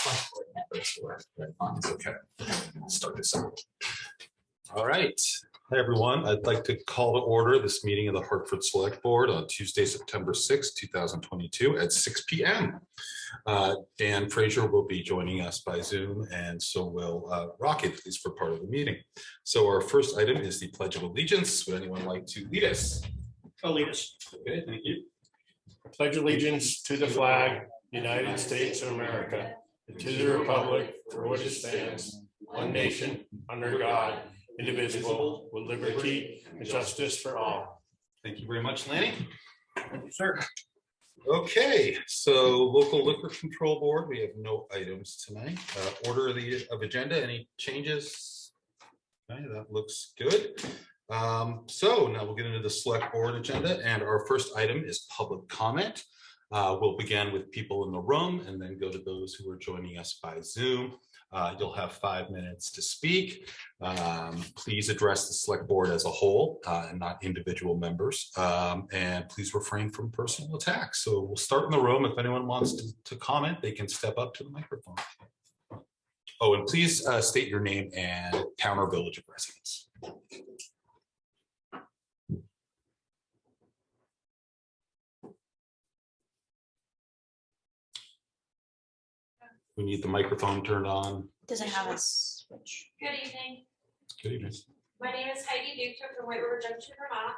Okay, start this out. All right. Hi, everyone. I'd like to call to order this meeting of the Hartford Select Board on Tuesday, September 6, 2022 at 6 p.m. Dan Fraser will be joining us by Zoom, and so will Rocket, at least for part of the meeting. So our first item is the Pledge of Allegiance. Would anyone like to lead us? I'll lead us. Okay, thank you. Pledge allegiance to the flag, United States of America, and to the republic for which it stands, one nation, under God, indivisible, with liberty and justice for all. Thank you very much, Lanny. Thank you, sir. Okay, so local liquor control board, we have no items tonight. Order of agenda, any changes? Okay, that looks good. So now we'll get into the select board agenda, and our first item is public comment. We'll begin with people in the room and then go to those who are joining us by Zoom. You'll have 5 minutes to speak. Please address the select board as a whole and not individual members. And please refrain from personal attacks. So we'll start in the room. If anyone wants to comment, they can step up to the microphone. Oh, and please state your name and town or village of residence. We need the microphone turned on. Does it have a switch? Good evening. Good evening. My name is Heidi Dutra from White River Junction, Vermont,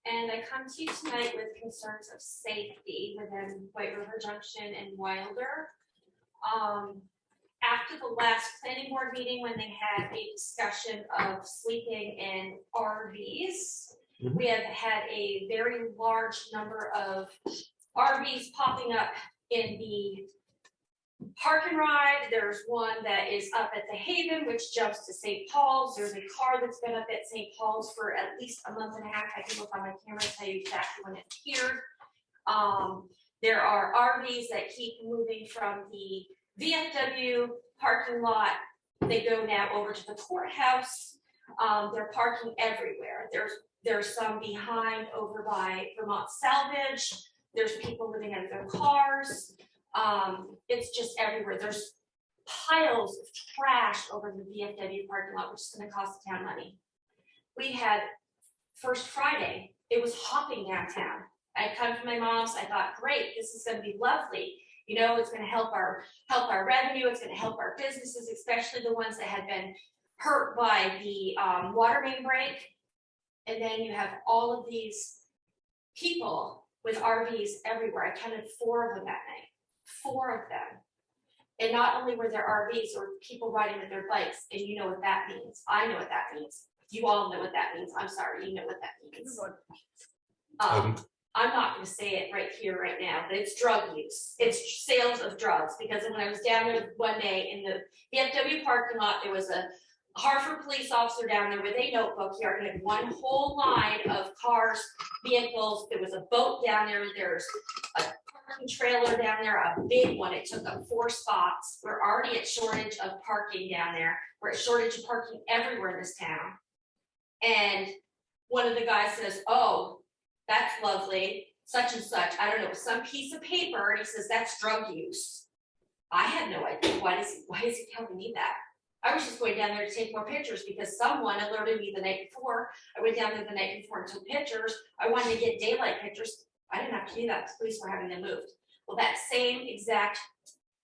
and I come to you tonight with concerns of safety within White River Junction and Wilder. After the last planning board meeting, when they had a discussion of sleeping in RVs, we have had a very large number of RVs popping up in the park and ride. There's one that is up at the Haven, which jumps to St. Paul's. There's a car that's been up at St. Paul's for at least a month and a half. I can look on my camera and tell you exactly when it appeared. There are RVs that keep moving from the VFW parking lot. They go now over to the courthouse. They're parking everywhere. There's some behind over by Vermont Salvage. There's people living out of their cars. It's just everywhere. There's piles of trash over the VFW parking lot, which is going to cost the town money. We had first Friday, it was hopping downtown. I come from my mom's. I thought, great, this is going to be lovely. You know, it's going to help our revenue. It's going to help our businesses, especially the ones that had been hurt by the water main break. And then you have all of these people with RVs everywhere. I counted 4 of them that night. 4 of them. And not only were there RVs or people riding with their bikes, and you know what that means. I know what that means. You all know what that means. I'm sorry, you know what that means. I'm not going to say it right here, right now, but it's drug use. It's sales of drugs. Because when I was down there one day in the VFW parking lot, there was a Hartford police officer down there with a notebook here. He had one whole line of cars, vehicles. There was a boat down there. There's a trailer down there, a big one. It took up 4 spots. We're already at shortage of parking down there. We're at shortage of parking everywhere in this town. And one of the guys says, oh, that's lovely, such and such. I don't know, some piece of paper. And he says, that's drug use. I had no idea. Why is he telling me that? I was just going down there to take more pictures because someone alerted me the night before. I went down there the night before and took pictures. I wanted to get daylight pictures. I didn't have to do that. The police were having them moved. Well, that same exact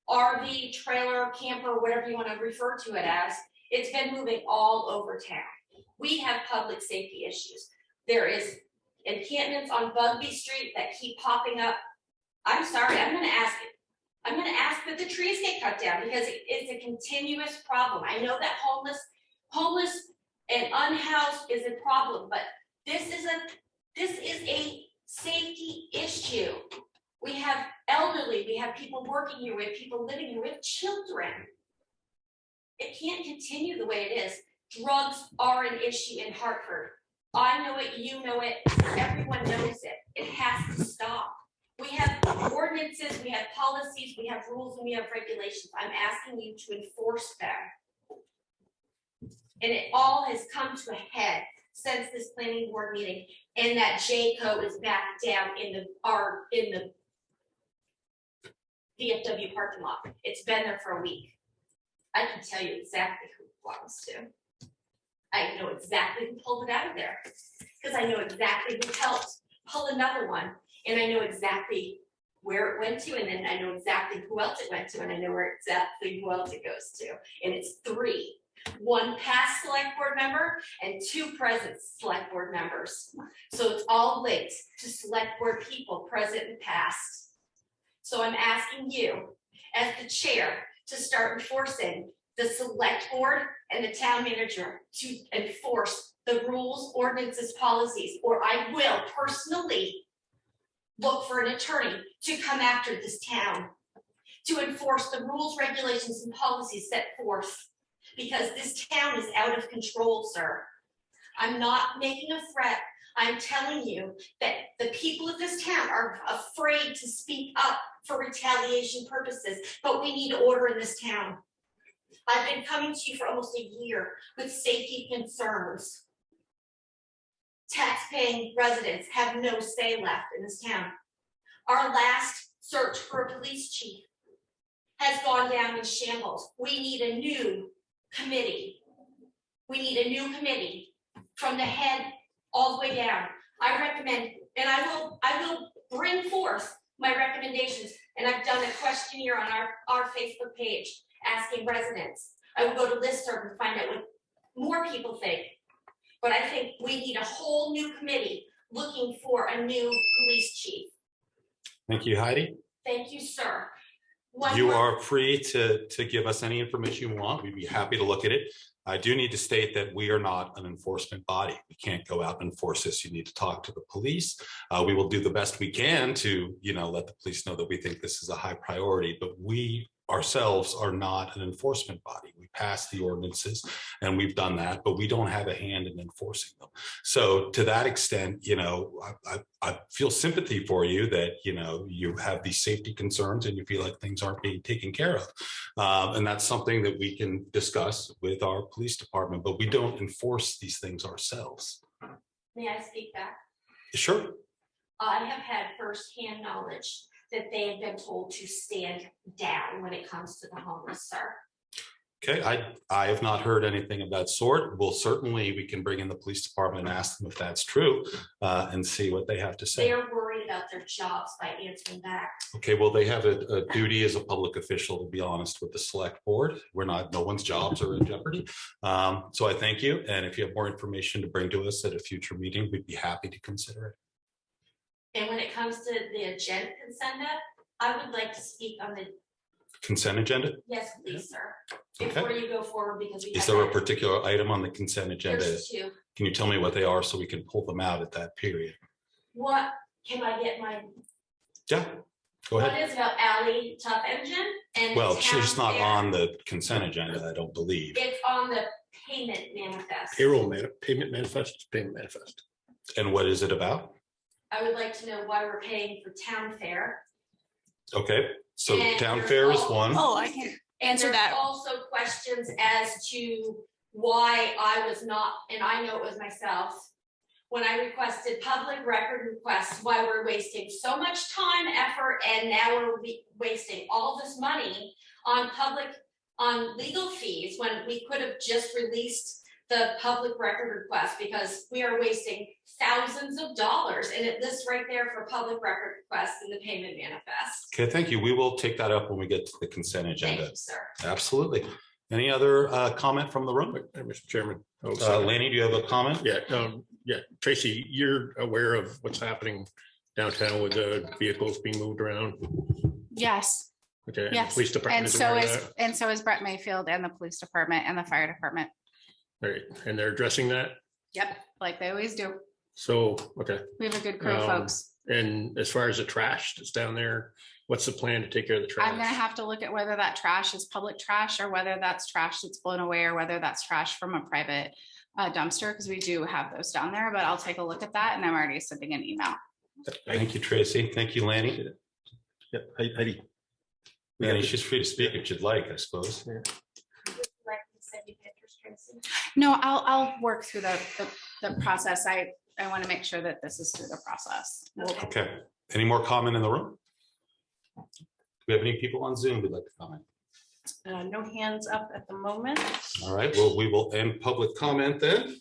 RV, trailer, camper, whatever you want to refer to it as, it's been moving all over town. We have public safety issues. There is encampments on Bugby Street that keep popping up. I'm sorry, I'm going to ask it. I'm going to ask that the trees get cut down because it's a continuous problem. I know that homeless and unhoused is a problem, but this is a safety issue. We have elderly, we have people working here, we have people living here, we have children. It can't continue the way it is. Drugs are an issue in Hartford. I know it, you know it, everyone knows it. It has to stop. We have ordinances, we have policies, we have rules, and we have regulations. I'm asking you to enforce them. And it all has come to a head since this planning board meeting, and that J code is back down in the VFW parking lot. It's been there for a week. I can tell you exactly who it belongs to. I know exactly who pulled it out of there, because I know exactly who helped pull another one, and I know exactly where it went to, and then I know exactly who else it went to, and I know where exactly who else it goes to. And it's 3. 1 past select board member and 2 present select board members. So it's all linked to select board people, present and past. So I'm asking you, as the chair, to start enforcing the select board and the town manager to enforce the rules, ordinances, policies, or I will personally look for an attorney to come after this town to enforce the rules, regulations, and policies set forth, because this town is out of control, sir. I'm not making a threat. I'm telling you that the people of this town are afraid to speak up for retaliation purposes, but we need order in this town. I've been coming to you for almost a year with safety concerns. Tax-paying residents have no say left in this town. Our last search for a police chief has gone down in shambles. We need a new committee. We need a new committee from the head all the way down. I recommend, and I will bring forth my recommendations, and I've done a questionnaire on our Facebook page asking residents. I will go to listserv and find out what more people think. But I think we need a whole new committee looking for a new police chief. Thank you, Heidi. Thank you, sir. You are free to give us any information you want. We'd be happy to look at it. I do need to state that we are not an enforcement body. We can't go out and enforce this. You need to talk to the police. We will do the best we can to, let the police know that we think this is a high priority, but we ourselves are not an enforcement body. We pass the ordinances and we've done that, but we don't have a hand in enforcing them. So to that extent, I feel sympathy for you that, you have these safety concerns and you feel like things aren't being taken care of. And that's something that we can discuss with our police department, but we don't enforce these things ourselves. May I speak back? Sure. I have had firsthand knowledge that they have been told to stand down when it comes to the homeless, sir. Okay, I have not heard anything of that sort. We can bring in the police department and ask them if that's true and see what they have to say. They're worried about their jobs by answering back. Okay, well, they have a duty as a public official to be honest with the select board. No one's jobs are in jeopardy. So I thank you. And if you have more information to bring to us at a future meeting, we'd be happy to consider it. And when it comes to the agenda consent, I would like to speak on the consent agenda. Yes, please, sir. Okay. Before you go forward, because is there a particular item on the consent agenda? There's 2. Can you tell me what they are so we can pull them out at that period? What can I get my? Yeah, go ahead. One is about Ally Tough Engine and. Well, she's not on the consent agenda, I don't believe. It's on the payment manifest. Payment manifest, payment manifest. And what is it about? I would like to know why we're paying for town fair. Okay, so And town there's fair is also- one. Oh, I can answer There's that. also questions as to why I was not, and I know it was myself, when I requested public record requests, why we're wasting so much time, effort, and now we're wasting all this money on legal fees when we could have just released the public record request, because we are wasting thousands of dollars, and it lists right there for public record requests in the payment manifest. Okay, thank you. We will take that up when we get to the consent agenda. Thank you, sir. Absolutely. Any other comment from the room? Mr. Chairman. Lanny, do you have a comment? Yeah. Tracy, you're aware of what's happening downtown with the vehicles being moved around? Yes, Okay. And yes. the police department And is so aware of is, that? and so is Brett Mayfield and the police department and the fire department. All right, and they're addressing that? Yep, like they always do. So, okay. We have a good crew, folks. And as far as the trash that's down there, what's the plan to take care of the trash? I'm gonna have to look at whether that trash is public trash or whether that's trash that's blown away or whether that's trash from a private dumpster, because we do have those down there, but I'll take a look at that and I'm already sending an email. Thank you, Tracy. Thank you, Lanny. Yeah, Heidi. Lanny, she's free to speak if you'd like, I suppose. Would you like to send you pictures, Tracy? No, I'll work through the process. I want to make sure that this is through the process. Okay. Any more comment in the room? we have any people on Zoom who'd like to comment? No hands up at the moment. All right, well, we will end public comment then.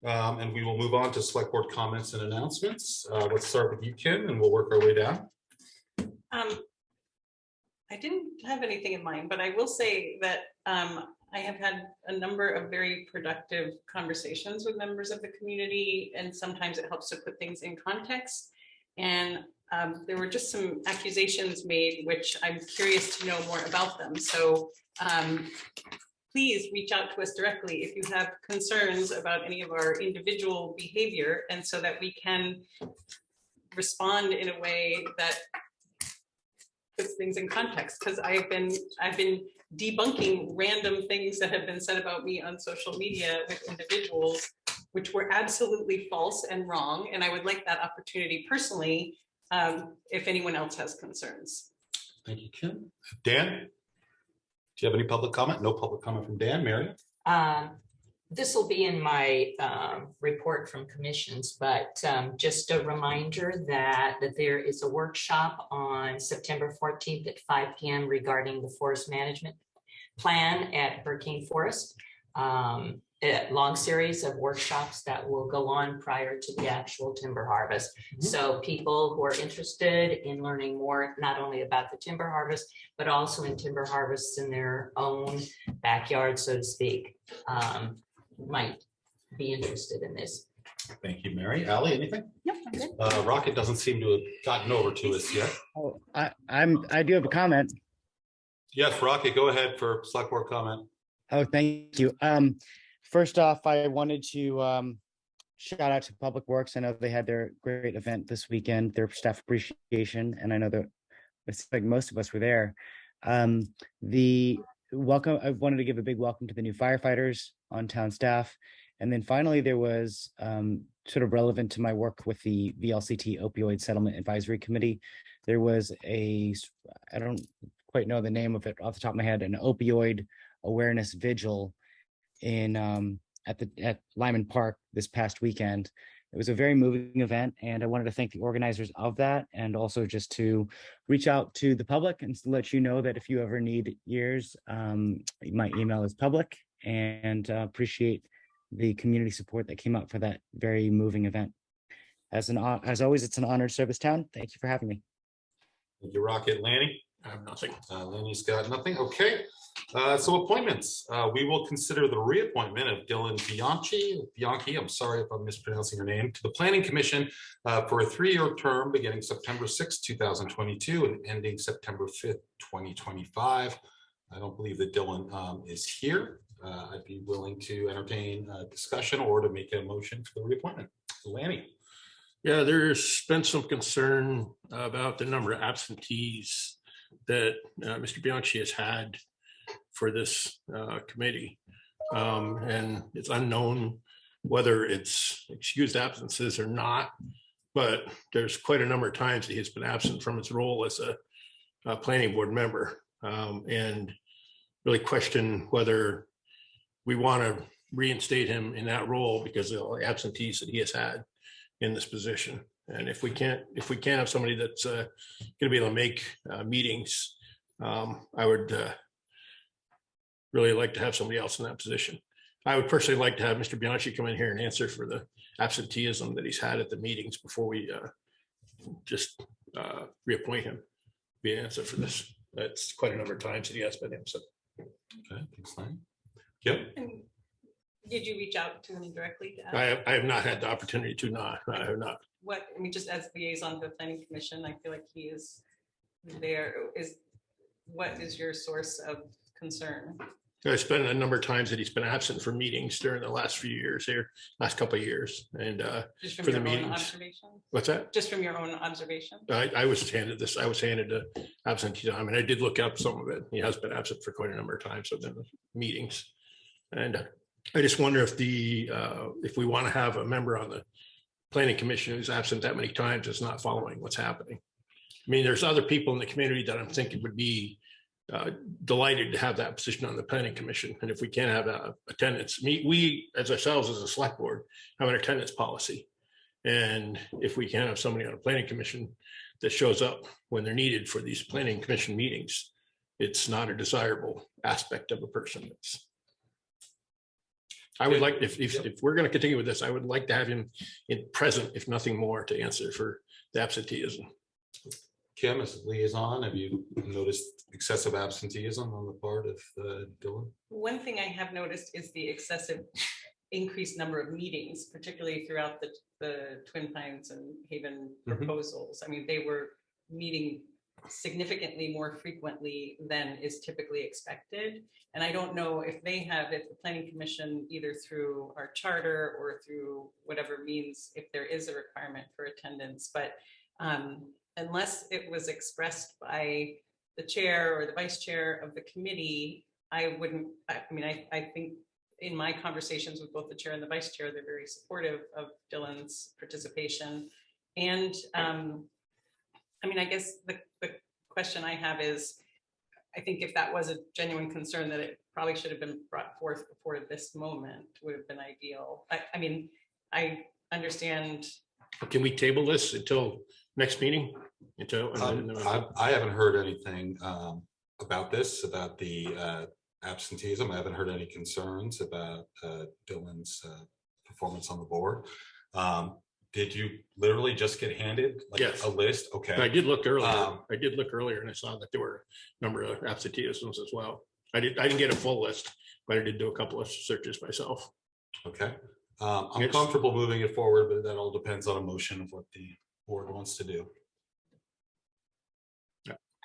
And we will move on to select board comments and announcements. Let's start with you, Kim, and we'll work our way down. I didn't have anything in mind, but I will say that I have had a number of very productive conversations with members of the community, and sometimes it helps to put things in context. And there were just some accusations made, which I'm curious to know more about them. So please reach out to us directly if you have concerns about any of our individual behavior, and so that we can respond in a way that puts things in context. Because I've been debunking random things that have been said about me on social media with individuals, which were absolutely false and wrong. And I would like that opportunity personally, if anyone else has concerns. Thank you, Kim. Dan, do you have any public comment? No public comment from Dan. Mary? This will be in my report from commissions, but just a reminder that there is a workshop on September 14th at 5 p.m. regarding the forest management plan at Burkine Forest. A long series of workshops that will go on prior to the actual timber harvest. So people who are interested in learning more, not only about the timber harvest, but also in timber harvests in their own backyard, so to speak, might be interested in this. Thank you, Mary. Allie, anything? Yep, I'm good. Rocket doesn't seem to have gotten over to us yet. Oh, I do have a comment. Yes, Rocket, go ahead for select board comment. Oh, thank you. First off, I wanted to shout out to Public Works. I know they had their great event this weekend, their staff appreciation, and I know that it's like most of us were there. The welcome, I wanted to give a big welcome to the new firefighters on town staff. And then finally, there was sort of relevant to my work with the VLCT Opioid Settlement Advisory Committee. There was I don't quite know the name of it off the top of my head, an opioid awareness vigil at Lyman Park this past weekend. It was a very moving event, and I wanted to thank the organizers of that, and also just to reach out to the public and to let you know that if you ever need ears, my email is public, and appreciate the community support that came out for that very moving event. As always, it's an honor to serve this town. Thank you for having me. Thank you, Rocket. Lanny? I have nothing. Lanny's got nothing. Okay. So appointments. We will consider the reappointment of Dillon Bianchi, I'm sorry if I'm mispronouncing your name, to the Planning Commission for a 3-year term beginning September 6, 2022 and ending September 5th, 2025. I don't believe that Dillon is here. I'd be willing to entertain a discussion or to make a motion for the reappointment. Lanny. Yeah, there's been some concern about the number of absentees that Mr. Bianchi has had for this committee. And it's unknown whether it's excused absences or not, but there's quite a number of times that he's been absent from his role as a planning board member, and really question whether we want to reinstate him in that role because of the absentees that he has had in this position. And if we can't have somebody that's going to be able to make meetings, I would really like to have somebody else in that position. I would personally like to have Mr. Bianchi come in here and answer for the absenteeism that he's had at the meetings before we just reappoint him. Be an answer for this. That's quite a number of times that he has been absent. Okay, thanks, Lanny. Yep. Did you reach out to him directly to ask? I have not had the opportunity to not. I have not. What, I mean, just as liaison to the planning commission, I feel like he is there. What is your source of concern? It's been a number of times that he's been absent from meetings during the last few years here, last couple of years, and just from for your the own meetings. observation? What's that? Just from your own observation? I was handed this. I was handed a absentee time, and I did look up some of it. He has been absent for quite a number of times of the meetings, and I just wonder if if we want to have a member on the planning commission who's absent that many times is not following what's happening. I mean, there's other people in the community that I'm thinking would be delighted to have that position on the planning commission. And if we can't have attendance, we as ourselves as a select board have an attendance policy. And if we can't have somebody on a planning commission that shows up when they're needed for these planning commission meetings. It's not a desirable aspect of a person. I would like, if we're going to continue with this, I would like to have him in present, if nothing more, to answer for the absenteeism. Kim, as liaison, have you noticed excessive absenteeism on the part of Dillon? One thing I have noticed is the excessive increased number of meetings, particularly throughout the Twin Pines and Haven proposals. I mean, they were meeting significantly more frequently than is typically expected. And I don't know if the planning commission, either through our charter or through whatever means, if there is a requirement for attendance, but unless it was expressed by the chair or the vice chair of the committee, I think in my conversations with both the chair and the vice chair, they're very supportive of Dillon's participation. And I guess the question I have is, I think if that was a genuine concern, that it probably should have been brought forth before this moment would have been ideal. I understand. Can we table this until next meeting? I haven't heard anything about this, about the absenteeism. I haven't heard any concerns about Dillon's performance on the board. Did you literally just get handed Yes. a list? Okay. I did look earlier. And I saw that there were a number of absenteeisms as well. I didn't get a full list, but I did do a couple of searches myself. Okay. I'm comfortable moving it forward, but that all depends on a motion of what the board wants to do.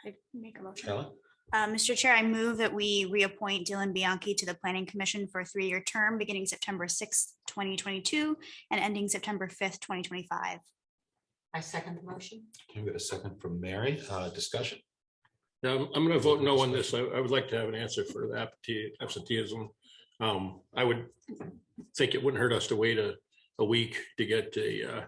I make a motion. Kelly? Mr. Chair, I move that we reappoint Dillon Bianchi to the Planning Commission for a 3-year term beginning September 6th, 2022 and ending September 5th, 2025. I second the motion. Can we get a second from Mary? Discussion? Now, I'm going to vote no on this. I would like to have an answer for the absenteeism. I would think it wouldn't hurt us to wait a week to get a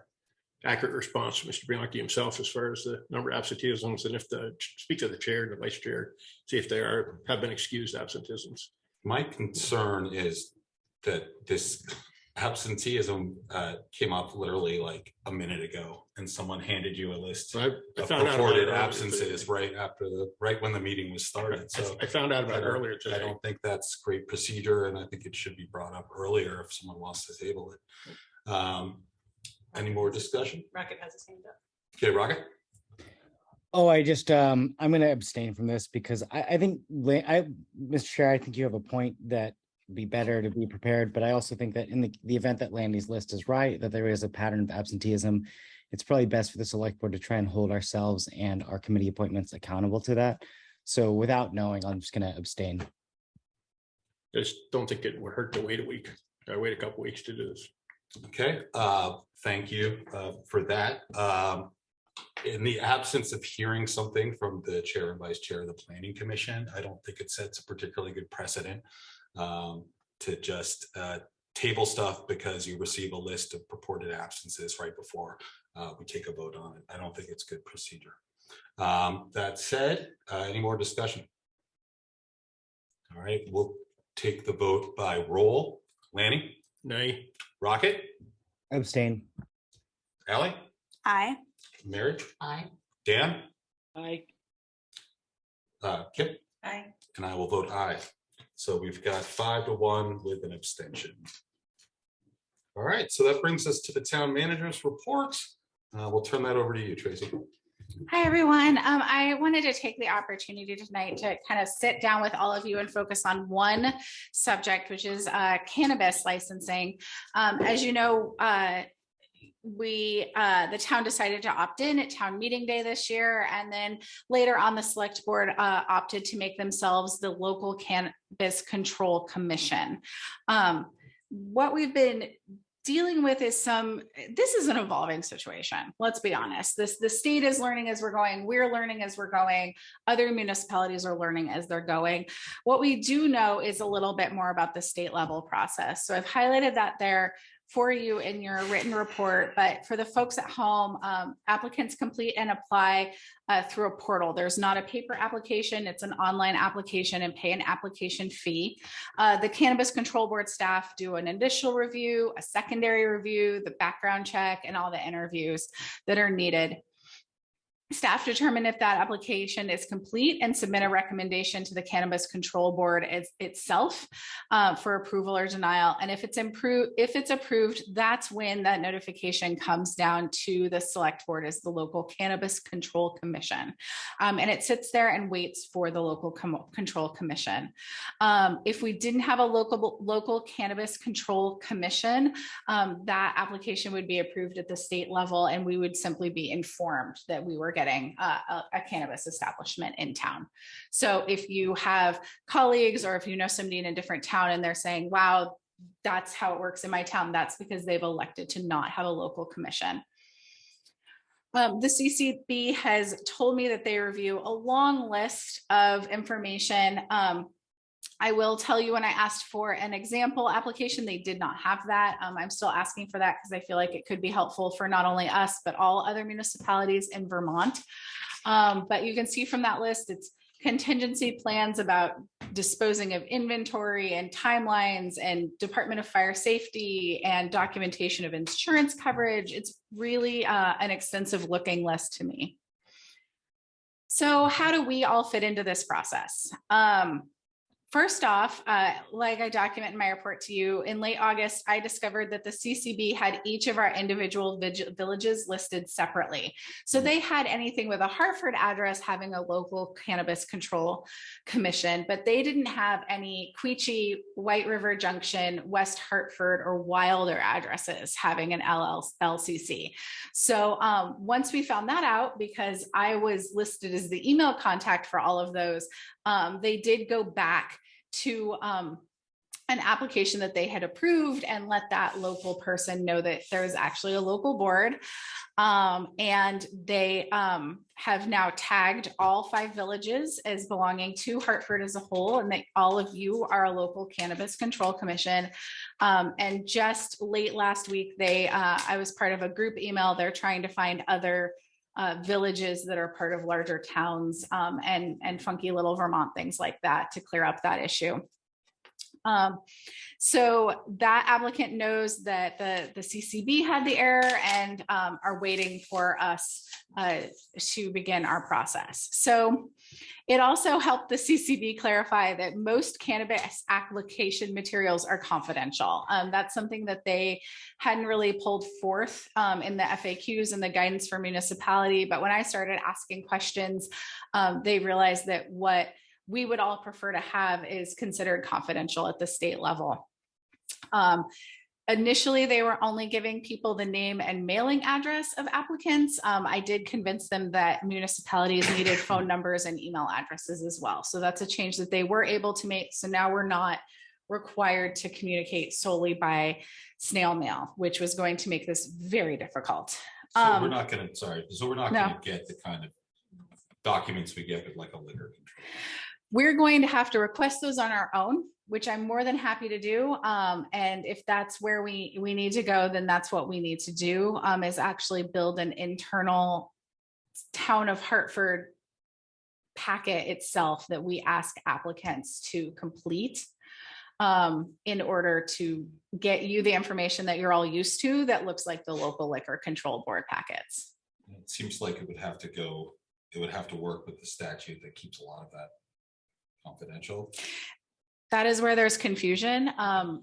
accurate response from Mr. Bianchi himself as far as the number of absenteeisms, and if speak to the chair and the vice chair, see if there have been excused absenteeisms. My concern is that this absenteeism came up literally like a minute ago, and someone handed you a list I of found out reported about it absences right when the meeting was started. So I found out about it earlier today. I don't think that's great procedure, and I think it should be brought up earlier if someone wants to table it. Any more discussion? Rocket has his hand up. Okay, Rocket. Oh, I'm going to abstain from this because I think, Mr. Chair, I think you have a point that it'd be better to be prepared, but I also think that in the event that Landy's list is right, that there is a pattern of absenteeism, it's probably best for the select board to try and hold ourselves and our committee appointments accountable to that. So without knowing, I'm just going to abstain. I just don't think it would hurt to wait a week. I wait a couple weeks to do this. Okay, thank you for that. In the absence of hearing something from the chair and vice chair of the planning commission, I don't think it sets a particularly good precedent to just table stuff because you receive a list of purported absences right before we take a vote on it. I don't think it's good procedure. That said, any more discussion? All right, we'll take the vote by roll. Lanny? Nay. Rocket? Abstain. Allie? Aye. Mary? Aye. Dan? Aye. Kip? Aye. And I will vote aye. So we've got 5-1 with an abstention. All right, so that brings us to the town manager's report. We'll turn that over to you, Tracy. Hi, everyone. I wanted to take the opportunity tonight to kind of sit down with all of you and focus on one subject, which is cannabis licensing. As you know, the town decided to opt in at town meeting day this year, and then later on the select board opted to make themselves the local cannabis control commission. What we've been dealing with is this is an evolving situation. Let's be honest. The state is learning as we're going. We're learning as we're going. Other municipalities are learning as they're going. What we do know is a little bit more about the state level process. So I've highlighted that there for you in your written report, but for the folks at home, applicants complete and apply through a portal. There's not a paper application, it's an online application and pay an application fee. The Cannabis Control Board staff do an initial review, a secondary review, the background check, and all the interviews that are needed. Staff determine if that application is complete and submit a recommendation to the Cannabis Control Board itself for approval or denial. And if it's approved, that's when that notification comes down to the Select Board as the local Cannabis Control Commission. And it sits there and waits for the local control commission. If we didn't have a local Cannabis Control Commission, that application would be approved at the state level, and we would simply be informed that we were getting a cannabis establishment in town. So if you have colleagues, or if you know somebody in a different town and they're saying, wow, that's how it works in my town, that's because they've elected to not have a local commission. The CCB has told me that they review a long list of information. I will tell you, when I asked for an example application, they did not have that. I'm still asking for that because I feel like it could be helpful for not only us, but all other municipalities in Vermont. But you can see from that list, it's contingency plans about disposing of inventory and timelines, and Department of Fire Safety, and documentation of insurance coverage. It's really an extensive looking list to me. So how do we all fit into this process? First off, like I document in my report to you, in late August, I discovered that the CCB had each of our individual villages listed separately. So they had anything with a Hartford address having a local Cannabis Control Commission, but they didn't have any Quechee, White River Junction, West Hartford, or Wilder addresses having an LCC. So once we found that out, because I was listed as the email contact for all of those, they did go back to an application that they had approved and let that local person know that there is actually a local board. And they have now tagged all 5 villages as belonging to Hartford as a whole, and that all of you are a local Cannabis Control Commission. And just late last week, I was part of a group email. They're trying to find other villages that are part of larger towns, and funky little Vermont things like that, to clear up that issue. So that applicant knows that the CCB had the error and are waiting for us to begin our process. So it also helped the CCB clarify that most cannabis application materials are confidential. That's something that they hadn't really pulled forth in the FAQs and the guidance for municipality. But when I started asking questions, they realized that what we would all prefer to have is considered confidential at the state level. Initially, they were only giving people the name and mailing address of applicants. I did convince them that municipalities needed phone numbers and email addresses as well. So that's a change that they were able to make. So now we're not required to communicate solely by snail mail, which was going to make this very difficult. So we're not going to get the kind of documents we get with like a liquor control. We're going to have to request those on our own, which I'm more than happy to do. And if that's where we need to go, then that's what we need to do, is actually build an internal town of Hartford packet itself that we ask applicants to complete in order to get you the information that you're all used to that looks like the local liquor control board packets. It seems like it would have to work with the statute that keeps a lot of that confidential. That is where there's confusion.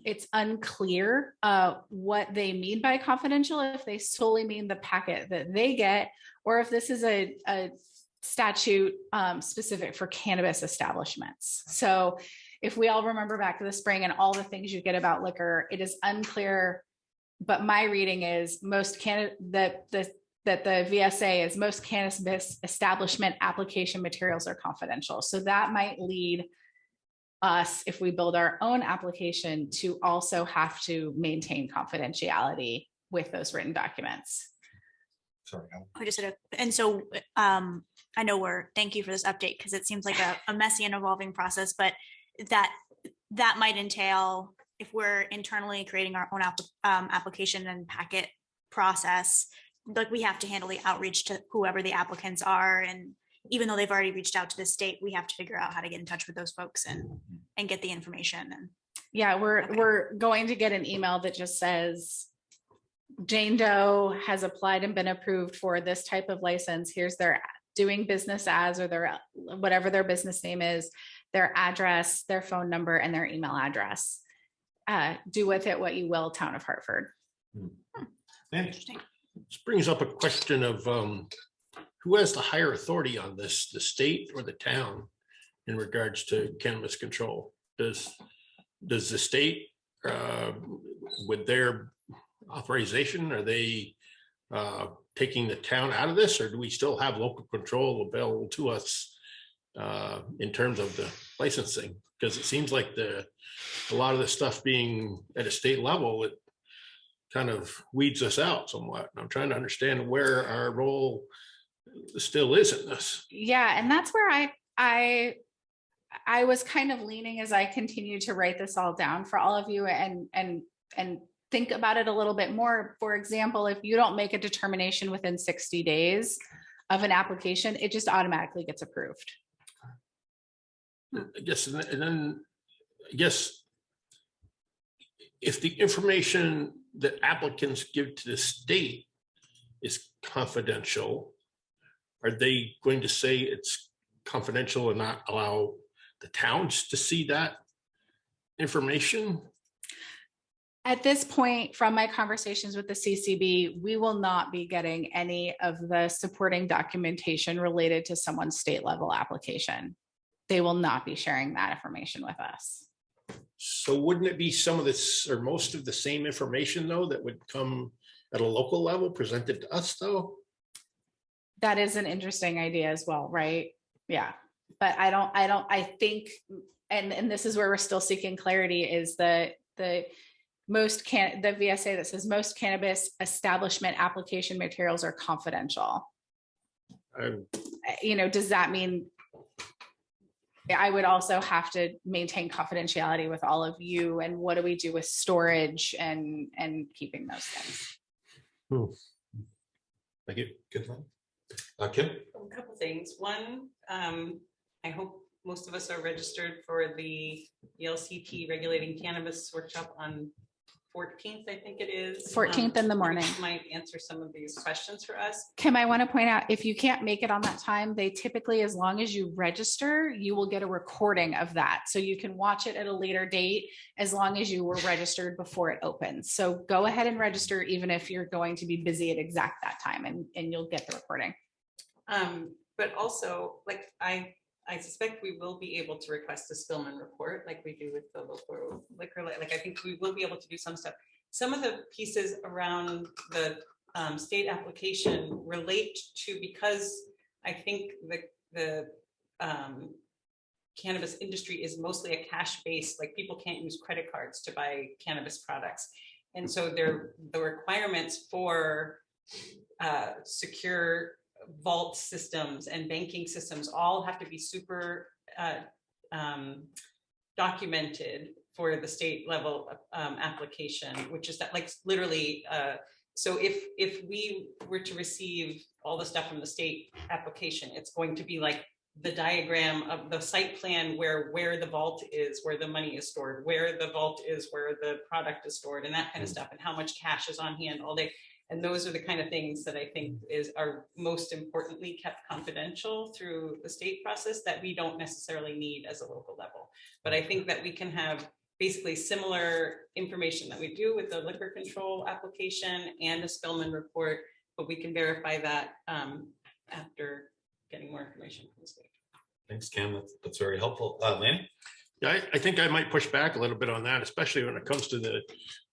It's unclear what they mean by confidential, if they solely mean the packet that they get, or if this is a statute specific for cannabis establishments. So if we all remember back to the spring and all the things you get about liquor, it is unclear, but my reading is that the V.S.A is most cannabis establishment application materials are confidential. So that might lead us, if we build our own application, to also have to maintain confidentiality with those written documents. Sorry. I just said, and so I know thank you for this update, because it seems like a messy and evolving process, but that might entail, if we're internally creating our own application and packet process, like we have to handle the outreach to whoever the applicants are. And even though they've already reached out to the state, we have to figure out how to get in touch with those folks and get the information. And yeah, we're going to get an email that just says, Jane Doe has applied and been approved for this type of license. Here's their doing business as, or their, whatever their business name is, their address, their phone number, and their email address. Do with it what you will, Town of Hartford. Interesting. This brings up a question of who has the higher authority on this, the state or the town, in regards to cannabis control? Does the state, with their authorization, are they taking the town out of this, or do we still have local control available to us in terms of the licensing? Because it seems like a lot of the stuff being at a state level, it kind of weeds us out somewhat. I'm trying to understand where our role still is in this. Yeah, and that's where I was kind of leaning as I continue to write this all down for all of you and think about it a little bit more. For example, if you don't make a determination within 60 days of an application, it just automatically gets approved. I guess, and then I guess if the information that applicants give to the state is confidential, are they going to say it's confidential and not allow the towns to see that information? At this point, from my conversations with the CCB, we will not be getting any of the supporting documentation related to someone's state level application. They will not be sharing that information with us. So wouldn't it be some of this or most of the same information though that would come at a local level presented to us though? That is an interesting idea as well, right? Yeah, but I think, and this is where we're still seeking clarity, is the V.S.A that says most cannabis establishment application materials are confidential. Does that mean I would also have to maintain confidentiality with all of you? And what do we do with storage and keeping those things? Thank you. Good one. Kim? A couple things. One, I hope most of us are registered for the ELCT regulating cannabis workshop on 14th, I think it is. 14th in the morning. Might answer some of these questions for us. Kim, I want to point out, if you can't make it on that time, they typically, as long as you register, you will get a recording of that. So you can watch it at a later date, as long as you were registered before it opens. So go ahead and register, even if you're going to be busy at exact that time, and you'll get the recording. But also, like, I suspect we will be able to request a Spillman report like we do with the local liquor. Like I think we will be able to do some stuff. Some of the pieces around the state application relate to, because I think the cannabis industry is mostly a cash based, like people can't use credit cards to buy cannabis products. And so the requirements for secure vault systems and banking systems all have to be super documented for the state level application, which is that, like, literally, so if we were to receive all the stuff from the state application, it's going to be like the diagram of the site plan where the vault is, where the money is stored, where the vault is, where the product is stored, and that kind of stuff, and how much cash is on hand all day. And those are the kind of things that I think are most importantly kept confidential through the state process that we don't necessarily need as a local level. But I think that we can have basically similar information that we do with the liquor control application and the Spillman report, but we can verify that after getting more information from the state. Thanks, Cam. That's very helpful. Lynn? Yeah, I think I might push back a little bit on that, especially when it comes to the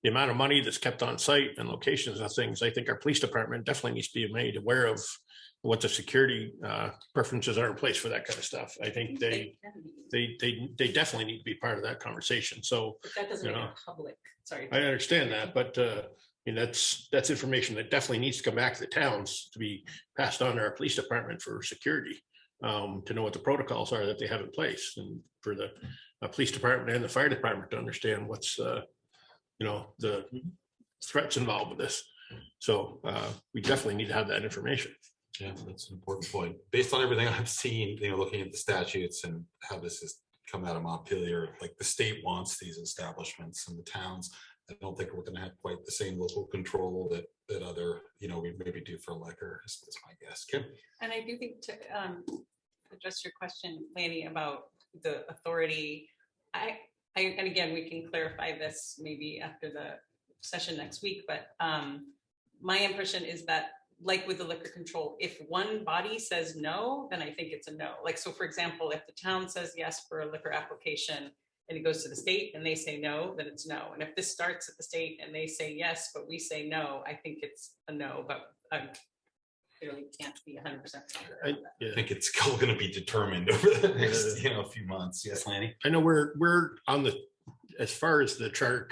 amount of money that's kept on site and locations and things. I think our police department definitely needs to be made aware of what the security preferences are in place for that kind of stuff. I think they definitely need to be part of that conversation. So but that doesn't make it public. Sorry. I understand that, but that's information that definitely needs to come back to the towns to be passed on to our police department for security, to know what the protocols are that they have in place, and for the police department and the fire department to understand what's the threats involved with this. So we definitely need to have that information. Yeah, that's an important point. Based on everything I've seen, looking at the statutes and how this has come out of Montpelier, like the state wants these establishments and the towns I don't think we're gonna have quite the same local control that other, we maybe do for liquor, is my guess. Kim? And I do think to address your question, Lanny, about the authority, and again, we can clarify this maybe after the session next week, but my impression is that, like with the liquor control, if one body says no, then I think it's a no. Like, so for example, if the town says yes for a liquor application and it goes to the state and they say no, then it's no. And if this starts at the state and they say yes, but we say no, I think it's a no, but I clearly can't be 100%. I think it's still going to be determined over the next, few months. Yes, Lanny? I know we're on the, as far as the charter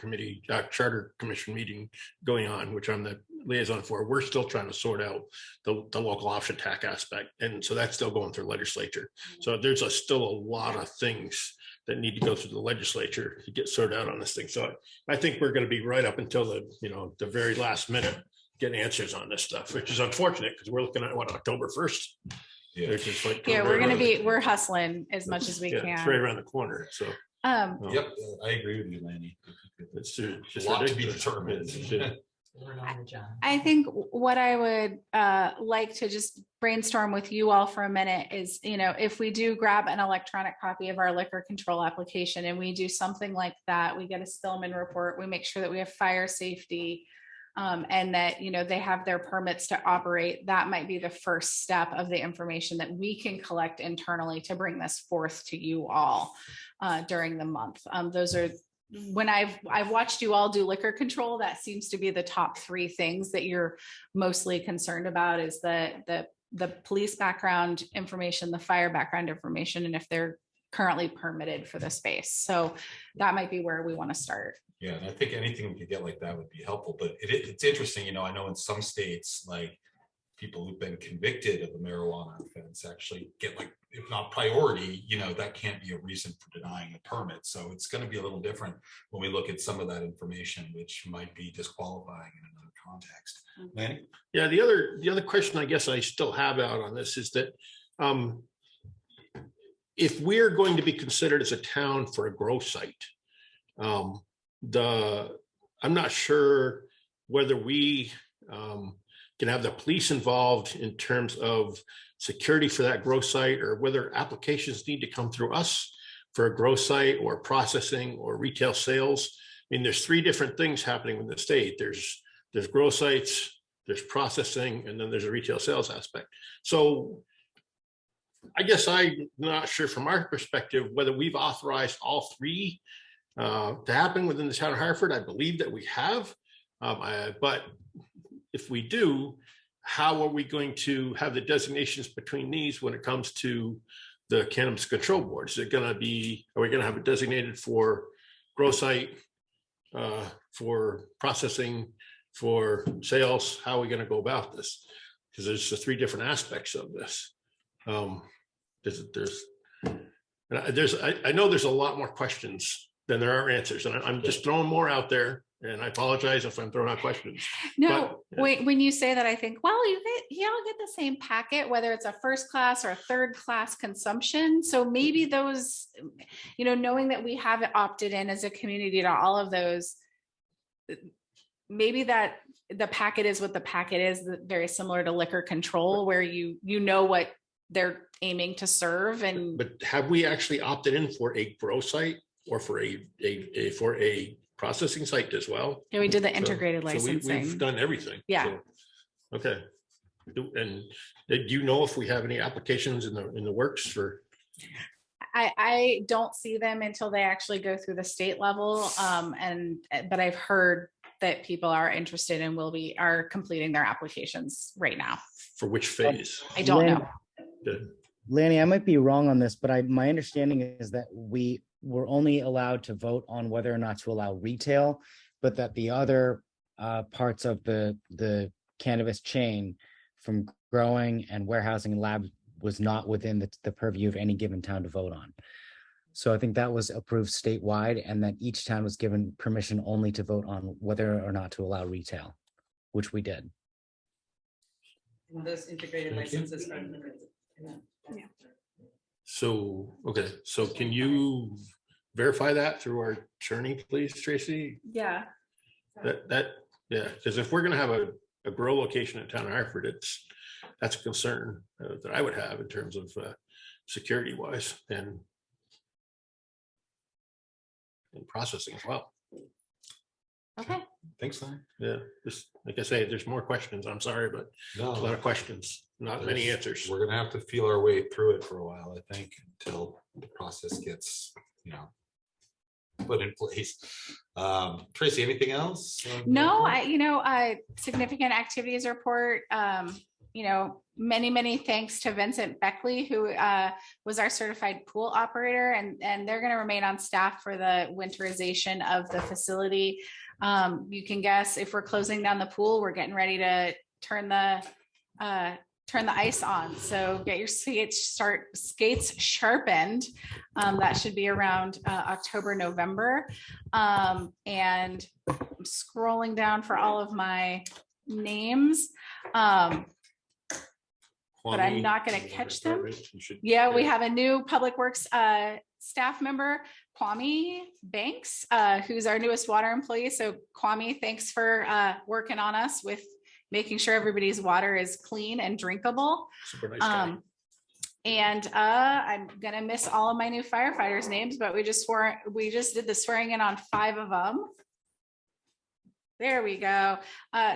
commission meeting going on, which I'm the liaison for, we're still trying to sort out the local option tax aspect. And so that's still going through legislature. So there's still a lot of things that need to go through the legislature to get sorted out on this thing. So I think we're going to be right up until the very last minute getting answers on this stuff, which is unfortunate because we're looking at October 1st. Yeah. We're hustling as much as we Yeah, can. it's right around the corner. So Yep, I agree with you, Lanny. it's just a lot to be ridiculous. determined. We're on the job. I think what I would like to just brainstorm with you all for a minute is, if we do grab an electronic copy of our liquor control application and we do something like that, we get a Spillman report, we make sure that we have fire safety, and that, they have their permits to operate. That might be the first step of the information that we can collect internally to bring this forth to you all during the month. Those are, when I've watched you all do liquor control, that seems to be the top three things that you're mostly concerned about, is the police background information, the fire background information, and if they're currently permitted for the space. So that might be where we want to start. Yeah, and I think anything we could get like that would be helpful, but it's interesting, I know in some states, like people who've been convicted of a marijuana offense actually get, like, if not priority, that can't be a reason for denying a permit. So it's going to be a little different when we look at some of that information, which might be disqualifying in another context. Lanny? Yeah, the other question I guess I still have out on this is that if we're going to be considered as a town for a grow site, I'm not sure whether we can have the police involved in terms of security for that grow site, or whether applications need to come through us for a grow site or processing or retail sales. I mean, there's three different things happening in the state. There's grow sites, there's processing, and then there's a retail sales aspect. So I guess I'm not sure from our perspective whether we've authorized all three to happen within the town of Hartford. I believe that we have, but if we do, how are we going to have the designations between these when it comes to the Cannabis Control Board? Is it going to be, are we going to have it designated for grow site, for processing, for sales? How are we going to go about this? Because there's the three different aspects of this. I know there's a lot more questions than there are answers, and I'm just throwing more out there, and I apologize if I'm throwing out questions. No, But, when you say that, I think, well, you all get the same packet, whether it's a first class or a third class consumption. So maybe those, knowing that we have opted in as a community to all of those, maybe that the packet is what the packet is, very similar to liquor control, where you know what they're aiming to serve. And but have we actually opted in for a grow site or for a processing site as well? we did the integrated So licensing. we've done everything. Yeah. So, okay. And do you know if we have any applications in the works for? I don't see them until they actually go through the state level. But I've heard that people are interested and are completing their applications right now. For which phase? I don't know. Good. Lanny, I might be wrong on this, but my understanding is that we were only allowed to vote on whether or not to allow retail, but that the other parts of the cannabis chain, from growing and warehousing and lab, was not within the purview of any given town to vote on. So I think that was approved statewide, and that each town was given permission only to vote on whether or not to allow retail, which we did. And those integrated licenses are limited. So, okay, so can you verify that through our attorney, please, Tracy? Yeah. Yeah, because if we're gonna have a grow location in town of Hartford, that's a concern that I would have in terms of security wise and processing as well. Okay. Thanks, Larry. Yeah, just like I say, there's more questions. I'm sorry, but a lot No, of questions, not many answers. we're gonna have to feel our way through it for a while, I think, until the process gets, put in place. Tracy, anything else? No, significant activities report. Many thanks to Vincent Beckley, who was our certified pool operator, and they're going to remain on staff for the winterization of the facility. You can guess if we're closing down the pool, we're getting ready to turn the ice on. So get your skates sharpened. That should be around October, November. And I'm scrolling down for all of my names. But I'm not going to catch them. Yeah, we have a new Public Works staff member, Kwame Banks, who's our newest water employee. So Kwame, thanks for working on us with making sure everybody's water is clean and drinkable. Super nice guy. And I'm gonna miss all of my new firefighters' names, but we just did the swearing in on 5 of them. There we go.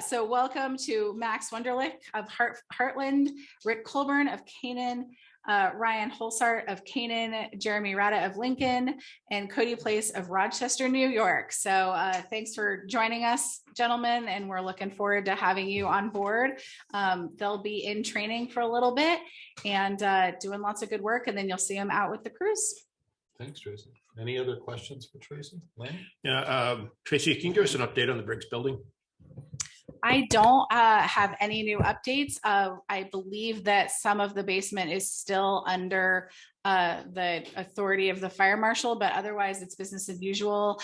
So welcome to Max Wunderlich of Heartland, Rick Colburn of Canaan, Ryan Holsart of Canaan, Jeremy Rada of Lincoln, and Cody Place of Rochester, New York. So thanks for joining us, gentlemen, and we're looking forward to having you on board. They'll be in training for a little bit and doing lots of good work, and then you'll see them out with the crews. Thanks, Tracy. Any other questions for Tracy? Lane? Yeah, Tracy, can you give us an update on the Briggs building? I don't have any new updates. I believe that some of the basement is still under the authority of the fire marshal, but otherwise it's business as usual.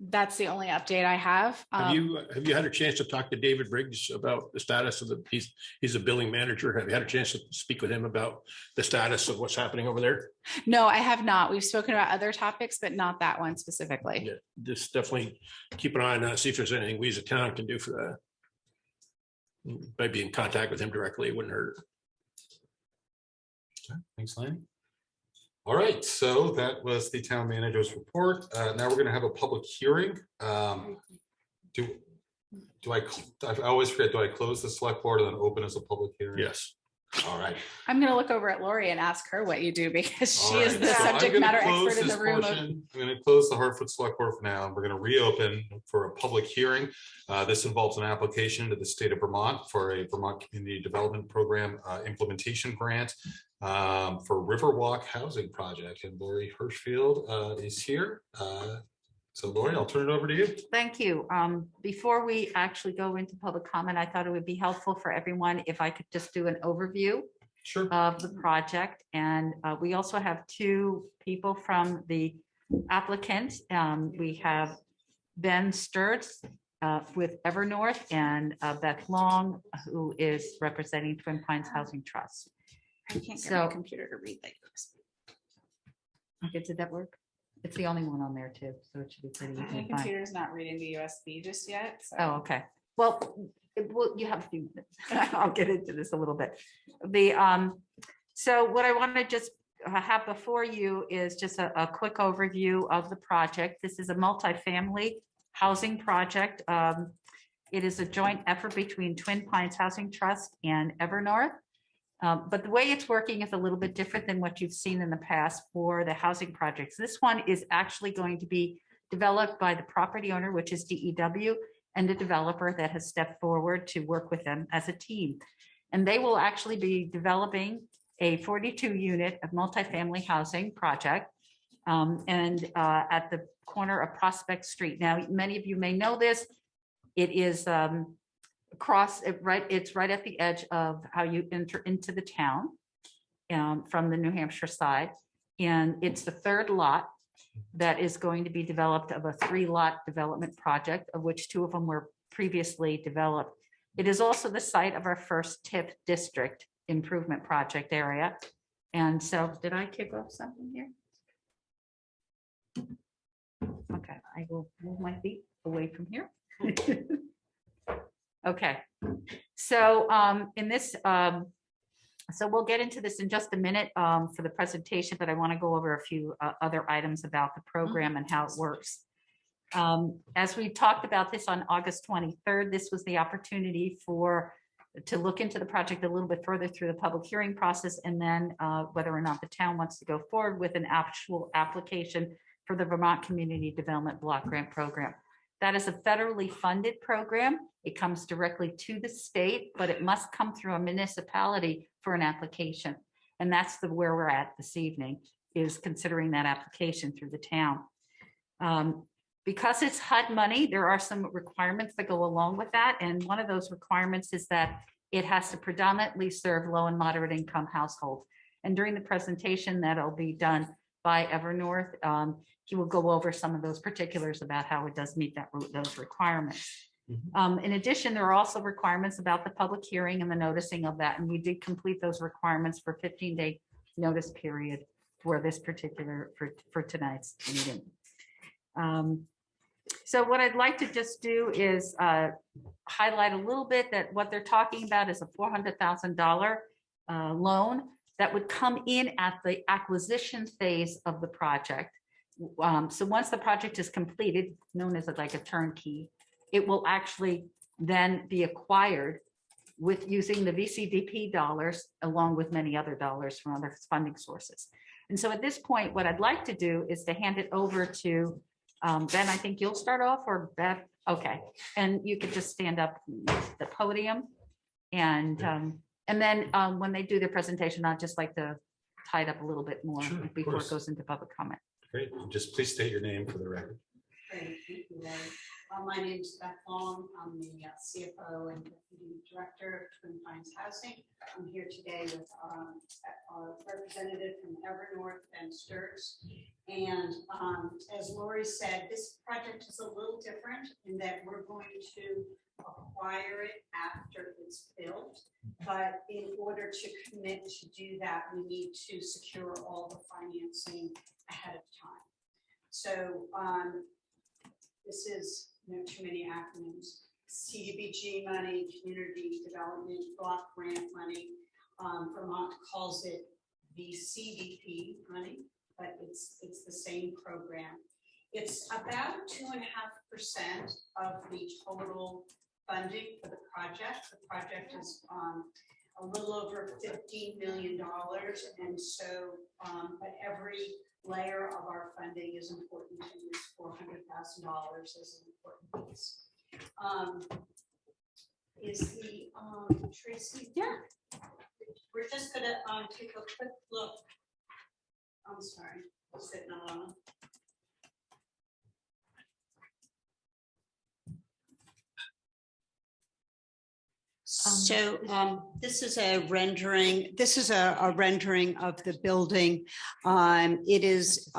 That's the only update I have. Have you had a chance to talk to David Briggs about the status of he's a billing manager? Have you had a chance to speak with him about the status of what's happening over there? No, I have not. We've spoken about other topics, but not that one specifically. Yeah, just definitely keep an eye on that, see if there's anything we as a town can do for that. By being in contact with him directly, it wouldn't hurt. Okay, thanks, Lane. All right, so that was the town manager's report. Now we're going to have a public hearing. Do I always forget, do I close the select board and then open as a public hearing? Yes. All right. I'm going to look over at Lori and ask her what you do, because she All is right, the so subject I'm gonna matter close expert in the this room. portion. I'm going to close the Hartford Select Board for now, and we're going to reopen for a public hearing. This involves an application to the state of Vermont for a Vermont Community Development Program implementation grant for Riverwalk housing project. And Lori Hirschfield is here. So Lori, I'll turn it over to you. Thank you. Before we actually go into public comment, I thought it would be helpful for everyone if I could just do an overview Sure. of the project. And we also have 2 people from the applicant. We have Ben Sturz with Evernorth and Beth Long, who is representing Twin Pines Housing Trust. I can't get my computer to read like this. Okay, did that work? It's the only one on there too, so it should be pretty easy My to find. computer's not reading the USB just yet. So. Oh, okay. Well, you have a few minutes. I'll get into this a little bit. So what I want to just have before you is just a quick overview of the project. This is a multifamily housing project. It is a joint effort between Twin Pines Housing Trust and Evernorth. But the way it's working is a little bit different than what you've seen in the past for the housing projects. This one is actually going to be developed by the property owner, which is DEW, and the developer that has stepped forward to work with them as a team. And they will actually be developing a 42-unit of multifamily housing project at the corner of Prospect Street. Now, many of you may know this. It is it's right at the edge of how you enter into the town from the New Hampshire side. And it's the 3rd lot that is going to be developed of a 3-lot development project, of which 2 of them were previously developed. It is also the site of our first TIF district improvement project area. And so, did I kick off something here? Okay. I will move my feet away from here. Okay, so in this, so we'll get into this in just a minute for the presentation, but I want to go over a few other items about the program and how it works. As we talked about this on August 23rd, this was the opportunity to look into the project a little bit further through the public hearing process, and then whether or not the town wants to go forward with an actual application for the Vermont Community Development Block Grant Program. That is a federally funded program. It comes directly to the state, but it must come through a municipality for an application. And that's where we're at this evening, is considering that application through the town. Because it's HUD money, there are some requirements that go along with that. And one of those requirements is that it has to predominantly serve low and moderate income households. And during the presentation that'll be done by Evernorth, he will go over some of those particulars about how it does meet those requirements. In addition, there are also requirements about the public hearing and the noticing of that. And we did complete those requirements for 15-day notice period for this particular, for tonight's meeting. So what I'd like to just do is highlight a little bit that what they're talking about is a $400,000 loan that would come in at the acquisition phase of the project. So once the project is completed, known as like a turnkey, it will actually then be acquired with using the VCDP dollars along with many other dollars from other funding sources. And so at this point, what I'd like to do is to hand it over to Ben. I think you'll start off, or Beth. Okay, and you could just stand up at the podium, and then when they do their presentation, I'd just like to tie it up a little bit more before it goes into public comment. Great. Just please state your name for the record. Great, thank you, Larry. My name is Beth Long. I'm the CFO and Deputy Director of Twin Pines Housing. I'm here today with our representative from Evernorth and Sturts. And as Lori said, this project is a little different in that we're going to acquire it after it's built. But in order to commit to do that, we need to secure all the financing ahead of time. So this is too many acronyms. CDBG money, Community Development Block Grant money. Vermont calls it VCDP money, but it's the same program. It's about 2.5% of the total funding for the project. The project is a little over $15 million, and so but every layer of our funding is important, and this $400,000 is an important piece. Is the Tracy? Yeah. We're just gonna take a quick look. I'm sorry, I'm sitting alone. So this is a rendering. This is a rendering of the building. It is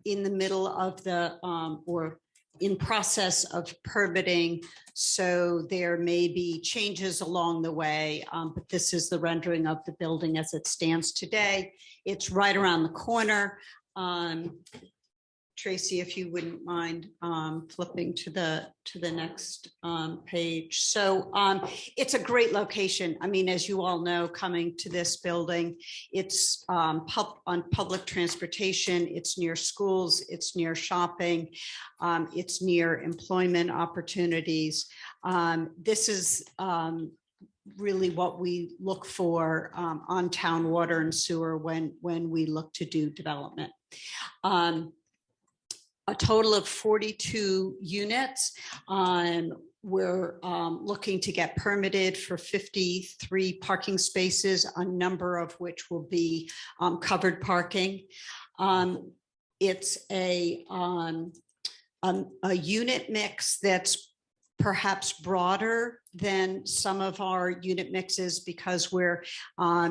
in the middle of the or in process of permitting, so there may be changes along the way, but this is the rendering of the building as it stands today. It's right around the corner. Tracy, if you wouldn't mind flipping to the next page. So it's a great location. I mean, as you all know, coming to this building, it's on public transportation, it's near schools, it's near shopping, it's near employment opportunities. This is really what we look for on town water and sewer when we look to do development. A total of 42 units. We're looking to get permitted for 53 parking spaces, a number of which will be covered parking. It's a unit mix that's perhaps broader than some of our unit mixes because we're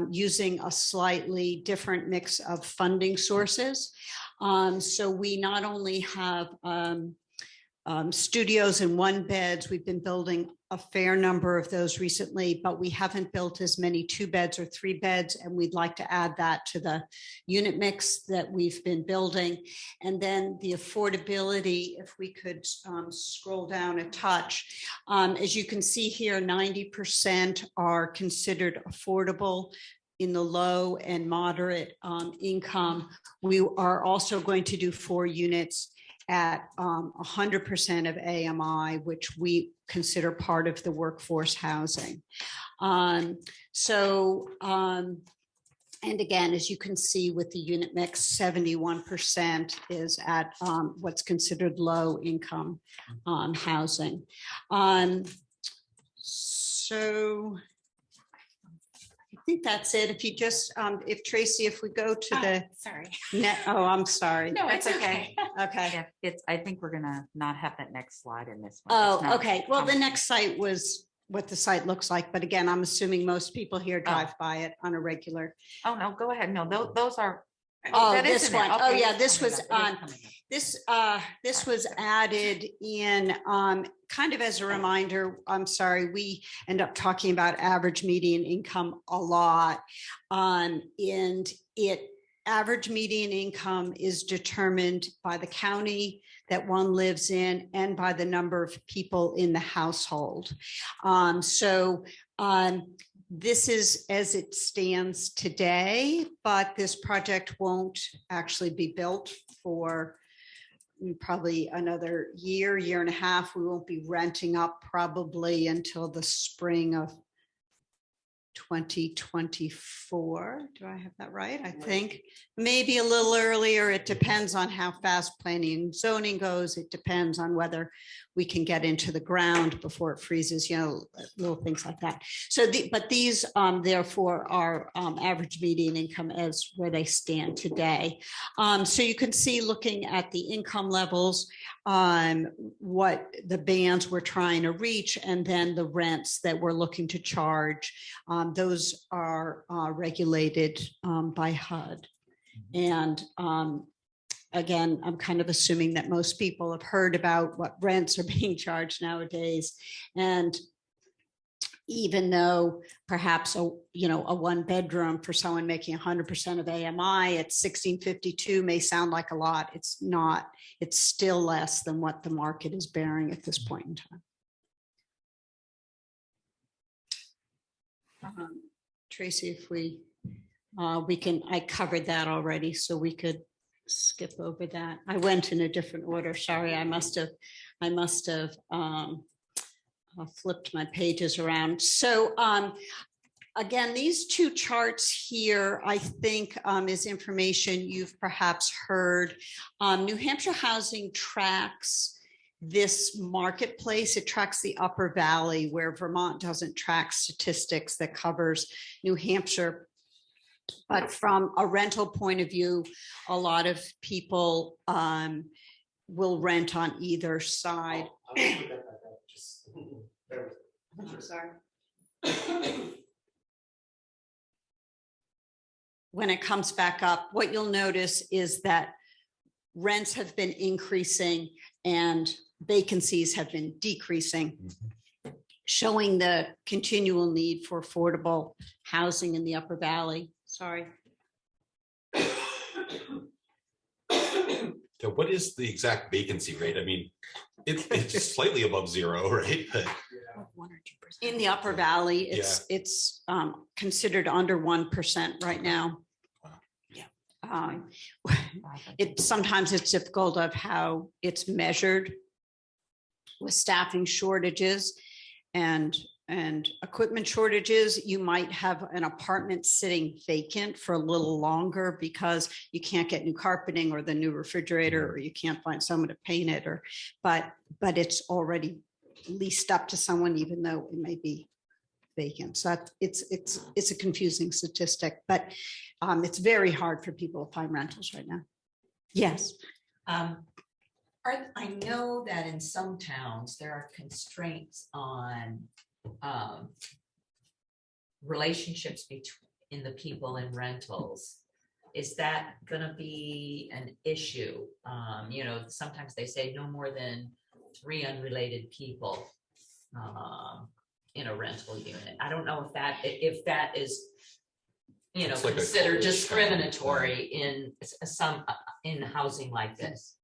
using a slightly different mix of funding sources. So we not only have studios and one beds. We've been building a fair number of those recently, but we haven't built as many 2 beds or 3 beds, and we'd like to add that to the unit mix that we've been building. And then the affordability, if we could scroll down a touch, as you can see here, 90% are considered affordable in the low and moderate income. We are also going to do 4 units at 100% of AMI, which we consider part of the workforce housing. And again, as you can see with the unit mix, 71% is at what's considered low income housing. So I think that's it. If you just, if Tracy, if we go to the Sorry. net, oh, I'm sorry. No, it's okay. Okay. Yeah, it's, I think we're gonna not have that next slide in this one. It's Oh, not- okay. Well, the next site was what the site looks like, but again, I'm assuming most people here drive by it on a regular. Oh, no, go ahead. No, those are. Oh, that this isn't it. one. Oh, Okay, yeah, it's this coming was up. It is on. coming up. This was added in kind of as a reminder. I'm sorry, we end up talking about average median income a lot. And average median income is determined by the county that one lives in and by the number of people in the household. This is as it stands today, but this project won't actually be built for probably another year, year and a half. We won't be renting up probably until the spring of 2024. Do I have that right? I think maybe a little earlier. It depends on how fast planning and zoning goes. It depends on whether we can get into the ground before it freezes, little things like that. So, but these therefore are average median income as where they stand today. So you can see, looking at the income levels, what the bands we're trying to reach, and then the rents that we're looking to charge. Those are regulated by HUD. And again, I'm kind of assuming that most people have heard about what rents are being charged nowadays. And even though perhaps a 1 bedroom for someone making 100% of AMI at $1,652 may sound like a lot, it's not. It's still less than what the market is bearing at this point in time. Tracy, if we can, I covered that already, so we could skip over that. I went in a different order. Sorry, I must have flipped my pages around. So again, these 2 charts here, I think is information you've perhaps heard. New Hampshire Housing tracks this marketplace. It tracks the Upper Valley, where Vermont doesn't track statistics that covers New Hampshire. But from a rental point of view, a lot of people will rent on either side. I'm sorry. When it comes back up, what you'll notice is that rents have been increasing and vacancies have been decreasing, showing the continual need for affordable housing in the Upper Valley. Sorry. So what is the exact vacancy rate? I mean, it's slightly above 0, right? But 1 or 2%. In the Upper Valley, it's considered under 1% right now. Wow. Sometimes it's difficult of how it's measured with staffing shortages and equipment shortages. You might have an apartment sitting vacant for a little longer because you can't get new carpeting or the new refrigerator, or you can't find someone to paint it, but it's already leased up to someone, even though it may be vacant. So it's a confusing statistic, but it's very hard for people to find rentals right now. Yes. I know that in some towns there are constraints on relationships between the people in rentals. Is that going to be an issue? Sometimes they say no more than 3 unrelated people in a rental unit. I don't know if that is, It's like a considered college town. discriminatory in some, in housing like this.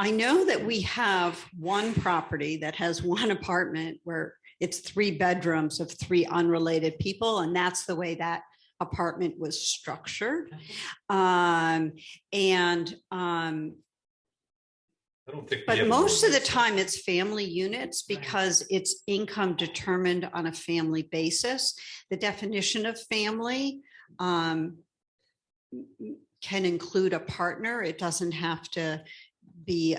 I know that we have one property that has one apartment where it's 3 bedrooms of 3 unrelated people, and that's the way that apartment was structured. I don't think. we But have an most of the ordinance. time it's family units because it's income determined on a family basis. The definition of family can include a partner. It doesn't have to be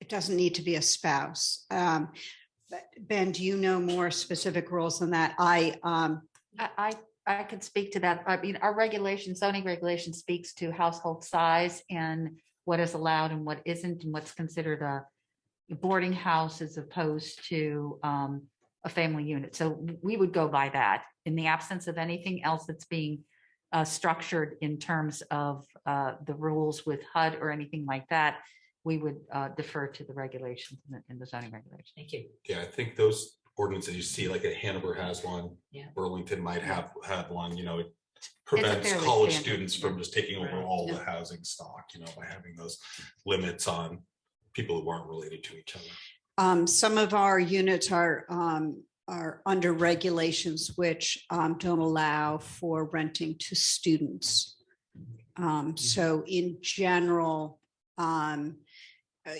it doesn't need to be a spouse. But Ben, do you know more specific rules than that? I could speak to that. I mean, our zoning regulation speaks to household size and what is allowed and what isn't, and what's considered a boarding house as opposed to a family unit. So we would go by that. In the absence of anything else that's being structured in terms of the rules with HUD or anything like that, we would defer to the regulations in the zoning regulation. Thank you. Yeah, I think those ordinances you see, like Hanover has one, Yeah. Burlington might have one, it prevents fairly college standard, students from just taking over Right. all the housing stock, by having those limits on people who aren't related to each other. Some of our units are under regulations which don't allow for renting to students. So in general,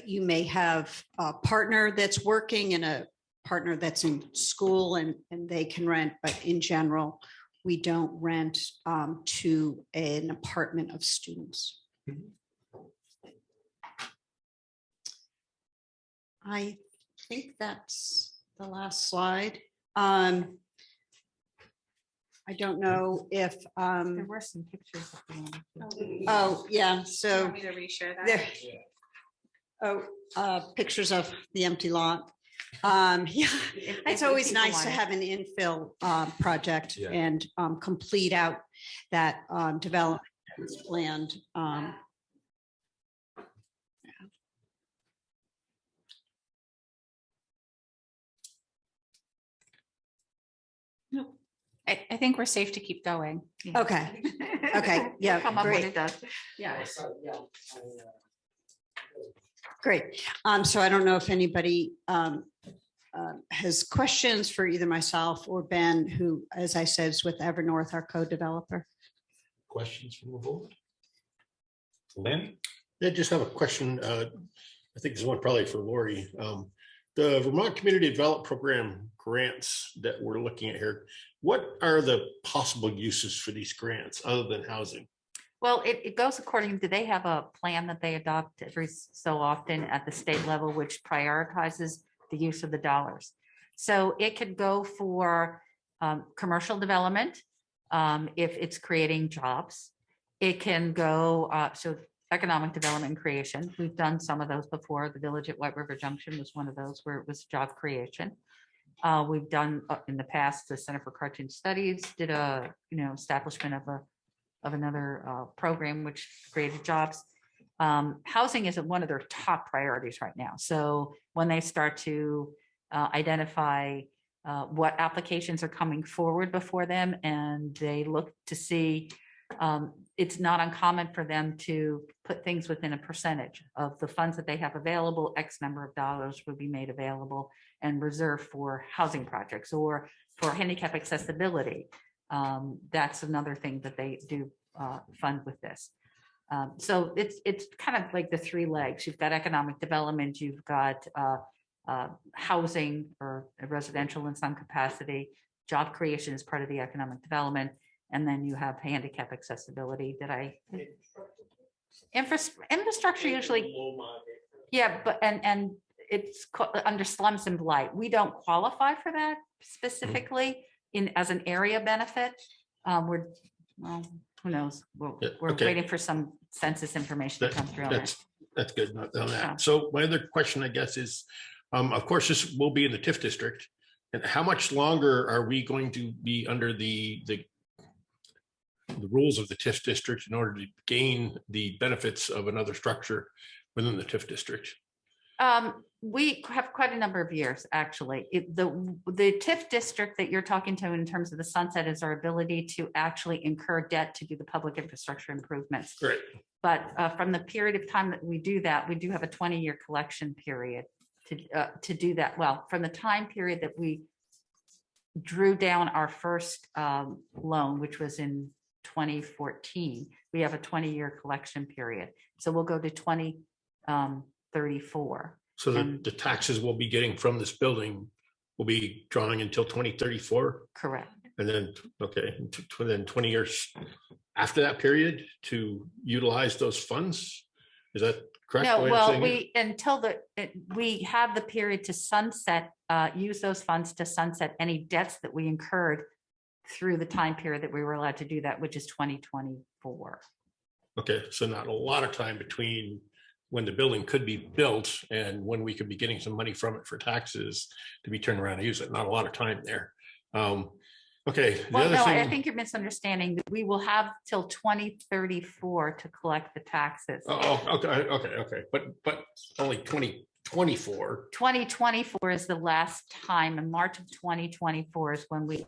you may have a partner that's working and a partner that's in school and they can rent, but in general, we don't rent to an apartment of students. I think that's the last slide. I don't know if, There were some pictures. at the end. oh, yeah, Do you so want me to reshare that? there, pictures of the empty lot. Yeah, it's always people nice want to it. have an infill project Yeah. and complete out that development land. I think we're safe to keep going. Okay, okay, yeah, Come up when great. it does. Yeah. Great. So I don't know if anybody has questions for either myself or Ben, who, as I said, is with Evernorth, our co-developer. Questions from the board? Lynn? I just have a question. I think this one probably for Lori. The Vermont Community Development Program grants that we're looking at here, what are the possible uses for these grants other than housing? Well, it goes according to, they have a plan that they adopt every so often at the state level, which prioritizes the use of the dollars. So it could go for commercial development if it's creating jobs. It can go, so economic development and creation. We've done some of those before. The Village at White River Junction was one of those where it was job creation. We've done in the past, the Center for Cartoon Studies did a, establishment of another program which created jobs. Housing is one of their top priorities right now. So when they start to identify what applications are coming forward before them, and they look to see, it's not uncommon for them to put things within a percentage of the funds that they have available. X number of dollars would be made available and reserved for housing projects or for handicap accessibility. That's another thing that they do fund with this. So it's kind of like the 3 legs. You've got economic development, you've got housing or residential in some capacity, job creation is part of the economic development, and then you have handicap accessibility. Infrastructure usually, yeah, but and it's under slums and blight. We don't qualify for that specifically as an area benefit. Well, who knows? We're okay. waiting for some census information to come through on that. That's good. Not done Yeah. that. So my other question, I guess, is, of course, this will be in the TIF district. And how much longer are we going to be under the the rules of the TIF district in order to gain the benefits of another structure within the TIF district? We have quite a number of years, actually. The TIF district that you're talking to in terms of the sunset is our ability to actually incur debt to do the public infrastructure improvements. Great. But from the period of time that we do that, we do have a 20-year collection period to do that. Well, from the time period that we drew down our first loan, which was in 2014, we have a 20-year collection period. So we'll go to 2034. So the taxes we'll be getting from this building will be drawing until 2034? Correct. And then, okay, then 20 years after that period to utilize those funds? Is that correct? No, well, we have the period to sunset, use those funds to sunset any debts that we incurred through the time period that we were allowed to do that, which is 2024. Okay, so not a lot of time between when the building could be built and when we could be getting some money from it for taxes to be turned around and use it. Not a lot of time there. Okay. Well, no, I think you're misunderstanding that we will have till 2034 to collect the taxes. Oh, okay. But only 2024. 2024 is the last time, and March of 2024 is when we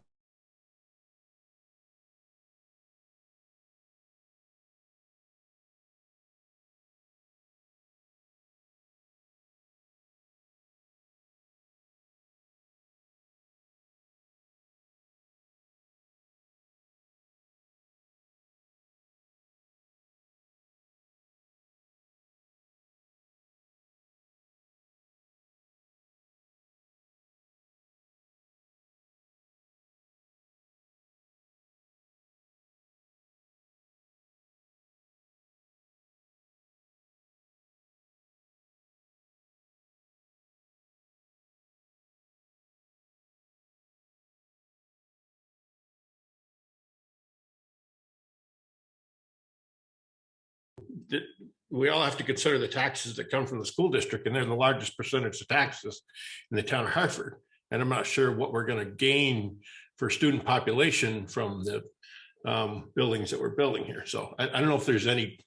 we all have to consider the taxes that come from the school district, and they're the largest percentage of taxes in the town of Hartford. And I'm not sure what we're going to gain for student population from the buildings that we're building here. So I don't know if there's any,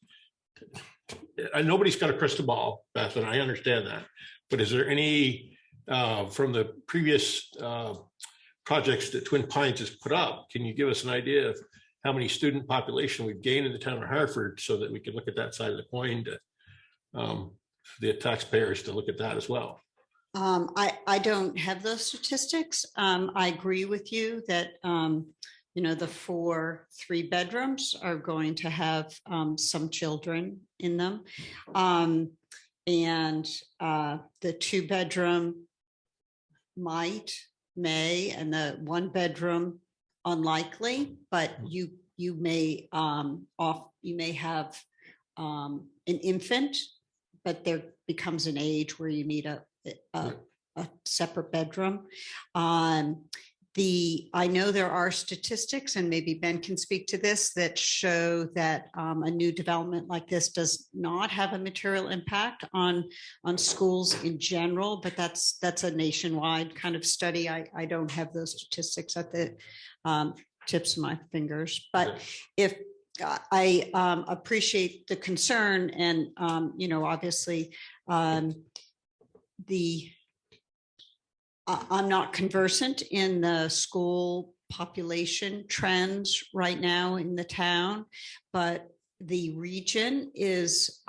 nobody's got a crystal ball, Beth, and I understand that. But is there any from the previous projects that Twin Pines has put up, can you give us an idea of how many student population we've gained in the town of Hartford so that we can look at that side of the coin to the taxpayers to look at that as well? I don't have those statistics. I agree with you that, the 4 3-bedrooms are going to have some children in them. And the 2-bedroom may, and the 1-bedroom unlikely, but you may have an infant, but there becomes an age where you need a separate bedroom. I know there are statistics, and maybe Ben can speak to this, that show that a new development like this does not have a material impact on schools in general, but that's a nationwide kind of study. I don't have those statistics at the tips of my fingers, but if I appreciate the concern, and obviously I'm not conversant in the school population trends right now in the town, but the region is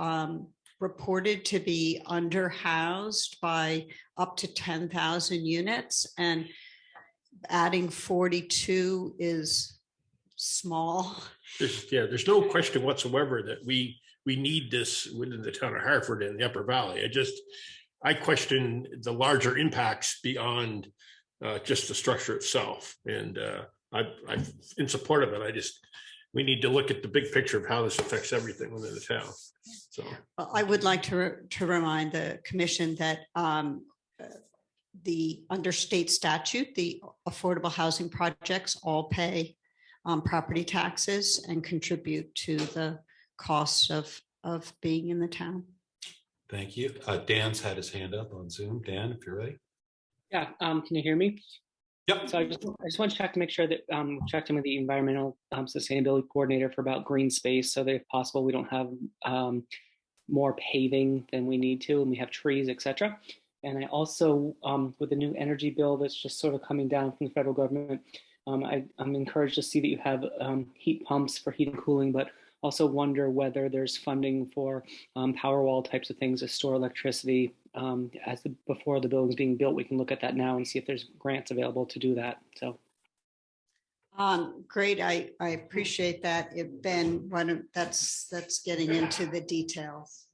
reported to be underhoused by up to 10,000 units, and adding 42 is small. There's no question whatsoever that we need this within the town of Hartford and the Upper Valley. I question the larger impacts beyond just the structure itself. And I'm in support of it. We need to look at the big picture of how this affects everything within the town. So I would like to remind the commission that under state statute, the affordable housing projects all pay property taxes and contribute to the costs of being in the town. Thank you. Dan's had his hand up on Zoom. Dan, if you're ready. Yeah, can you hear me? Yep. So I just want to check to make sure that checked in with the environmental sustainability coordinator for about green space, so that if possible, we don't have more paving than we need to, and we have trees, etc. And I also, with the new energy bill that's just sort of coming down from the federal government, I'm encouraged to see that you have heat pumps for heating and cooling, but also wonder whether there's funding for Powerwall types of things to store electricity before the building's being built. We can look at that now and see if there's grants available to do that. So. Great, I appreciate that. Ben, that's getting into the details.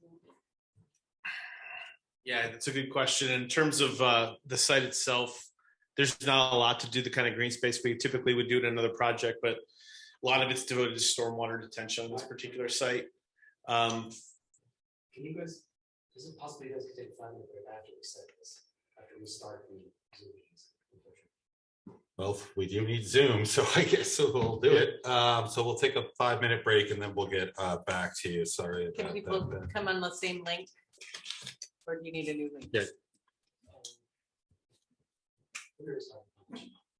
Yeah, that's a good question. In terms of the site itself, there's not a lot to do the kind of green space we typically would do in another project, but a lot of it's devoted to stormwater detention on this particular site. Can you guys, is it possible you guys could take a 5-minute break after we set this, after we start the Zoom meetings? Well, we do need Zoom, so I guess we'll do it. So we'll take a 5-minute break and then we'll get back to you. Sorry about Can people that. come on the same link? Or do you need a new link? Yeah.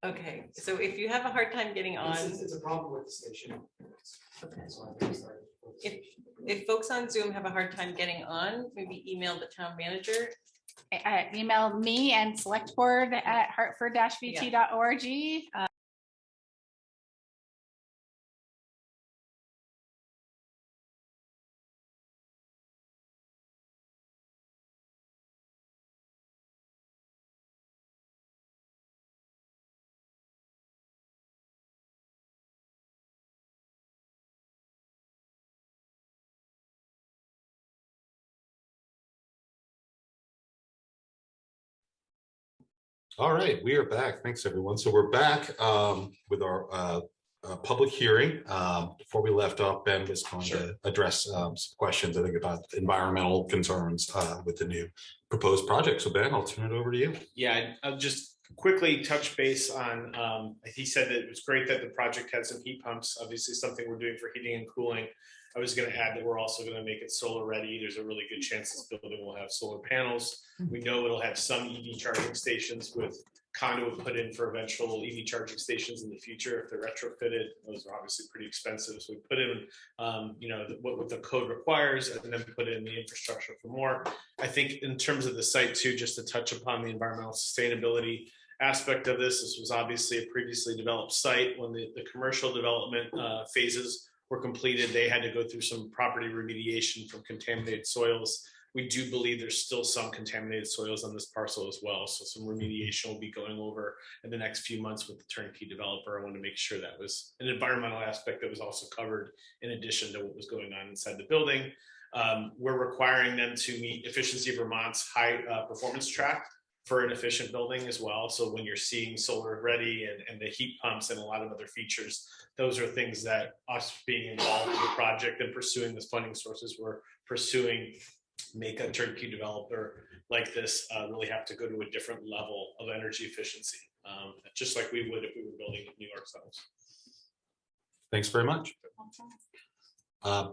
Okay, so if you have a hard time getting on. It's a problem with the station. Okay. So I think sorry. If folks on Zoom have a hard time getting on, maybe email the town manager. Email me and selectboard@hartford-vt.org. All right, we are back. Thanks, everyone. So we're back with our public hearing. Before we left off, Ben was going to address some questions, I think, about environmental concerns with the new proposed project. So Ben, I'll turn it over to you. Yeah, I'll just quickly touch base on, he said that it was great that the project had some heat pumps, obviously something we're doing for heating and cooling. I was going to add that we're also going to make it solar ready. There's a really good chance this building will have solar panels. We know it'll have some EV charging stations with conduit put in for eventual EV charging stations in the future if they're retrofitted. Those are obviously pretty expensive. So we put in, what the code requires, and then put in the infrastructure for more. I think in terms of the site too, just to touch upon the environmental sustainability aspect of this was obviously a previously developed site. When the commercial development phases were completed, they had to go through some property remediation from contaminated soils. We do believe there's still some contaminated soils on this parcel as well. So some remediation will be going over in the next few months with the turnkey developer. I want to make sure that was an environmental aspect that was also covered in addition to what was going on inside the building. We're requiring them to meet Efficiency Vermont's high performance track for an efficient building as well. So when you're seeing solar ready and the heat pumps and a lot of other features, those are things that us being involved in the project and pursuing this funding sources we're pursuing make a turnkey developer like this really have to go to a different level of energy efficiency, just like we would if we were building it new ourselves. Thanks very much.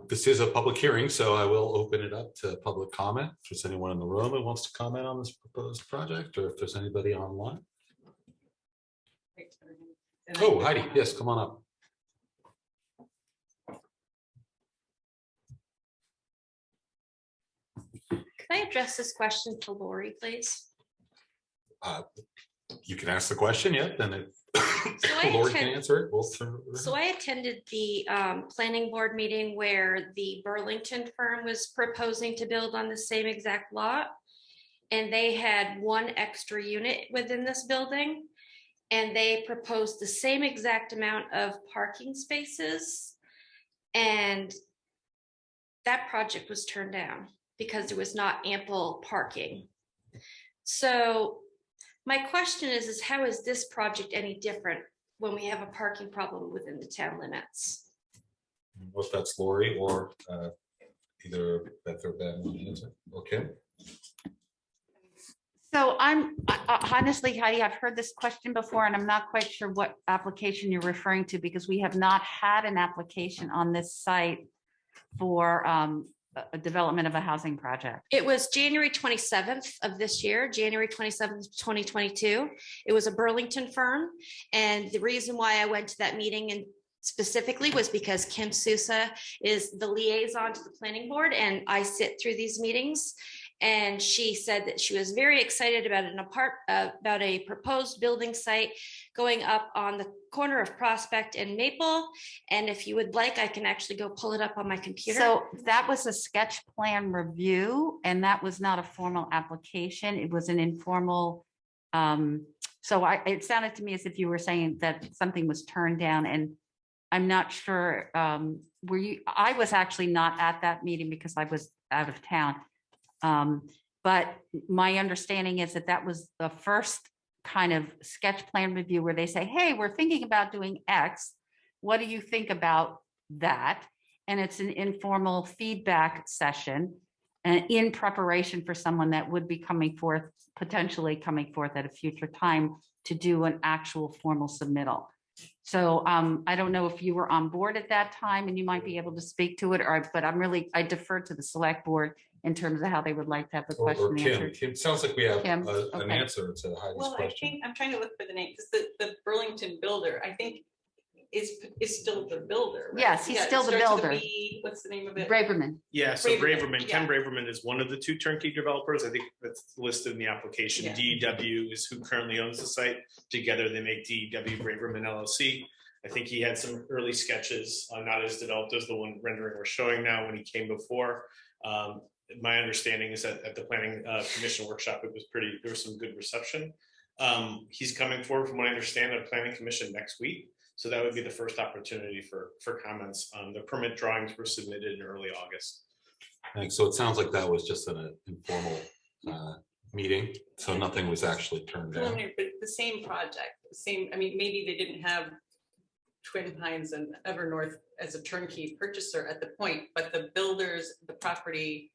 This is a public hearing, so I will open it up to public comment. If there's anyone in the room who wants to comment on this proposed project, or if there's anybody online. Oh, Heidi, yes, come on up. Can I address this question to Lori, please? You can ask the question, yeah, then So Lori can answer it. We'll turn it over. So I attended the planning board meeting where the Burlington firm was proposing to build on the same exact lot. And they had one extra unit within this building. And they proposed the same exact amount of parking spaces. And that project was turned down because there was not ample parking. So my question is how is this project any different when we have a parking problem within the town limits? Well, if that's Lori or either Beth or Ben want to answer. Okay. So I'm honestly, Heidi, I've heard this question before, and I'm not quite sure what application you're referring to because we have not had an application on this site for a development of a housing project? It was January 27th of this year, January 27th, 2022. It was a Burlington firm. And the reason why I went to that meeting and specifically was because Kim Sousa is the liaison to the planning board, and I sit through these meetings. And she said that she was very excited about about a proposed building site going up on the corner of Prospect and Maple. And if you would like, I can actually go pull it up on my computer. So that was a sketch plan review, and that was not a formal application. It was an informal. It sounded to me as if you were saying that something was turned down, and I'm not sure. Were you? I was actually not at that meeting because I was out of town. But my understanding is that was the first kind of sketch plan review where they say, hey, we're thinking about doing X. What do you think about that? And it's an informal feedback session in preparation for someone that would be potentially coming forth at a future time to do an actual formal submittal. So I don't know if you were on board at that time and you might be able to speak to it, but I defer to the select board in terms of how they would like to have the question Or Kim. answered. Kim, sounds like we have Kim, an okay. answer to Heidi's Well, I question. think, I'm trying to look for the name, because the Burlington builder, I think, is still the builder, right? Yes, he's Yeah, it still the starts with a builder. B. What's the name of it? Braverman. Yeah, so Braverman, Ken yeah. Braverman is one of the two turnkey developers. I think that's listed in the application. Yeah. DEW is who currently owns the site. Together, they make DEW Braverman LLC. I think he had some early sketches, not as developed as the one rendering we're showing now when he came before. My understanding is that at the planning commission workshop, there was some good reception. He's coming forward, from what I understand, at planning commission next week. So that would be the first opportunity for comments. The permit drawings were submitted in early August. Thanks. So it sounds like that was just an informal meeting. So nothing was actually turned down. Preliminary, but the same project, maybe they didn't have Twin Pines and Evernorth as a turnkey purchaser at the point, but the builders, the property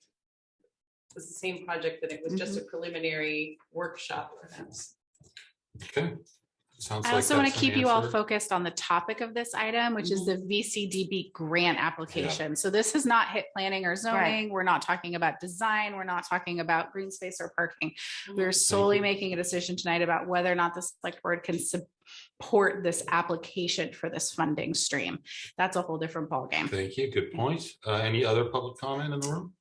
was the same project, that it was just a preliminary workshop perhaps. Okay. Sounds I like also want to that's an keep you all answer. focused on the topic of this item, which is the VCDP grant application. So this has not hit planning or zoning. We're not talking about design. We're not talking about green space or parking. We're solely making a decision tonight about whether or not the select board can support this application for this funding stream. That's a whole different ballgame. Thank you. Good point. Any other public comment in the room?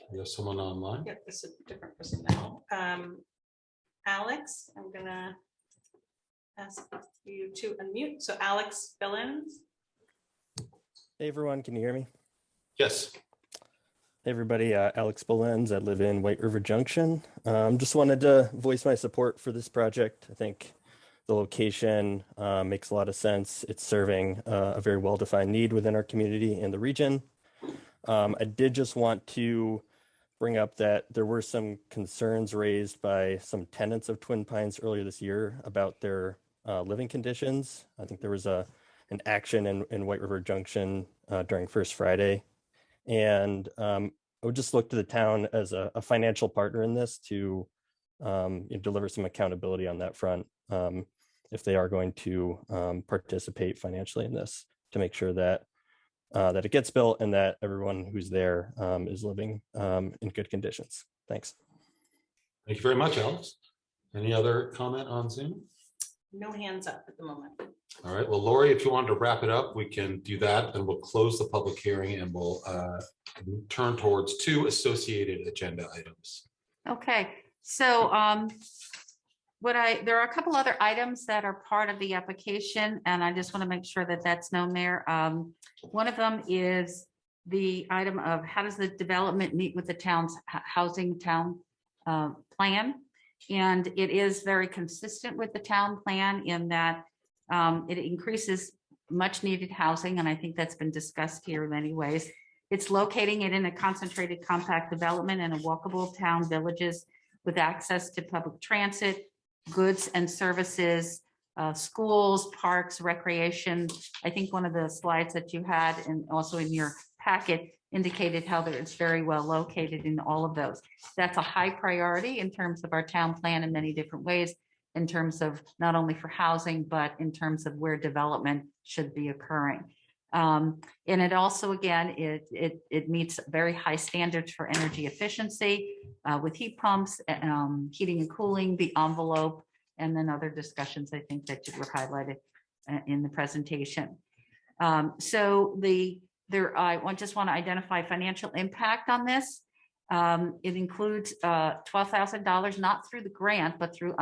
We have someone online. Yeah, this is a different person now. Alex, I'm gonna ask you to unmute. So Alex Billins. Hey everyone, can you hear me? Yes. Hey everybody, Alex Billins. I live in White River Junction. Just wanted to voice my support for this project. I think the location makes a lot of sense. It's serving a very well-defined need within our community and the region. I did just want to bring up that there were some concerns raised by some tenants of Twin Pines earlier this year about their living conditions. I think there was an action in White River Junction during First Friday. And I would just look to the town as a financial partner in this to deliver some accountability on that front if they are going to participate financially in this, to make sure that it gets built and that everyone who's there is living in good conditions. Thanks. Thank you very much, Alex. Any other comment on Zoom? No hands up at the moment. All right. Well, Lori, if you wanted to wrap it up, we can do that, and we'll close the public hearing and we'll turn towards 2 associated agenda items. Okay, so there are a couple other items that are part of the application, and I just want to make sure that that's known there. One of them is the item of how does the development meet with the town's housing town plan? And it is very consistent with the town plan in that it increases much needed housing, and I think that's been discussed here in many ways. It's locating it in a concentrated compact development in a walkable town villages with access to public transit, goods and services, schools, parks, recreation. I think one of the slides that you had and also in your packet indicated how it's very well located in all of those. That's a high priority in terms of our town plan in many different ways, in terms of not only for housing, but in terms of where development should be occurring. And it also, again, it meets very high standards for energy efficiency with heat pumps, heating and cooling, the envelope, and then other discussions I think that were highlighted in the presentation. So I just want to identify financial impact on this. It includes $12,000, not through the grant, but through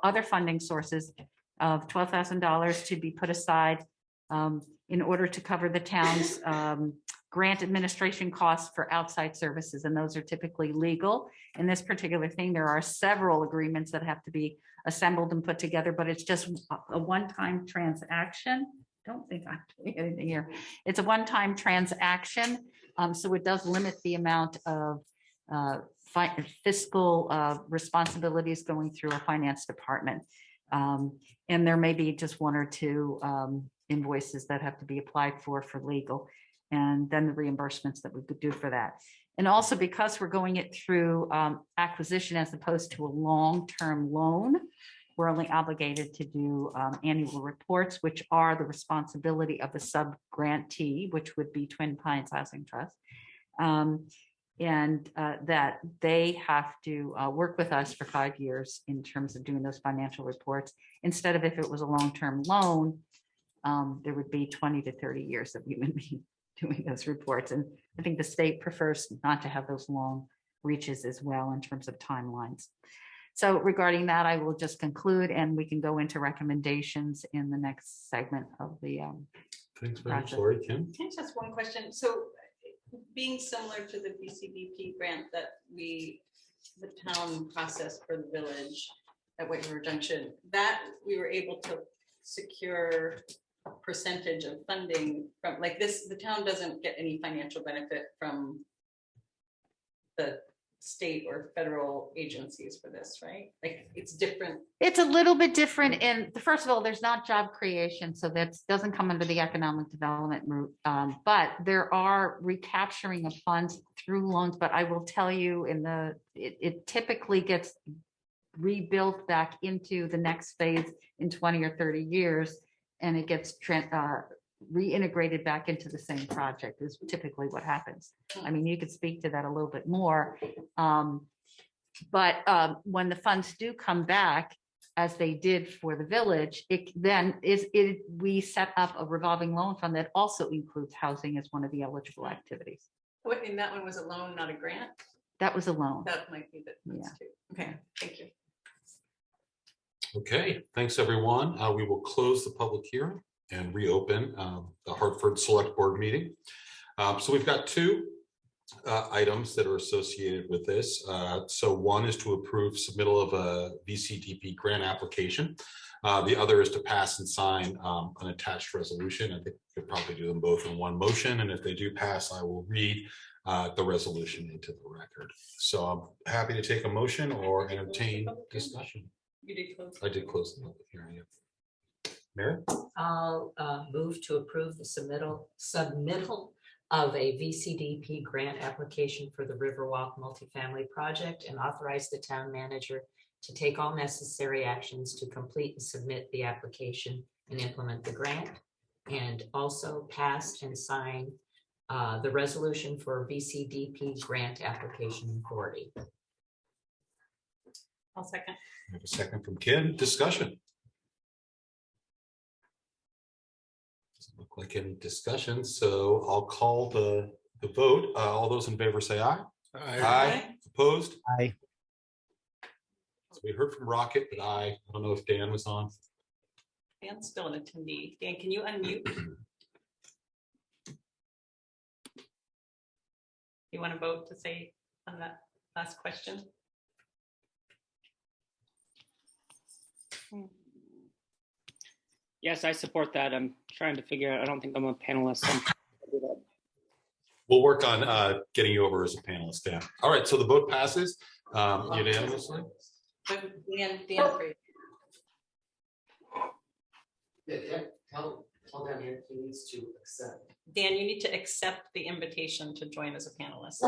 other funding sources of $12,000 to be put aside in order to cover the town's grant administration costs for outside services, and those are typically legal. In this particular thing, there are several agreements that have to be assembled and put together, but it's just a one-time transaction. Don't think I'm doing anything here. It's a one-time transaction, so it does limit the amount of fiscal responsibilities going through a finance department. And there may be just one or two invoices that have to be applied for legal, and then the reimbursements that we could do for that. And also because we're going it through acquisition as opposed to a long-term loan, we're only obligated to do annual reports, which are the responsibility of the sub-grantee, which would be Twin Pines Housing Trust. And that they have to work with us for 5 years in terms of doing those financial reports. Instead of if it was a long-term loan, there would be 20 to 30 years that we would be doing those reports. And I think the state prefers not to have those long reaches as well in terms of timelines. So regarding that, I will just conclude and we can go into recommendations in the next segment of the Thanks very much, Lori. Kim? Can I just ask one question? So being similar to the VCDP grant that the town processed for the village at White River Junction, that we were able to secure a percentage of funding from like this, the town doesn't get any financial benefit from the state or federal agencies for this, right? Like it's different. It's a little bit different. And first of all, there's not job creation, so that doesn't come under the economic development route. But there are recapturing of funds through loans. But I will tell you, it typically gets rebuilt back into the next phase in 20 or 30 years, and it gets reintegrated back into the same project is typically what happens. I mean, you could speak to that a little bit more. But when the funds do come back, as they did for the village, we set up a revolving loan fund that also includes housing as one of the eligible activities. What, and that one was a loan, not a grant? That was a loan. That might be the difference too. Okay, thank you. Okay, thanks everyone. We will close the public hearing and reopen the Hartford Selectboard meeting. So we've got two items that are associated with this. So one is to approve submittal of a VCDP grant application. The other is to pass and sign an attached resolution. I think we could probably do them both in one motion. And if they do pass, I will read the resolution into the record. So I'm happy to take a motion or entertain discussion. You did close. I did close the public hearing. Mary? I'll move to approve the submittal of a VCDP grant application for the Riverwalk multifamily project and authorize the town manager to take all necessary actions to complete and submit the application and implement the grant, and also pass and sign the resolution for VCDP grant application authority. I'll second. I have a second from Kim. Discussion. Doesn't look like any discussion, so I'll call the vote. All those in favor say aye. Aye. Aye. Opposed? Aye. So we heard from Rocket, but I don't know if Dan was on. Dan's still an attendee. Dan, can you unmute? You want to vote to say on that last question? Yes, I support that. I'm trying to figure out, I don't think I'm a panelist. We'll work on getting you over as a panelist, Dan. All right, so the vote passes unanimously. Dan, Yeah, tell Dan he needs to accept. Dan, you need to accept the invitation to join as a panelist.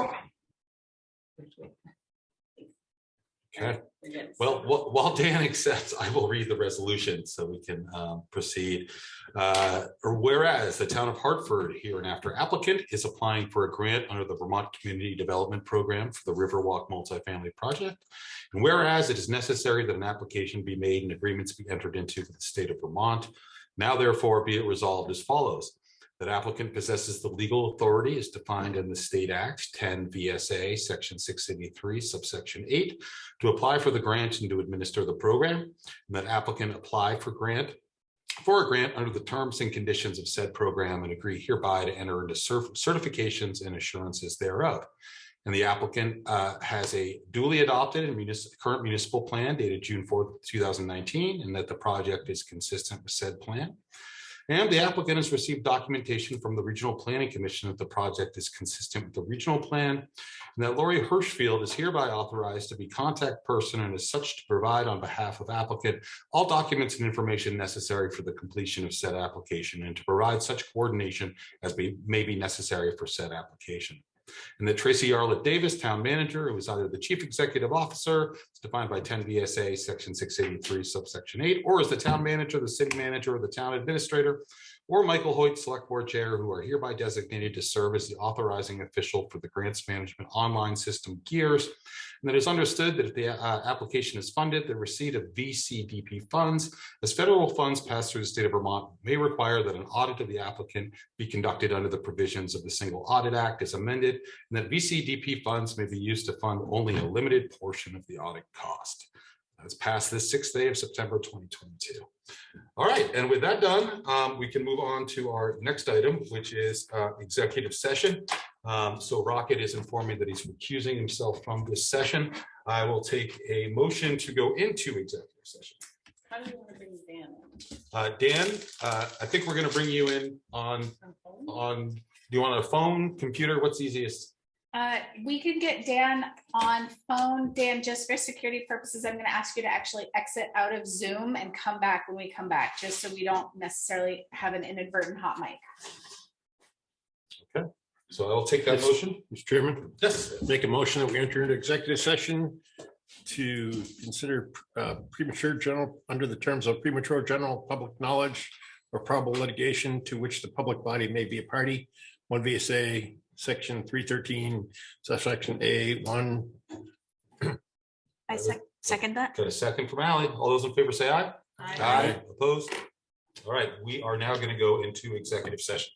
Okay. Again, Well, while Dan accepts, I will read the resolution so we can proceed. Or whereas the town of Hartford hereinafter applicant is applying for a grant under the Vermont Community Development Program for the Riverwalk multifamily project. And whereas it is necessary that an application be made and agreements be entered into with the state of Vermont, now therefore be it resolved as follows. That applicant possesses the legal authority as defined in the state act 10 V.S.A. section 683 subsection 8 to apply for the grant and to administer the program, and that applicant apply for a grant under the terms and conditions of said program and agree hereby to enter into certifications and assurances thereof. And the applicant has a duly adopted and current municipal plan dated June 4th, 2019, and that the project is consistent with said plan. And the applicant has received documentation from the Regional Planning Commission that the project is consistent with the regional plan, and that Lori Hirschfield is hereby authorized to be contact person and as such to provide on behalf of applicant all documents and information necessary for the completion of said application and to provide such coordination as may be necessary for said application. And that Tracy Arlett Davis, town manager, who is either the chief executive officer, as defined by 10 V.S.A. section 683 subsection 8, or as the town manager, the city manager, or the town administrator, or Michael Hoyt, select board chair, who are hereby designated to serve as the authorizing official for the grants management online system GEARS. And that is understood that if the application is funded, the receipt of VCDP funds, as federal funds pass through the state of Vermont, may require that an audit of the applicant be conducted under the provisions of the Single Audit Act as amended, and that VCDP funds may be used to fund only a limited portion of the audit cost. That's passed this 6th day of September 2022. All right, and with that done, we can move on to our next item, which is executive session. So Rocket is informing that he's recusing himself from this session. I will take a motion to go into executive session. How do you want to bring Dan in? Dan, I think we're going to bring you in on, do you want a phone, computer? What's easiest? We can get Dan on phone. Dan, just for security purposes, I'm going to ask you to actually exit out of Zoom and come back when we come back, just so we don't necessarily have an inadvertent hot mic. Okay, so I'll take that motion. Mr. Chairman, yes, make a motion that we enter into executive session to consider premature general, under the terms of premature general public knowledge or probable litigation to which the public body may be a party. 1 V.S.A. section 313 subsection A1. I second that. Got a second from Ally. All those in favor say aye. Aye. Opposed? All right, we are now going to go into executive session.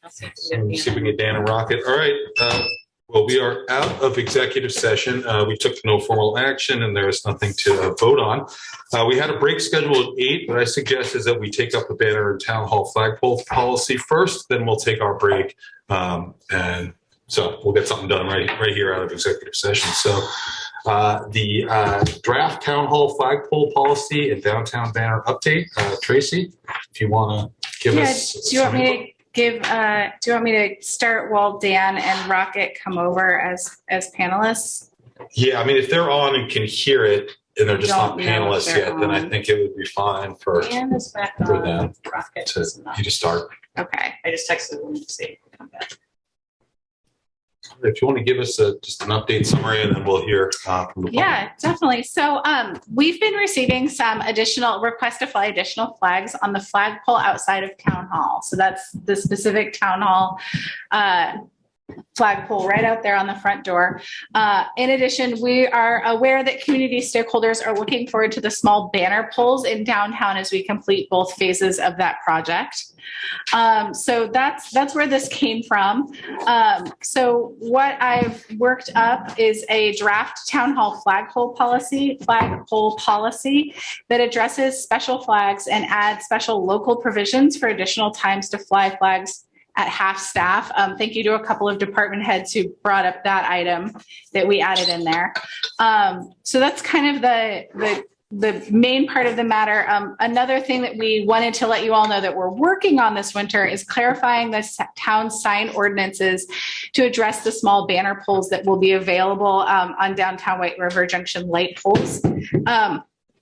So let me see if we can get Dan and Rocket. All right. Well, we are out of executive session. We took no formal action and there is nothing to vote on. We had a break scheduled at 8, but I suggest is that we take up the banner and town hall flagpole policy first, then we'll take our break. And so we'll get something done right here out of executive session. So the draft town hall flagpole policy and downtown banner update. Tracy, if you want to give us. Do you want me to do you want me to start while Dan and Rocket come over as panelists? Yeah, I mean, if they're on and can hear it and they're just not panelists yet, then I think it would be fine for Dan is back for on. them Rocket to is not. you to start. Okay. I just texted them to see. Come back. If you want to give us just an update summary, and then we'll hear from the public. Yeah, definitely. So we've been receiving some additional requests to fly additional flags on the flagpole outside of town hall. So that's the specific town hall flagpole right out there on the front door. In addition, we are aware that community stakeholders are looking forward to the small banner poles in downtown as we complete both phases of that project. So that's where this came from. So what I've worked up is a draft town hall flagpole policy that addresses special flags and adds special local provisions for additional times to fly flags at half staff. Thank you to a couple of department heads who brought up that item that we added in there. So that's kind of the main part of the matter. Another thing that we wanted to let you all know that we're working on this winter is clarifying the town sign ordinances to address the small banner poles that will be available on downtown White River Junction light poles.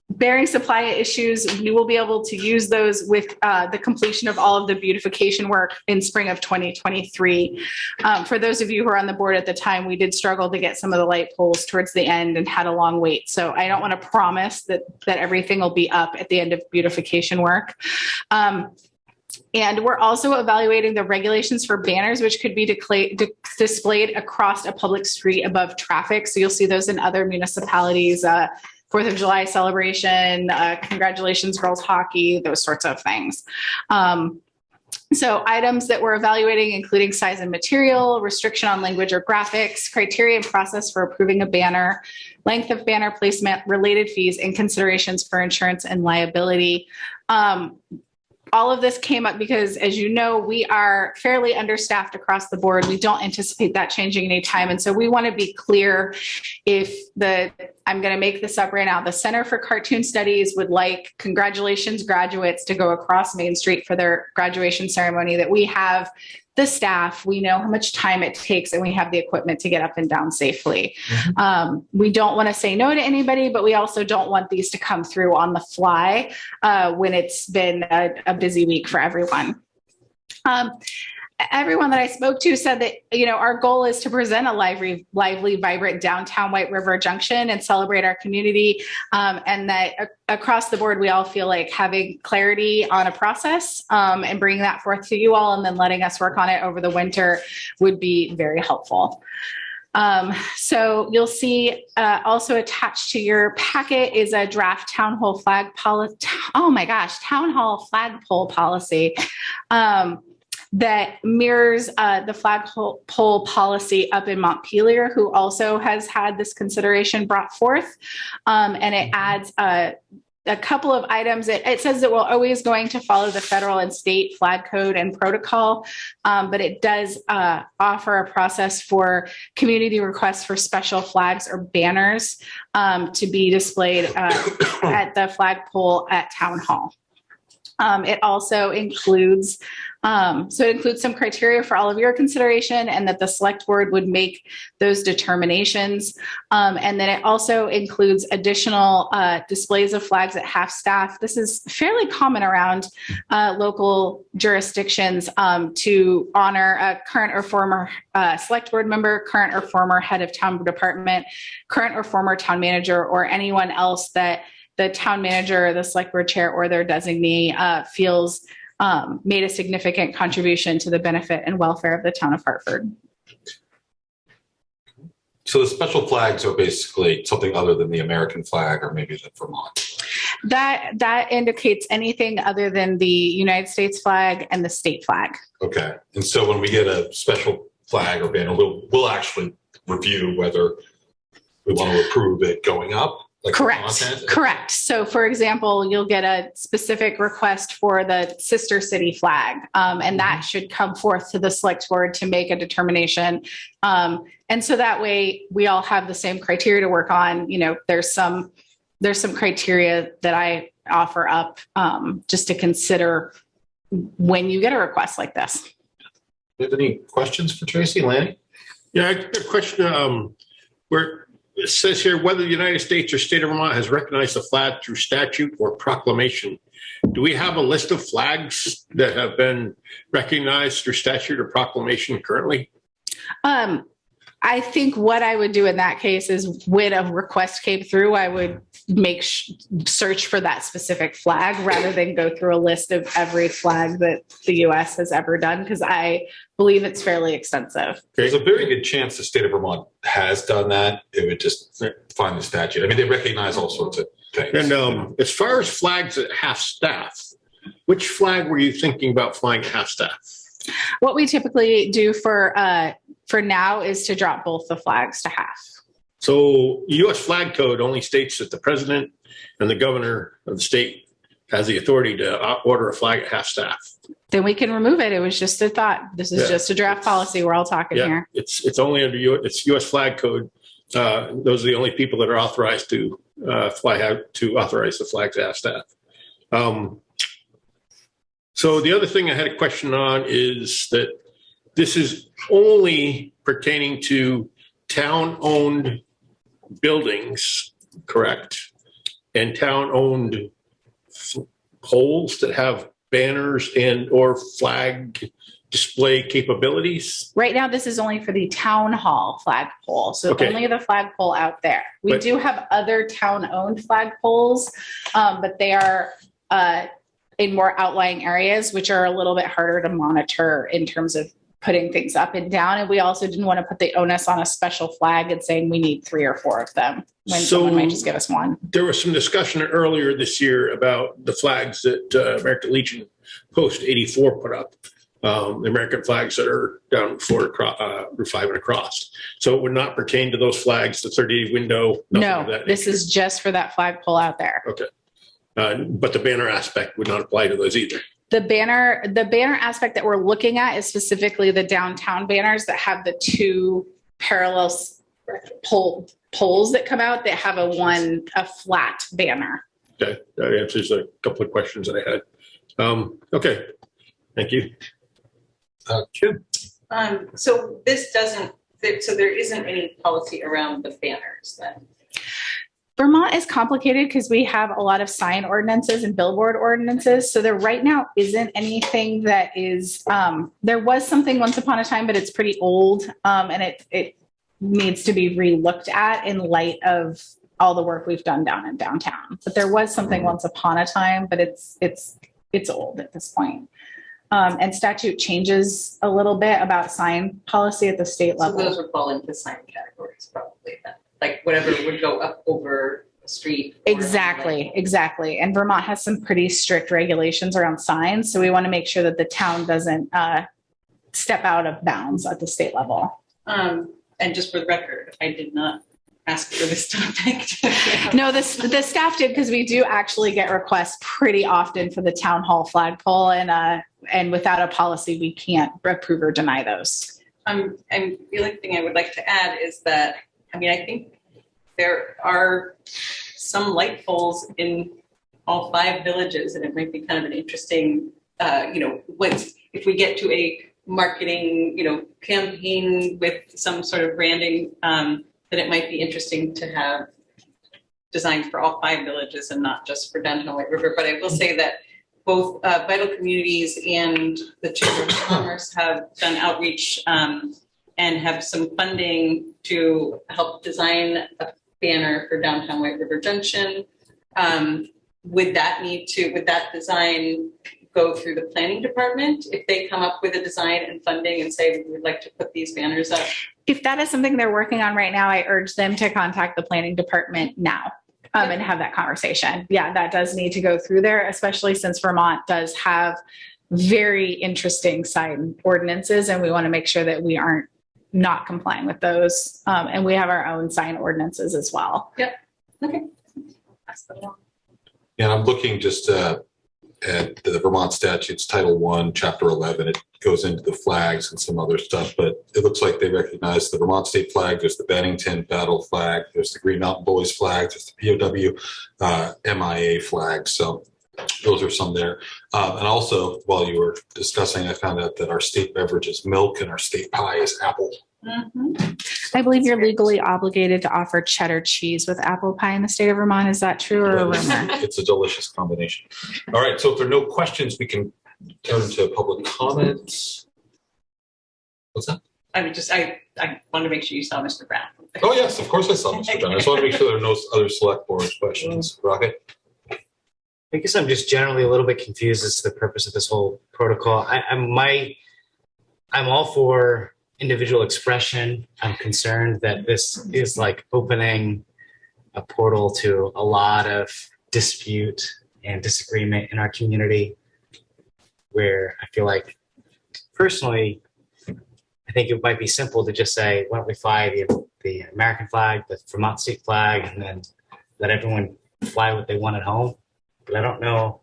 Bearing supply issues, we will be able to use those with the completion of all of the beautification work in spring of 2023. For those of you who are on the board at the time, we did struggle to get some of the light poles towards the end and had a long wait. So I don't want to promise that everything will be up at the end of beautification work. And we're also evaluating the regulations for banners, which could be displayed across a public street above traffic. So you'll see those in other municipalities, 4th of July celebration, congratulations girls hockey, those sorts of things. So items that we're evaluating, including size and material, restriction on language or graphics, criteria and process for approving a banner, length of banner placement, related fees, and considerations for insurance and liability. All of this came up because, as you know, we are fairly understaffed across the board. We don't anticipate that changing anytime. And so we want to be clear if I'm going to make this up right now, the Center for Cartoon Studies would like congratulations graduates to go across Main Street for their graduation ceremony, that we have the staff, we know how much time it takes, and we have the equipment to get up and down safely. We don't want to say no to anybody, but we also don't want these to come through on the fly when it's been a busy week for everyone. Everyone that I spoke to said that, you know, our goal is to present a lively, vibrant downtown White River Junction and celebrate our community. And that across the board, we all feel like having clarity on a process and bringing that forth to you all and then letting us work on it over the winter would be very helpful. So you'll see also attached to your packet is a draft town hall flagpole policy that mirrors the flagpole policy up in Montpelier, who also has had this consideration brought forth. And it adds a couple of items. It says that we're always going to follow the federal and state flag code and protocol, but it does offer a process for community requests for special flags or banners to be displayed at the flagpole at Town Hall. It also includes some criteria for all of your consideration, and that the select board would make those determinations. And then it also includes additional displays of flags at half staff. This is fairly common around local jurisdictions to honor a current or former select board member, current or former head of town department, current or former town manager, or anyone else that the town manager, the select board chair, or their designee feels made a significant contribution to the benefit and welfare of the town of Hartford. So the special flags are basically something other than the American flag or maybe the Vermont. That indicates anything other than the United States flag and the state flag. Okay, and so when we get a special flag or banner, we'll actually review whether we want to approve it going up. Like Correct. So for example, you'll get a specific request for the sister city flag, and that should come forth to the select board to make a determination. And so that way we all have the same criteria to work on. You know, there's some criteria that I offer up just to consider when you get a request like this. Do you have any questions for Tracy, Lanny? Yeah, I got a question. Where it says here whether the United States or state of Vermont has recognized the flag through statute or proclamation. Do we have a list of flags that have been recognized through statute or proclamation currently? I think what I would do in that case is when a request came through, I would search for that specific flag rather than go through a list of every flag that the U.S. has ever done, because I believe it's fairly extensive. There's a very good chance the state of Vermont has done that. It would just find the statute. I mean, they recognize all sorts of things. And as far as flags at half staff, which flag were you thinking about flying at half staff? What we typically do for now is to drop both the flags to half. So U.S. flag code only states that the president and the governor of the state has the authority to order a flag at half staff. Then we can remove it. It was just a thought. This is just a draft policy. We're all talking here. It's only under it's U.S. flag code. Those are the only people that are authorized to authorize the flags at half staff. So the other thing I had a question on is that this is only pertaining to town-owned buildings, correct? And town-owned poles that have banners and or flag display capabilities? Right now, this is only for the town hall flagpole. So only the flagpole out there. We do have other town-owned flagpoles, but they are in more outlying areas, which are a little bit harder to monitor in terms of putting things up and down. And we also didn't want to put the onus on a special flag and saying we need 3 or 4 of them when someone might just give us one. There was some discussion earlier this year about the flags that American Legion Post 84 put up, the American flags that are down Route 5 and across. So it would not pertain to those flags, the 30-day window? No, this is just for that flagpole out there. Okay. But the banner aspect would not apply to those either. The banner aspect that we're looking at is specifically the downtown banners that have the 2 parallel poles that come out that have a flat banner. Okay, that answers a couple of questions that I had. Okay, thank you. Kim. So this doesn't fit, so there isn't any policy around the banners then? Vermont is complicated because we have a lot of sign ordinances and billboard ordinances. So there right now isn't anything that is, there was something once upon a time, but it's pretty old. And it needs to be re-looked at in light of all the work we've done down in downtown. But there was something once upon a time, but it's old at this point. And statute changes a little bit about sign policy at the state level. So those would fall into sign categories probably then. Like whatever would go up over the street. Exactly. And Vermont has some pretty strict regulations around signs. So we want to make sure that the town doesn't step out of bounds at the state level. And just for the record, I did not ask for this topic. No, the staff did, because we do actually get requests pretty often for the town hall flagpole, and without a policy, we can't approve or deny those. And the only thing I would like to add is that, I mean, I think there are some light poles in all 5 villages, and it might be kind of an interesting, if we get to a marketing, campaign with some sort of branding, that it might be interesting to have designs for all 5 villages and not just for downtown White River. But I will say that both Vital Communities and the Chamber of Commerce have done outreach and have some funding to help design a banner for downtown White River Junction. Would that design go through the planning department if they come up with a design and funding and say, we would like to put these banners up? If that is something they're working on right now, I urge them to contact the planning department now. and have that conversation. Yeah, that does need to go through there, especially since Vermont does have very interesting sign ordinances, and we want to make sure that we aren't not complying with those. And we have our own sign ordinances as well. Yep. Okay. And I'm looking just at the Vermont statutes, Title I, Chapter 11. It goes into the flags and some other stuff, but it looks like they recognize the Vermont state flag. There's the Bennington battle flag. There's the Green Mountain Boys flag. There's the POW MIA flag. So those are some there. And also, while you were discussing, I found out that our state beverage is milk and our state pie is apple. I believe you're legally obligated to offer cheddar cheese with apple pie in the state of Vermont. Is that true or a rumor? It's a delicious combination. All right, so if there are no questions, we can turn to public comments. What's that? I wanted to make sure you saw Mr. Brown. Oh, yes, of course I saw Mr. Brown. I just want to make sure there are no other select board questions. Rocket? I guess I'm just generally a little bit confused as to the purpose of this whole protocol. I'm all for individual expression. I'm concerned that this is like opening a portal to a lot of dispute and disagreement in our community, where I feel like personally, I think it might be simple to just say, why don't we fly the American flag, the Vermont state flag, and then let everyone fly what they want at home. But I don't know.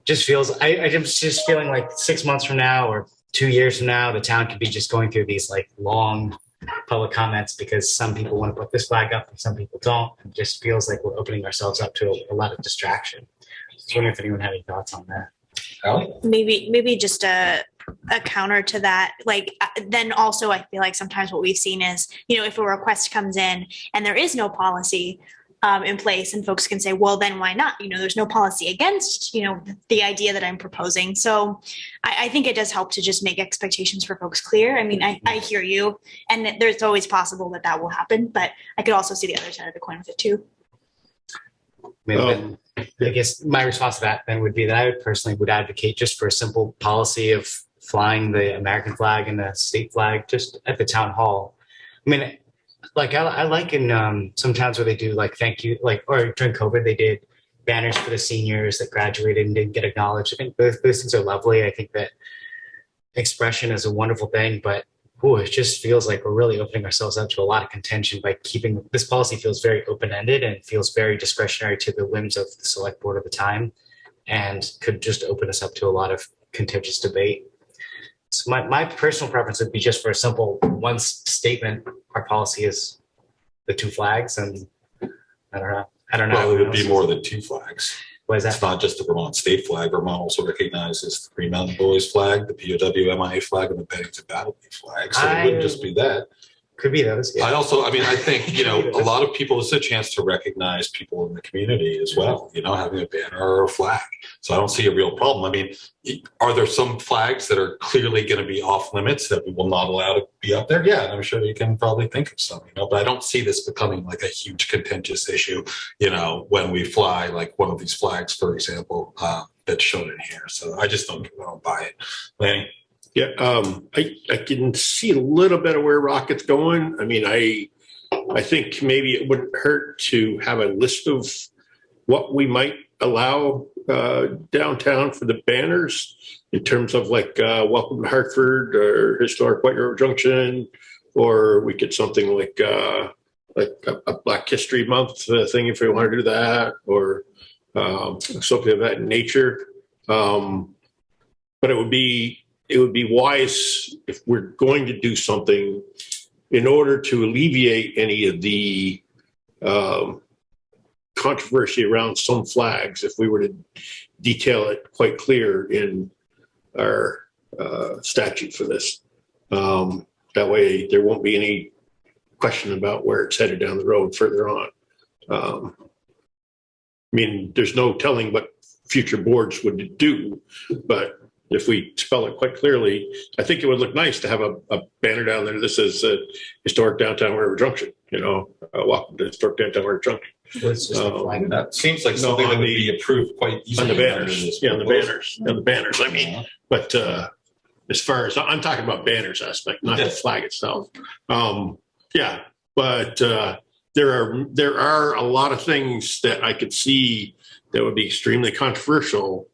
Just feels, I'm just feeling like 6 months from now or 2 years from now, the town could be just going through these like long public comments because some people want to put this flag up and some people don't. It just feels like we're opening ourselves up to a lot of distraction. I was wondering if anyone had any thoughts on that. Maybe just a counter to that. Like, then also I feel like sometimes what we've seen is, if a request comes in and there is no policy in place, and folks can say, well, then why not? There's no policy against, the idea that I'm proposing. So I think it does help to just make expectations for folks clear. I mean, I hear you, and there's always possible that will happen, but I could also see the other side of the coin with it too. I guess my response to that then would be that I personally would advocate just for a simple policy of flying the American flag and the state flag just at the town hall. I mean, like I like in some towns where they do like thank you, like, or during COVID they did banners for the seniors that graduated and didn't get acknowledged. I think those things are lovely. I think that expression is a wonderful thing, but it just feels like we're really opening ourselves up to a lot of contention by keeping this policy. Feels very open-ended and feels very discretionary to the whims of the select board at the time, and could just open us up to a lot of contentious debate. So my personal preference would be just for a simple one statement. Our policy is the two flags, and I don't know. Well, it would be more than two flags. What is that? It's not just the Vermont state flag. Vermont also recognizes the Green Mountain Boys flag, the POW MIA flag, and the Bennington Battle flag. So it wouldn't just be that. Could be those. Yeah. I think, a lot of people, it's a chance to recognize people in the community as well, having a banner or a flag. So I don't see a real problem. I mean, are there some flags that are clearly going to be off limits that we will not allow to be up there? Yeah, I'm sure you can probably think of some, but I don't see this becoming like a huge contentious issue, when we fly like one of these flags, for example, that's shown in here. So I just don't buy it. Lanny? Yeah, I can see a little bit of where Rocket's going. I mean, I think maybe it wouldn't hurt to have a list of what we might allow downtown for the banners in terms of like Welcome to Hartford or Historic White River Junction, or we get something like a Black History Month thing if we want to do that, or something of that nature. But it would be wise if we're going to do something in order to alleviate any of the controversy around some flags, if we were to detail it quite clear in our statute for this. That way there won't be any question about where it's headed down the road further on. I mean, there's no telling what future boards would do, but if we spell it quite clearly, I think it would look nice to have a banner down there. This is Historic Downtown River Junction, welcome to Historic Downtown River Junction. That seems like something that would be approved quite easily. On the banners, on the banners. I mean, but as far as I'm talking about banners aspect, not the flag itself. But there are a lot of things that I could see that would be extremely controversial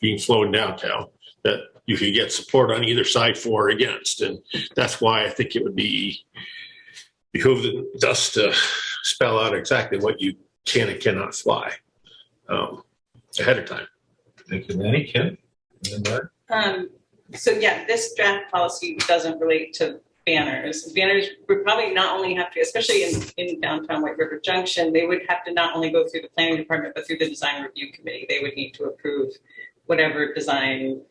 being flown in downtown that you could get support on either side for or against. And that's why I think it would be behoove us to spell out exactly what you can and cannot fly ahead of time. Thank you, Lanny. Kim? And Mark? So yeah, this draft policy doesn't relate to banners. Banners would probably not only have to, especially in downtown White River Junction, they would have to not only go through the planning department, but through the design review committee. They would need to approve whatever design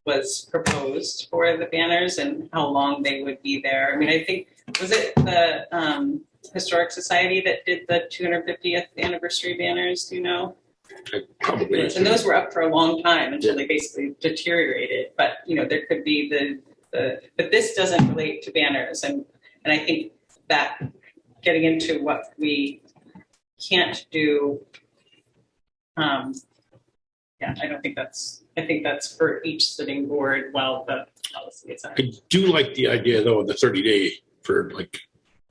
was proposed for the banners and how long they would be there. I mean, I think, was it the Historic Society that did the 250th anniversary banners, do you know? Probably. And those were up for a long time until they basically deteriorated. But, you know, there could be but this doesn't relate to banners. And I think that getting into what we can't do, I think that's for each sitting board while the policy is on. I do like the idea though of the 30-day for like,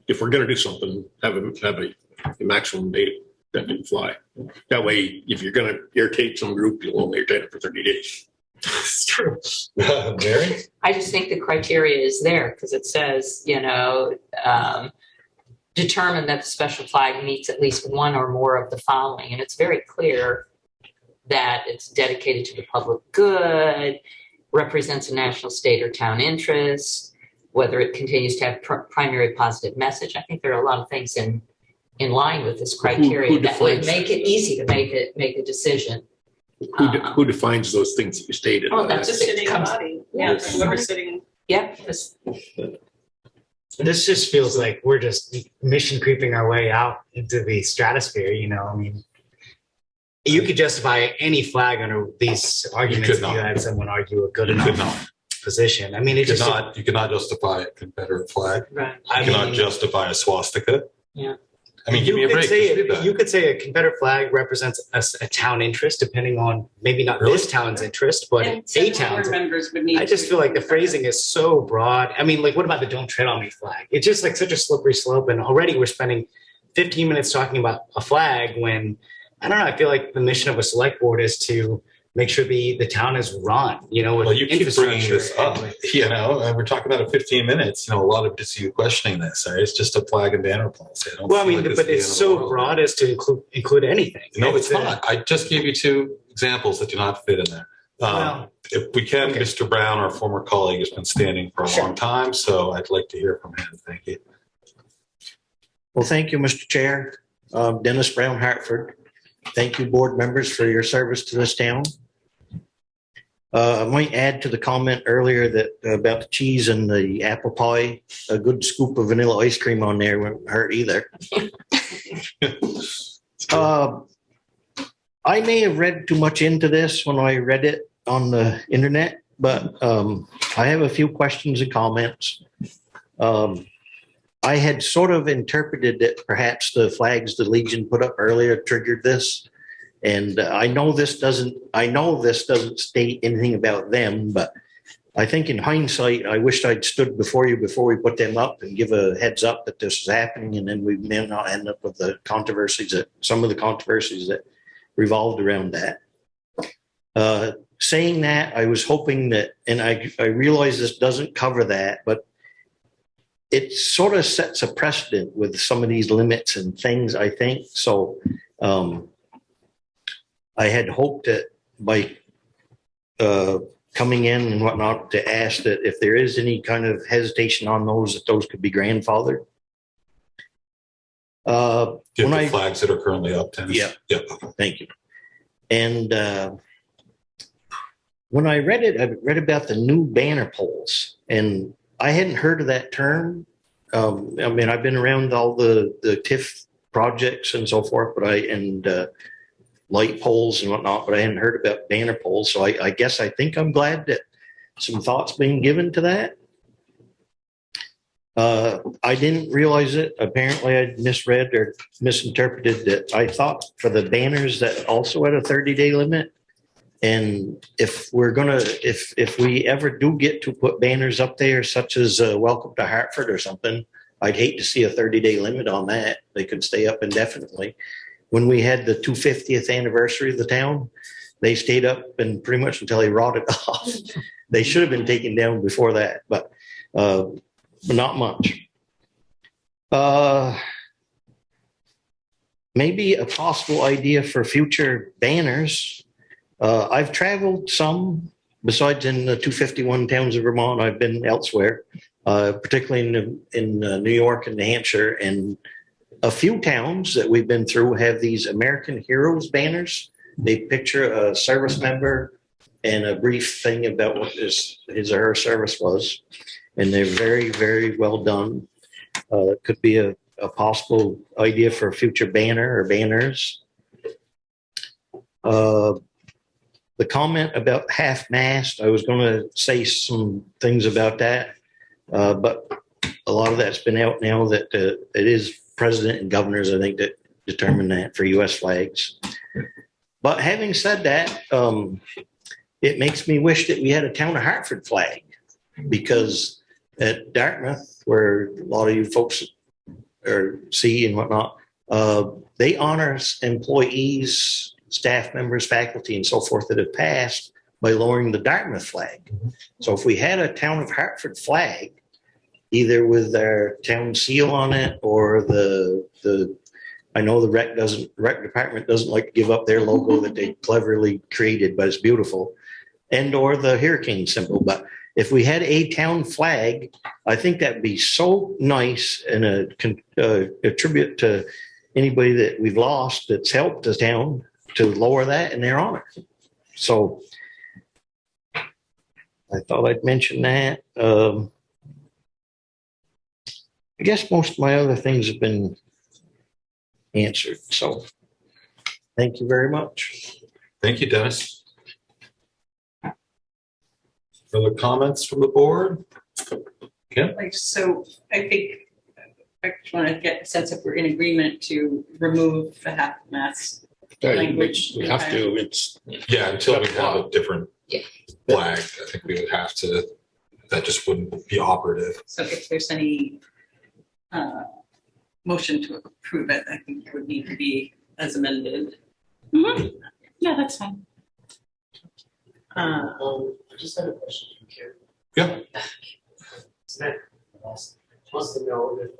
if we're going to do something, have a maximum date that can fly. That way, if you're going to irritate some group, you'll only irritate it for 30 days. It's true. Mary? I just think the criteria is there because it says, determine that the special flag meets at least one or more of the following. And it's very clear that it's dedicated to the public good, represents a national, state, or town interest, whether it continues to have primary positive message. I think there are a lot of things in line with this criteria that would make it easy to make a decision. Who defines those things that you stated? Oh, that's a sitting body. Yeah, whoever's sitting. Yeah. This just feels like we're just mission creeping our way out into the stratosphere, you know, I mean, you could justify any flag under these arguments if you had someone argue a good enough position. I mean, you cannot justify a Confederate flag. Right. You cannot justify a swastika. Yeah. I mean, give me a break. You could say a Confederate flag represents a town interest, depending on maybe not this town's interest, but a town's. I just feel like the phrasing is so broad. I mean, like, what about the "Don't Tread on Me" flag? It's just like such a slippery slope, and already we're spending 15 minutes talking about a flag when, I don't know, I feel like the mission of a select board is to make sure the town is run, you know, with you keep bringing this up, you know, and we're talking about it 15 minutes, you know, a lot of just you questioning this, right? It's just a flag and banner policy. Well, I mean, but it's so broad as to include anything. No, it's not. I just gave you two examples that do not fit in there. If we can, Mr. Brown, our former colleague, has been standing for a long time, so I'd like to hear from him. Thank you. Well, thank you, Mr. Chair. Dennis Brown, Hartford. Thank you, board members, for your service to this town. I might add to the comment earlier that about the cheese and the apple pie, a good scoop of vanilla ice cream on there wouldn't hurt either. I may have read too much into this when I read it on the internet, but I have a few questions and comments. I had sort of interpreted that perhaps the flags the Legion put up earlier triggered this. And I know this doesn't state anything about them, but I think in hindsight, I wished I'd stood before you before we put them up and give a heads up that this is happening. And then we may not end up with some of the controversies that revolved around that. Saying that, I was hoping that, and I realize this doesn't cover that, but it sort of sets a precedent with some of these limits and things, I think. So, I had hoped that by coming in and whatnot to ask that if there is any kind of hesitation on those, that those could be grandfathered. The flags that are currently up, Dennis. Yeah. Thank you. And when I read about the new banner poles, and I hadn't heard of that term. I mean, I've been around all the TIF projects and so forth, but light poles and whatnot, but I hadn't heard about banner poles. So I guess I think I'm glad that some thought's being given to that. I didn't realize it. Apparently I misread or misinterpreted that. I thought for the banners that also had a 30-day limit. And if we ever do get to put banners up there, such as welcome to Hartford or something, I'd hate to see a 30-day limit on that. They could stay up indefinitely. When we had the 250th anniversary of the town, they stayed up and pretty much until they rotted off. They should have been taken down before that, but not much. Maybe a possible idea for future banners. I've traveled some, besides in the 251 towns of Vermont, I've been elsewhere, particularly in New York and New Hampshire. And a few towns that we've been through have these American Heroes banners. They picture a service member and a brief thing about what his or her service was. And they're very, very well done. It could be a possible idea for a future banner or banners. The comment about half-mast, I was going to say some things about that, but a lot of that's been out now that it is president and governors, I think, that determine that for U.S. flags. But having said that, it makes me wish that we had a town of Hartford flag, because at Dartmouth, where a lot of you folks see and whatnot, they honor employees, staff members, faculty, and so forth that have passed by lowering the Dartmouth flag. So if we had a town of Hartford flag, either with their town seal on it or I know the rec department doesn't like to give up their logo that they cleverly created, but it's beautiful, and or the hurricane symbol. But if we had a town flag, I think that'd be so nice, and a tribute to anybody that we've lost that's helped the town to lower that in their honor. So I thought I'd mention that. I guess most of my other things have been answered. So thank you very much. Thank you, Dennis. Further comments from the board? Kim? So I think I just want to get a sense if we're in agreement to remove the half-mast language. We have to. Yeah, until we have a different flag, I think we would have to. That just wouldn't be operative. So if there's any motion to approve it, I think it would need to be as amended. Mm-hmm. Yeah, that's fine. I just had a question from Kim. Yeah. Smith wants to know if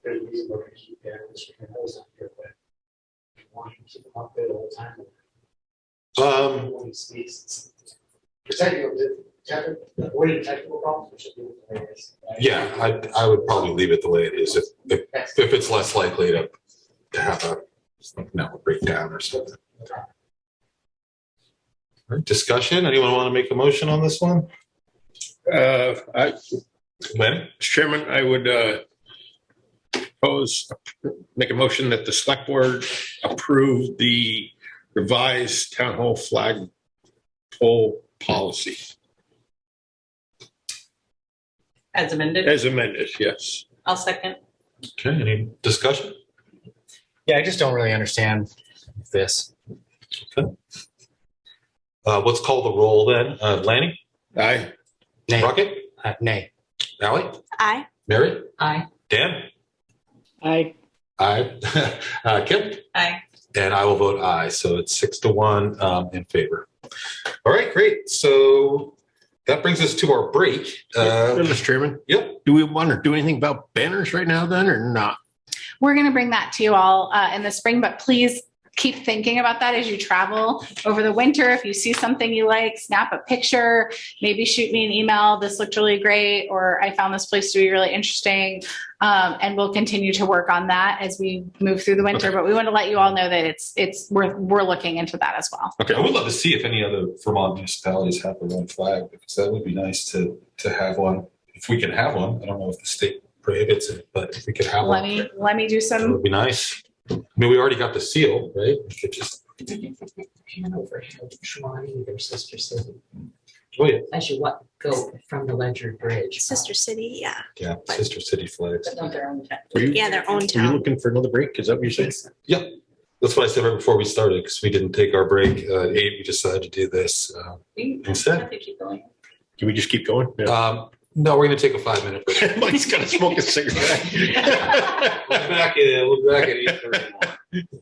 there's a reason we're going to keep banners from those up here, but we want to keep them up there all the time. When he speaks, avoiding technical problems, which is the way it is. Yeah, I would probably leave it the way it is if it's less likely to have a breakdown or something. All right, discussion. Anyone want to make a motion on this one? Chairman, I would make a motion that the select board approve the revised town hall flagpole policy. As amended? As amended, yes. I'll second. Okay, any discussion? Yeah, I just don't really understand this. Okay. Let's call the roll then. Lanny? Aye. Nay. Rocket? Nay. Ally? Aye. Mary? Aye. Dan? Aye. Aye. Kim? Aye. And I will vote aye. So it's 6-1 in favor. All right, great. So that brings us to our break. Mr. Chairman? Yep. Do we want to do anything about banners right now then or not? We're going to bring that to you all in the spring, but please keep thinking about that as you travel over the winter. If you see something you like, snap a picture, maybe shoot me an email. This looked really great, or I found this place to be really interesting. And we'll continue to work on that as we move through the winter. Okay. But we want to let you all know that we're looking into that as well. Okay, I would love to see if any other Vermont municipalities have their own flag, because that would be nice to have one. If we can have one, I don't know if the state prohibits it, but if we could have one, let me do some. It would be nice. I mean, we already got the seal, right? We could just Hanover, Shawani, their sister city. Oh yeah. As you go from the Ledger Bridge. Sister city, yeah. Yeah, sister city flags. But not their own town. Yeah, their own Are you town. looking for another break? Is that what you're saying? Yep. That's what I said right before we started, because we didn't take our break. 8, we decided to do this instead. Keep going. Can we just keep going? Yeah. No, we're gonna take a 5-minute break. Mike's gonna smoke a cigarette. We'll be back at 8:30.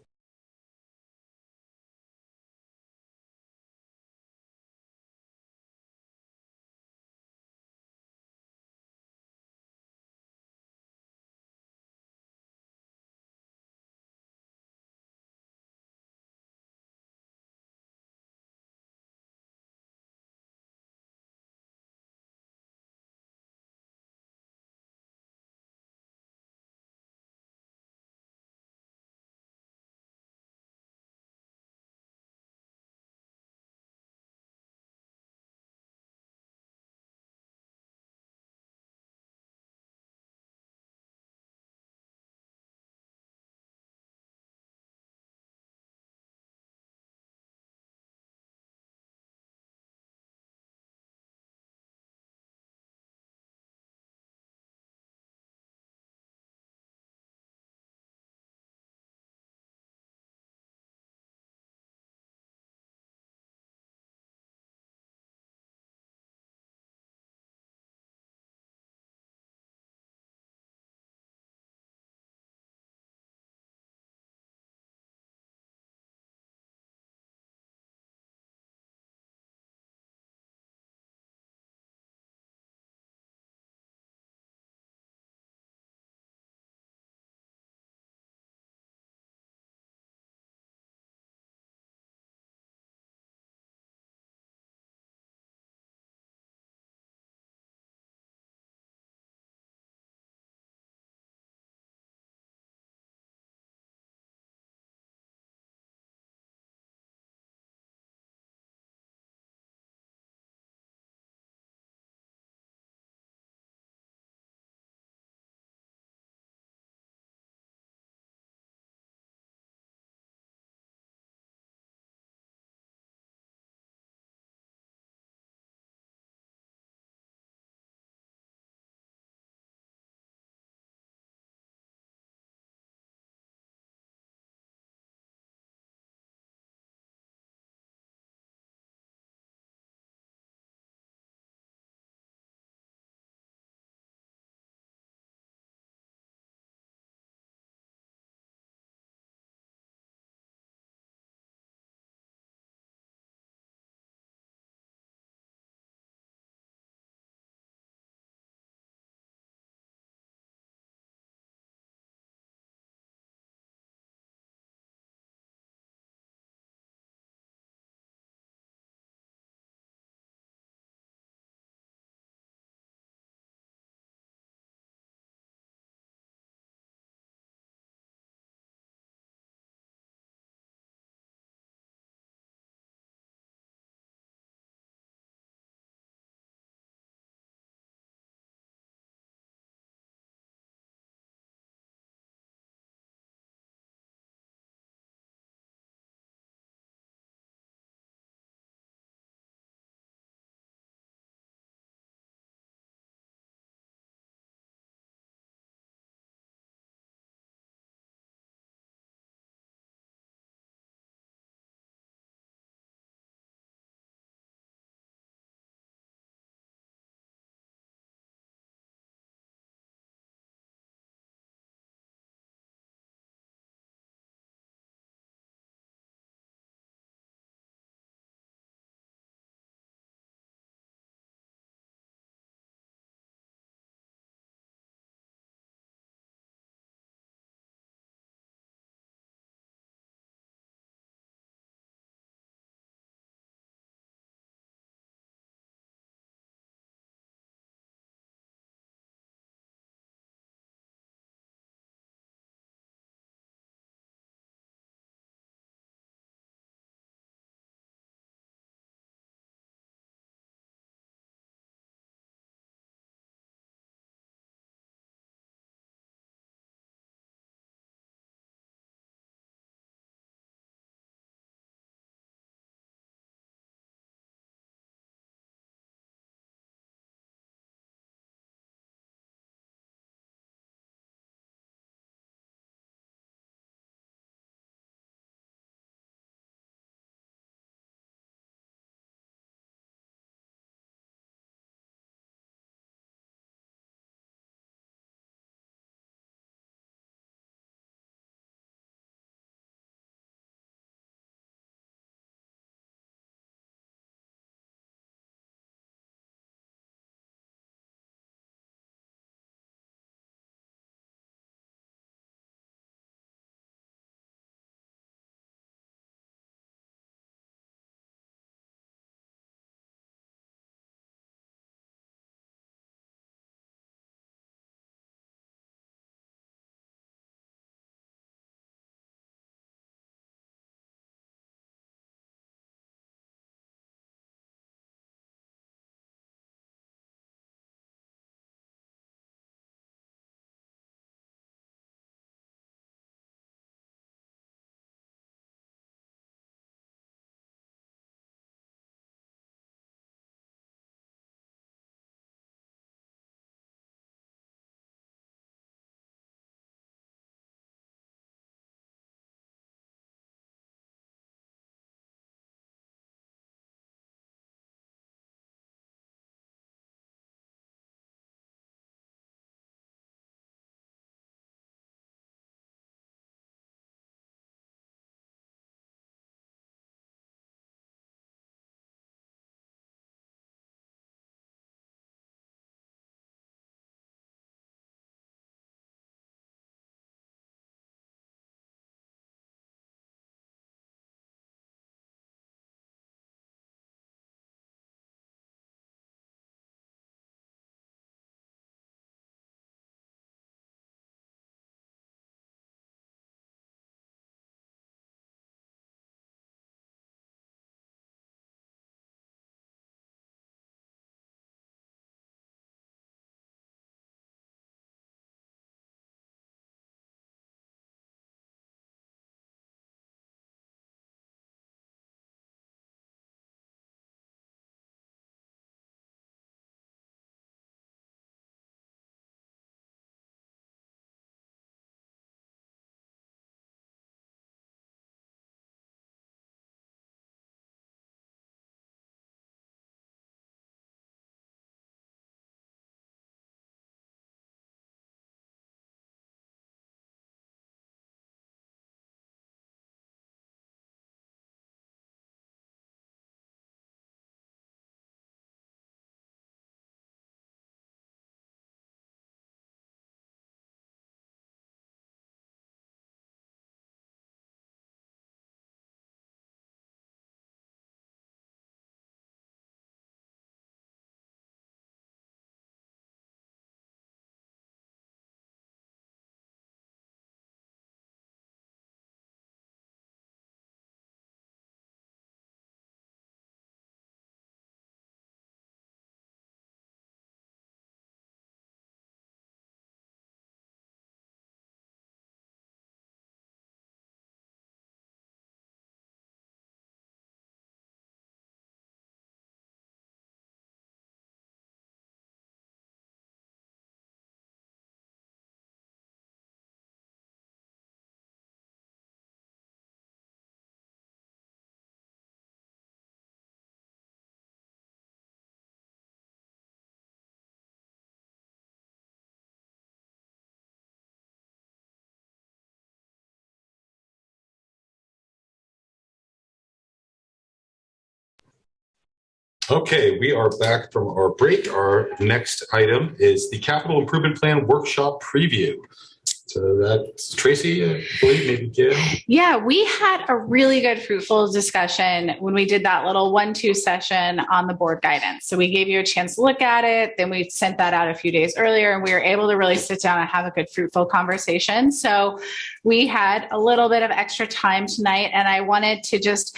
Okay, we are back from our break. Our next item is the capital improvement plan workshop preview. So that's Tracy, I believe, maybe Gail. Yeah, we had a really good fruitful discussion when we did that little 1-2 session on the board guidance. So we gave you a chance to look at it. Then we sent that out a few days earlier, and we were able to really sit down and have a good fruitful conversation. So we had a little bit of extra time tonight, and I wanted to just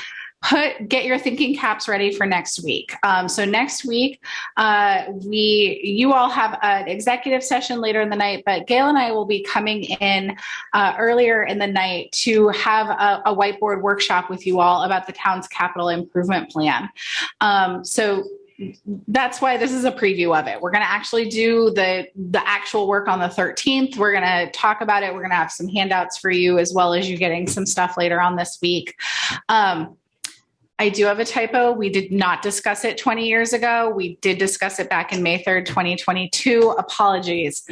get your thinking caps ready for next week. So next week, you all have an executive session later in the night, but Gail and I will be coming in earlier in the night to have a whiteboard workshop with you all about the town's capital improvement plan. So that's why this is a preview of it. We're going to actually do the actual work on the 13th. We're going to talk about it. We're going to have some handouts for you, as well as you getting some stuff later on this week. I do have a typo. We did not discuss it 20 years ago. We did discuss it back in May 3rd, 2022. Apologies.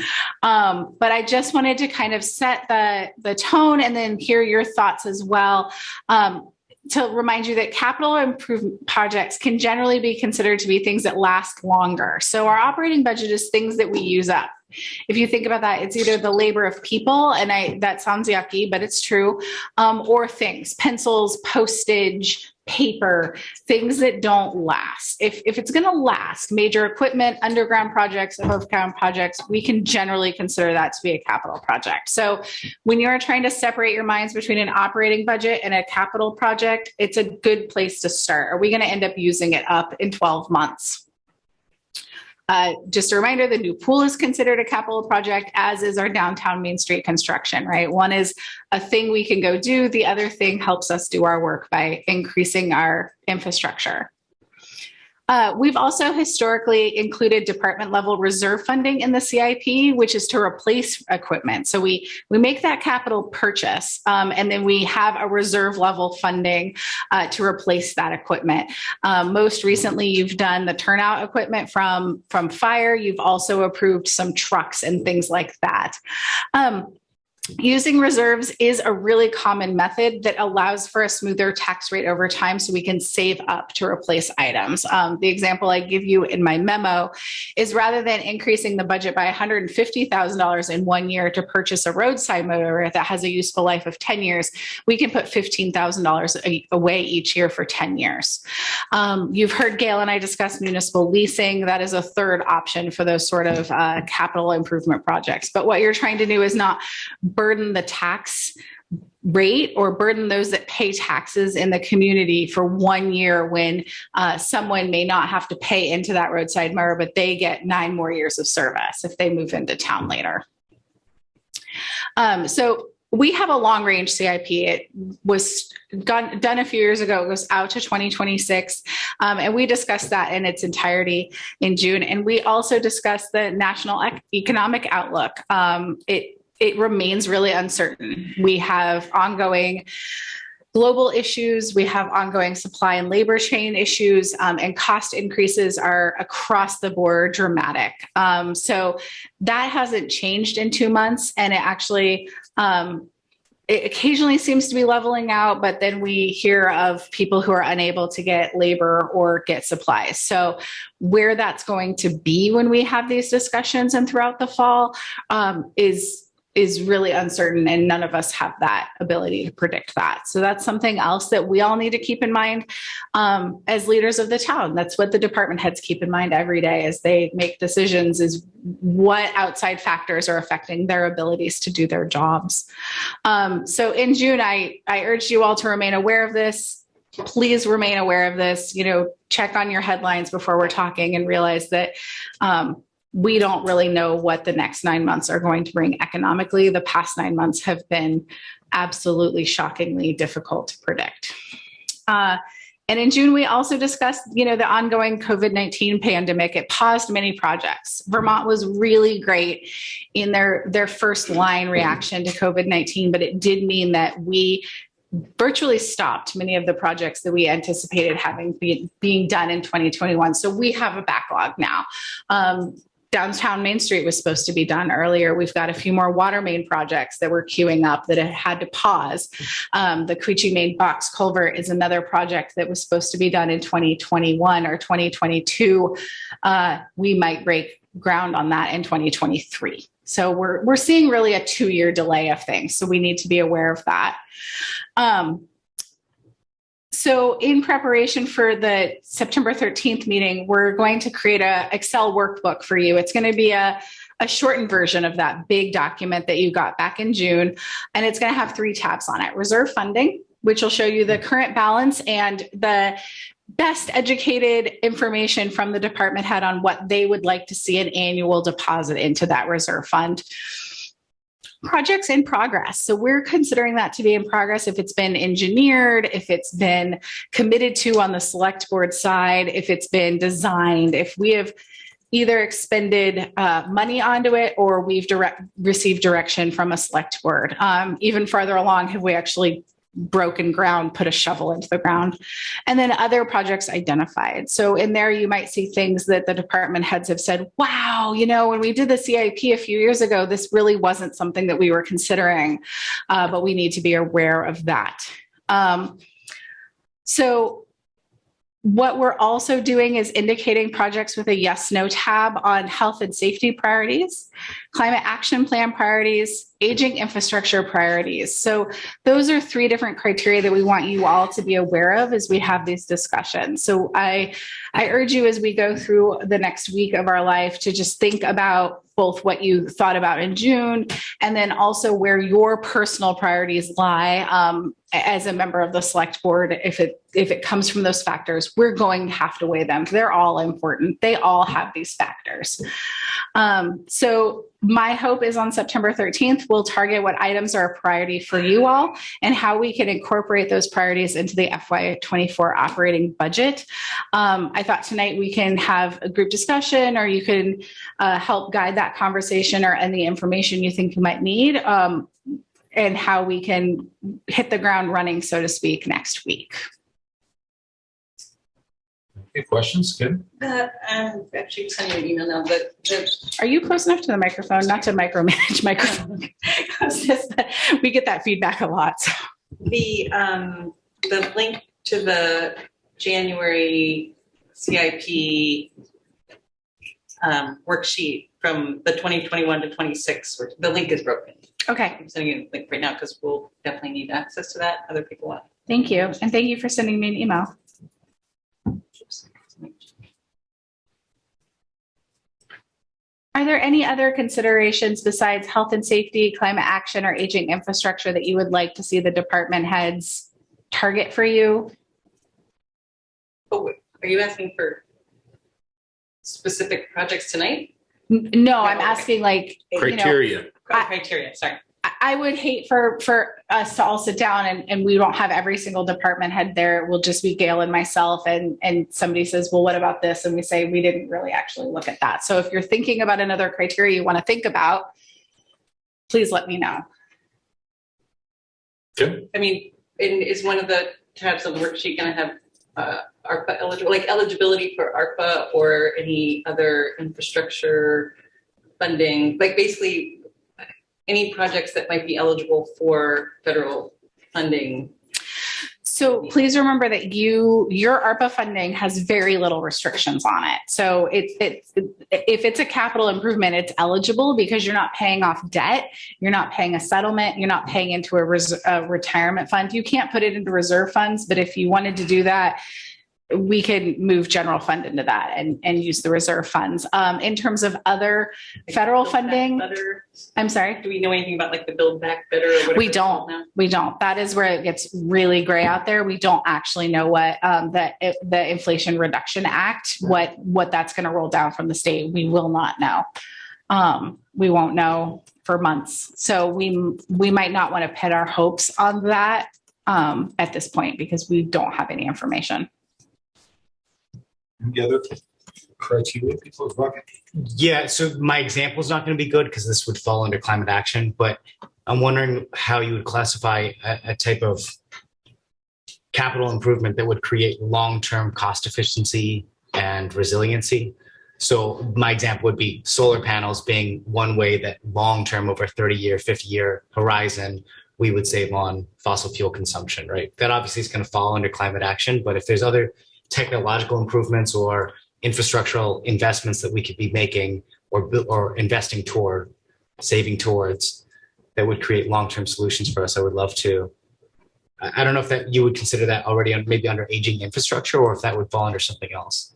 But I just wanted to kind of set the tone and then hear your thoughts as well. To remind you that capital improvement projects can generally be considered to be things that last longer. So our operating budget is things that we use up. If you think about that, it's either the labor of people, and that sounds yucky, but it's true, or things, pencils, postage, paper, things that don't last. If it's going to last, major equipment, underground projects, above ground projects, we can generally consider that to be a capital project. So when you're trying to separate your minds between an operating budget and a capital project, it's a good place to start. Are we going to end up using it up in 12 months? Just a reminder, the new pool is considered a capital project, as is our downtown Main Street construction, right? One is a thing we can go do. The other thing helps us do our work by increasing our infrastructure. We've also historically included department level reserve funding in the CIP, which is to replace equipment. So we make that capital purchase, and then we have a reserve level funding to replace that equipment. Most recently, you've done the turnout equipment from fire. You've also approved some trucks and things like that. Using reserves is a really common method that allows for a smoother tax rate over time, so we can save up to replace items. The example I give you in my memo is, rather than increasing the budget by $150,000 in 1 year to purchase a roadside mower that has a useful life of 10 years, we can put $15,000 away each year for 10 years. You've heard Gail and I discuss municipal leasing. That is a third option for those sort of capital improvement projects. But what you're trying to do is not burden the tax rate or burden those that pay taxes in the community for 1 year when someone may not have to pay into that roadside mower, but they get 9 more years of service if they move into town later. So we have a long range CIP. It was done a few years ago. It goes out to 2026. And we discussed that in its entirety in June. And we also discussed the national economic outlook. It remains really uncertain. We have ongoing global issues. We have ongoing supply and labor chain issues, and cost increases are across the board dramatic. So that hasn't changed in 2 months, and it actually it occasionally seems to be leveling out, but then we hear of people who are unable to get labor or get supplies. So where that's going to be when we have these discussions and throughout the fall is really uncertain, and none of us have that ability to predict that. So that's something else that we all need to keep in mind as leaders of the town. That's what the department heads keep in mind every day as they make decisions, is what outside factors are affecting their abilities to do their jobs. So in June, I urged you all to remain aware of this. Please remain aware of this. Check on your headlines before we're talking and realize that we don't really know what the next 9 months are going to bring economically. The past 9 months have been absolutely shockingly difficult to predict. And in June, we also discussed, the ongoing COVID-19 pandemic. It paused many projects. Vermont was really great in their first line reaction to COVID-19, but it did mean that we virtually stopped many of the projects that we anticipated being done in 2021. So we have a backlog now. downtown Main Street was supposed to be done earlier. We've got a few more water main projects that we're queuing up that had to pause. The Quechee Main Box Culvert is another project that was supposed to be done in 2021 or 2022. We might break ground on that in 2023. So we're seeing really a 2-year delay of things. So we need to be aware of that. So in preparation for the September 13th meeting, we're going to create a Excel workbook for you. It's going to be a shortened version of that big document that you got back in June. And it's going to have 3 tabs on it. Reserve funding, which will show you the current balance and the best educated information from the department head on what they would like to see an annual deposit into that reserve fund. Projects in progress. So we're considering that to be in progress if it's been engineered, if it's been committed to on the select board side, if it's been designed, if we have either expended money onto it or we've received direction from a select board. Even farther along, have we actually broken ground, put a shovel into the ground, and then other projects identified. So in there, you might see things that the department heads have said, wow, when we did the CIP a few years ago, this really wasn't something that we were considering, but we need to be aware of that. So what we're also doing is indicating projects with a yes, no tab on health and safety priorities, climate action plan priorities, aging infrastructure priorities. So those are 3 different criteria that we want you all to be aware of as we have these discussions. So I urge you as we go through the next week of our life to just think about both what you thought about in June and then also where your personal priorities lie as a member of the select board. If it comes from those factors, we're going to have to weigh them. They're all important. They all have these factors. So my hope is on September 13th, we'll target what items are a priority for you all and how we can incorporate those priorities into the FY24 operating budget. I thought tonight we can have a group discussion, or you can help guide that conversation or any information you think you might need, and how we can hit the ground running, so to speak, next week. Okay, questions? Good. I'm actually sending you an email now, but are you close enough to the microphone? Not to micromanage microphone. We get that feedback a lot. So. The link to the January CIP worksheet from the 2021 to 26, the link is broken. Okay. I'm sending you a link right now because we'll definitely need access to that. Other people want. Thank you. And thank you for sending me an email. Are there any other considerations besides health and safety, climate action, or aging infrastructure that you would like to see the department heads target for you? Oh, are you asking for specific projects tonight? No, I'm asking like criteria. Criteria, sorry. I would hate for us to all sit down and we don't have every single department head there. It will just be Gail and myself, and somebody says, well, what about this? And we say, we didn't really actually look at that. So if you're thinking about another criteria you want to think about, please let me know. Good. I mean, is one of the tabs on the worksheet going to have ARPA eligible, like eligibility for ARPA or any other infrastructure funding, like basically any projects that might be eligible for federal funding? So please remember that your ARPA funding has very little restrictions on it. So if it's a capital improvement, it's eligible because you're not paying off debt, you're not paying a settlement, you're not paying into a retirement fund. You can't put it into reserve funds, but if you wanted to do that, we could move general fund into that and use the reserve funds. In terms of other federal funding, I'm sorry? Do we know anything about like the Build Back Better or whatever? We don't. That is where it gets really gray out there. We don't actually know what the Inflation Reduction Act, what that's going to roll down from the state. We will not know. We won't know for months. So we might not want to put our hopes on that at this point because we don't have any information. Any other criteria people are talking? Yeah, so my example is not going to be good because this would fall under climate action, but I'm wondering how you would classify a type of capital improvement that would create long-term cost efficiency and resiliency. So my example would be solar panels being one way that long-term over 30-year, 50-year horizon, we would save on fossil fuel consumption, right? That obviously is going to fall under climate action, but if there's other technological improvements or infrastructural investments that we could be making or investing toward, saving towards, that would create long-term solutions for us, I would love to. I don't know if that you would consider that already maybe under aging infrastructure, or if that would fall under something else.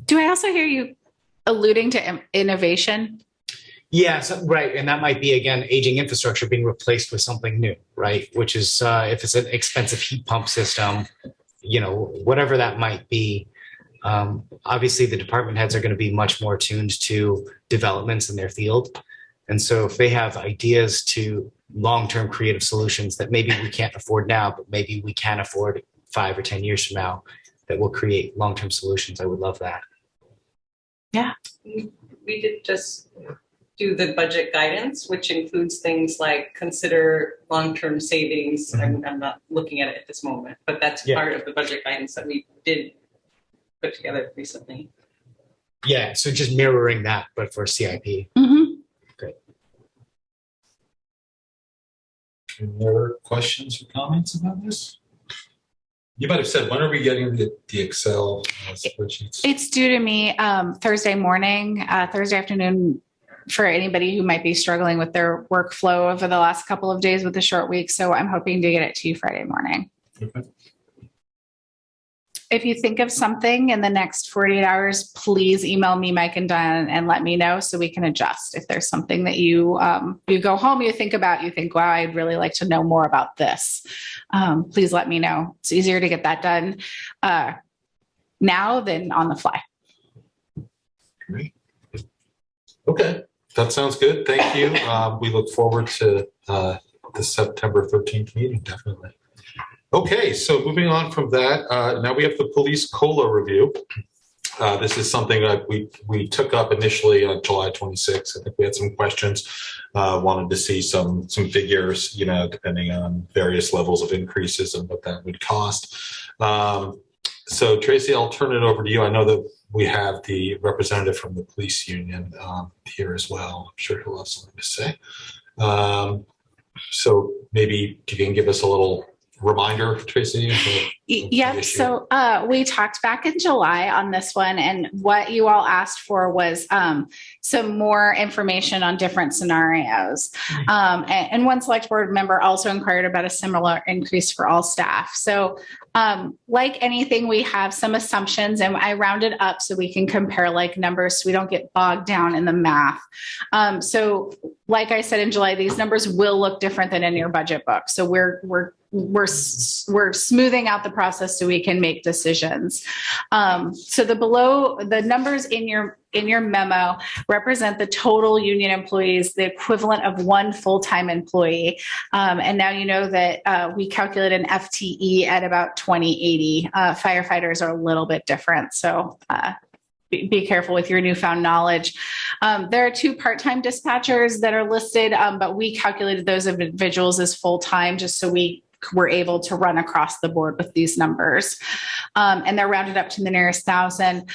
Do I also hear you alluding to innovation? Yeah, so, right. And that might be, again, aging infrastructure being replaced with something new, right? Which is, if it's an expensive heat pump system, you know, whatever that might be. Obviously, the department heads are going to be much more tuned to developments in their field. And so if they have ideas to long-term creative solutions that maybe we can't afford now, but maybe we can afford 5 or 10 years from now, that will create long-term solutions, I would love that. Yeah. We did just do the budget guidance, which includes things like consider long-term savings. Mm-hmm. I'm not looking at it at this moment, but that's part of the budget guidance that we did put together recently. Yeah, so just mirroring that, but for CIP. Mm-hmm. Great. Any other questions or comments about this? You might have said, when are we getting the Excel spreadsheets? It's due to me Thursday morning, Thursday afternoon, for anybody who might be struggling with their workflow over the last couple of days with the short week. So I'm hoping to get it to you Friday morning. Okay. If you think of something in the next 48 hours, please email me, Mike and Diane, and let me know so we can adjust. If there's something that you go home, you think about, you think, wow, I'd really like to know more about this. Please let me know. It's easier to get that done now than on the fly. Great. Okay, that sounds good. Thank you. We look forward to the September 13th meeting, definitely. Okay, so moving on from that, now we have the police COLA review. This is something that we took up initially on July 26th. I think we had some questions, wanted to see some figures, you know, depending on various levels of increases and what that would cost. So Tracy, I'll turn it over to you. I know that we have the representative from the police union here as well. I'm sure he'll have something to say. So maybe you can give us a little reminder, Tracy? Yep. So we talked back in July on this one, and what you all asked for was some more information on different scenarios. And one select board member also inquired about a similar increase for all staff. So like anything, we have some assumptions, and I rounded up so we can compare like numbers so we don't get bogged down in the math. So like I said in July, these numbers will look different than in your budget book. So we're smoothing out the process so we can make decisions. So the numbers in your memo represent the total union employees, the equivalent of one full-time employee. And now you know that we calculate an FTE at about 2080. Firefighters are a little bit different. So be careful with your newfound knowledge. There are 2 part-time dispatchers that are listed, but we calculated those individuals as full-time just so we were able to run across the board with these numbers. And they're rounded up to the nearest 1,000.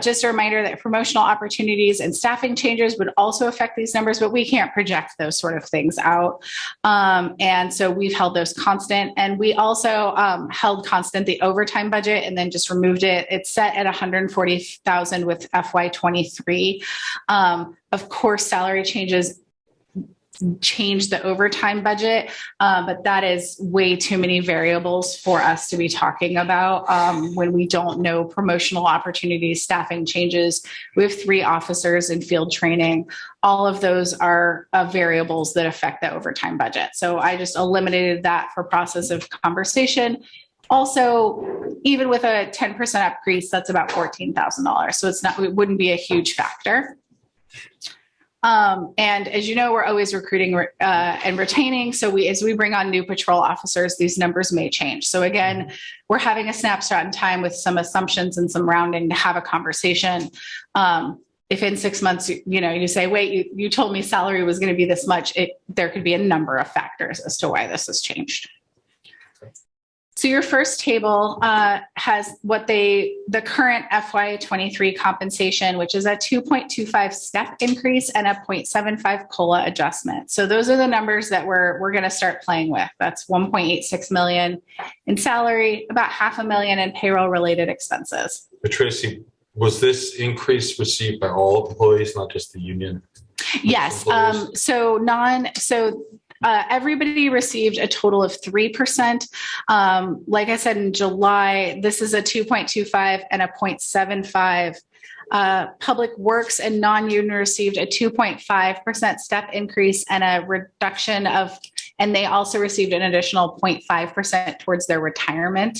Just a reminder that promotional opportunities and staffing changes would also affect these numbers, but we can't project those sort of things out. And so we've held those constant. And we also held constant the overtime budget and then just removed it. It's set at $140,000 with FY23. Of course, salary changes change the overtime budget, but that is way too many variables for us to be talking about when we don't know promotional opportunities, staffing changes. We have 3 officers in field training. All of those are variables that affect the overtime budget. So I just eliminated that for process of conversation. Also, even with a 10% increase, that's about $14,000. So it wouldn't be a huge factor. And as you know, we're always recruiting and retaining. So as we bring on new patrol officers, these numbers may change. So again, we're having a snapshot in time with some assumptions and some rounding to have a conversation. If in 6 months, you say, wait, you told me salary was going to be this much, there could be a number of factors as to why this has changed. So your first table has the current FY23 compensation, which is a 2.25 step increase and a 0.75 COLA adjustment. So those are the numbers that we're going to start playing with. That's 1.86 million in salary, about $500,000 in payroll related expenses. But Tracy, was this increase received by all employees, not just the union? Yes. Everybody received a total of 3%. Like I said, in July, this is a 2.25 and a 0.75. Public Works and non-union received a 2.5% step increase and a reduction and they also received an additional 0.5% towards their retirement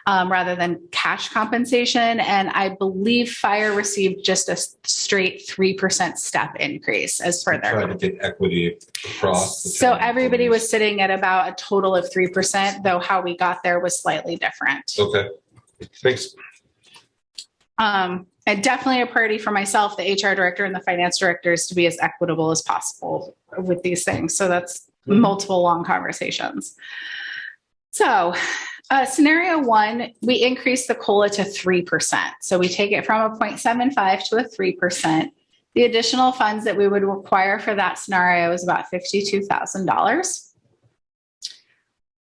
rather than cash compensation. And I believe Fire received just a straight 3% step increase as further. Trying to get equity across. So everybody was sitting at about a total of 3%, though how we got there was slightly different. Okay, thanks. And definitely a priority for myself, the HR director and the finance director, is to be as equitable as possible with these things. So that's multiple long conversations. So scenario one, we increase the COLA to 3%. So we take it from a 0.75 to a 3%. The additional funds that we would require for that scenario is about $52,000.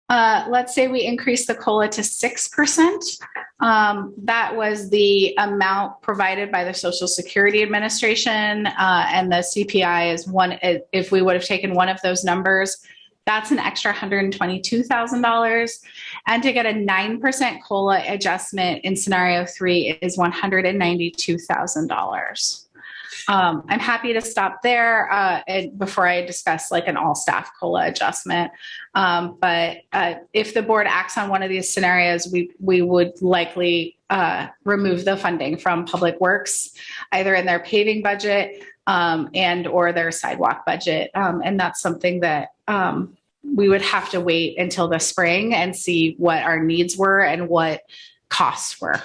Let's say we increase the COLA to 6%. That was the amount provided by the Social Security Administration, and the CPI is one. If we would have taken one of those numbers, that's an extra $122,000. And to get a 9% COLA adjustment in scenario 3 is $192,000. I'm happy to stop there before I discuss like an all staff COLA adjustment. But if the board acts on one of these scenarios, we would likely remove the funding from Public Works, either in their paving budget and or their sidewalk budget. And that's something that we would have to wait until the spring and see what our needs were and what costs were.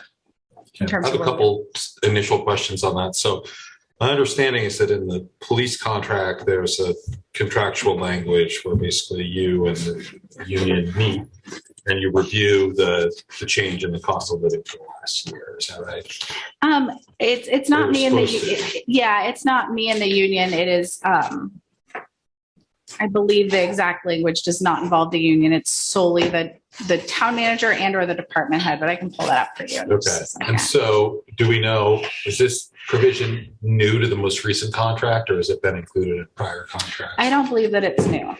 I have a couple initial questions on that. So my understanding is that in the police contract, there's a contractual language where basically you and the union meet and you review the change in the cost of living for the last year. Is that right? It's not me in the union. Yeah, it's not me in the union. It is, I believe the exact language does not involve the union. It's solely the town manager and or the department head, but I can pull that up for you. Okay. And so do we know, is this provision new to the most recent contract or has it been included in prior contracts? I don't believe that it's new.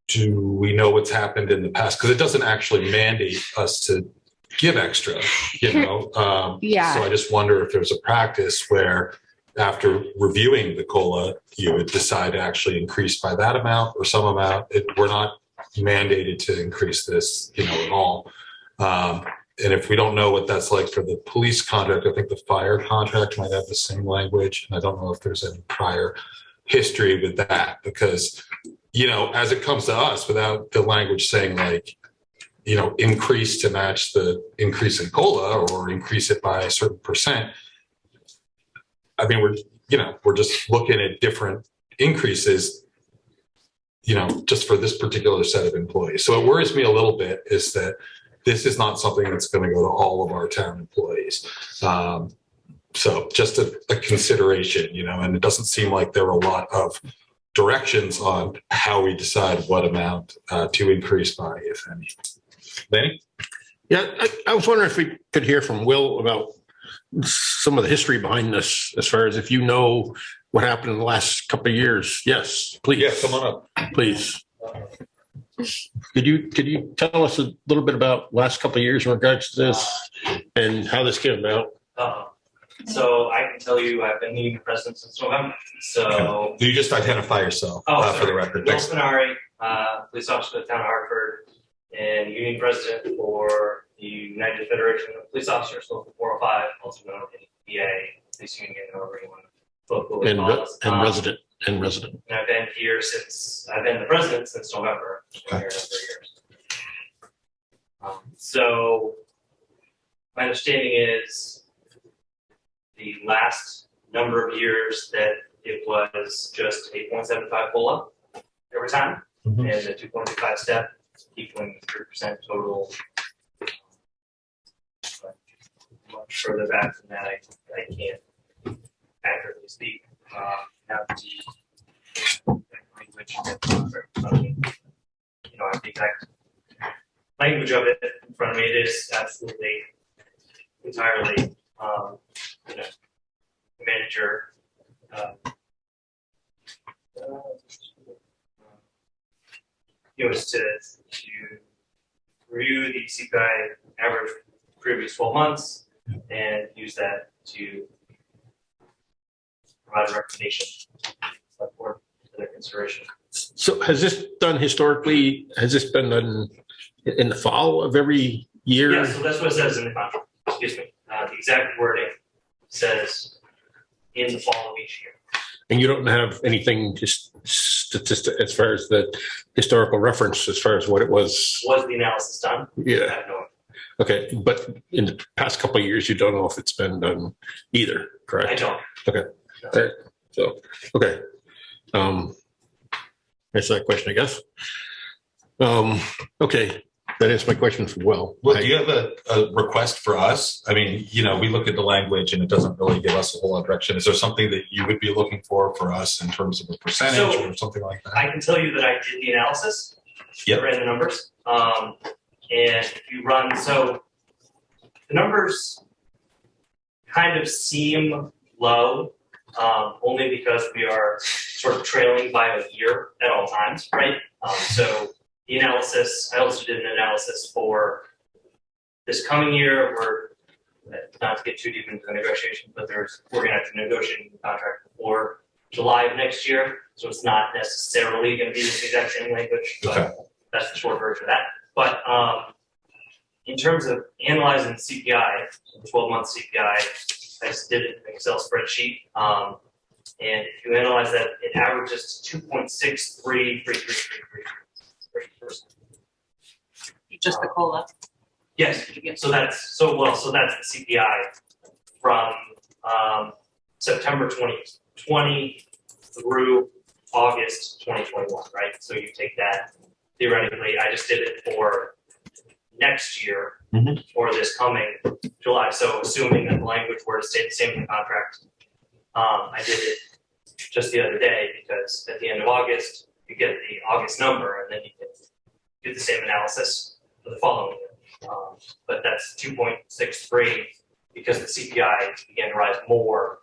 Do we know what's happened in the past? Because it doesn't actually mandate us to give extra, you know? Yeah. So I just wonder if there's a practice where after reviewing the COLA, you would decide to actually increase by that amount or some amount. We're not mandated to increase this, you know, at all. And if we don't know what that's like for the police contract, I think the fire contract might have the same language. And I don't know if there's any prior history with that because, you know, as it comes to us without the language saying like, you know, increase to match the increase in COLA or increase it by a certain percent. I mean, we're just looking at different increases, you know, just for this particular set of employees. So it worries me a little bit is that this is not something that's going to go to all of our town employees. So just a consideration, you know, and it doesn't seem like there are a lot of directions on how we decide what amount to increase by, if any. Benny? Yeah, I was wondering if we could hear from Will about some of the history behind this, as far as if you know what happened in the last couple of years. Yes, please. Yeah, come on up. Please. Could you tell us a little bit about last couple of years in regards to this and how this came about? So I can tell you I've been the president since November. So you just identify yourself for the record. Bill Spinari, police officer for the town of Hartford, and union president for the United Federation of Police Officers, Local 405, also known as V.S.A, police union, however you want to call us. And resident. And I've been here I've been the president since November. Been here a number of years. So my understanding is the last number of years that it was just 8.75 COLA every time, and the 2.25 step equaling 3% total much further back than that, I can't accurately speak. Have the language, you know, I have the exact language of it in front of me. It is absolutely entirely, you know, manager. It was to review the CPI average previous 12 months and use that to provide a recommendation for their consideration. So has this done historically? Has this been done in the fall of every year? Yeah, so that's what it says in the contract. Excuse me. The exact wording says in the fall of each year. And you don't have anything just statistic as far as the historical reference as far as what it was? Was the analysis done? Yeah. I have no idea. Okay, but in the past couple of years, you don't know if it's been done either, correct? I don't. Okay. No. All right. So, okay. That's that question, I guess. Okay, that is my question for Will. Well, do you have a request for us? I mean, you know, we look at the language and it doesn't really give us a whole lot of direction. Is there something that you would be looking for us in terms of a percentage or something like that? I can tell you that I did the analysis. Yep. I ran the numbers. And if you run, so the numbers kind of seem low, only because we are sort of trailing by a year at all times, right? So the analysis, I also did an analysis for this coming year. We're not to get too deep into the negotiation, but we're going to have to negotiate the contract before July of next year. So it's not necessarily going to be the exact same language, but that's the short version of that. But in terms of analyzing the CPI, 12-month CPI, I just did an Excel spreadsheet. And if you analyze that, it averages 2.633333%. Just the COLA. Yes. So that's the CPI from September 2020 through August 2021, right? So you take that theoretically. I just did it for next year or this coming July. So assuming that the language were to stay the same in the contract, I did it just the other day because at the end of August, you get the August number and then you can do the same analysis for the following year. But that's 2.63 because the CPI began to rise more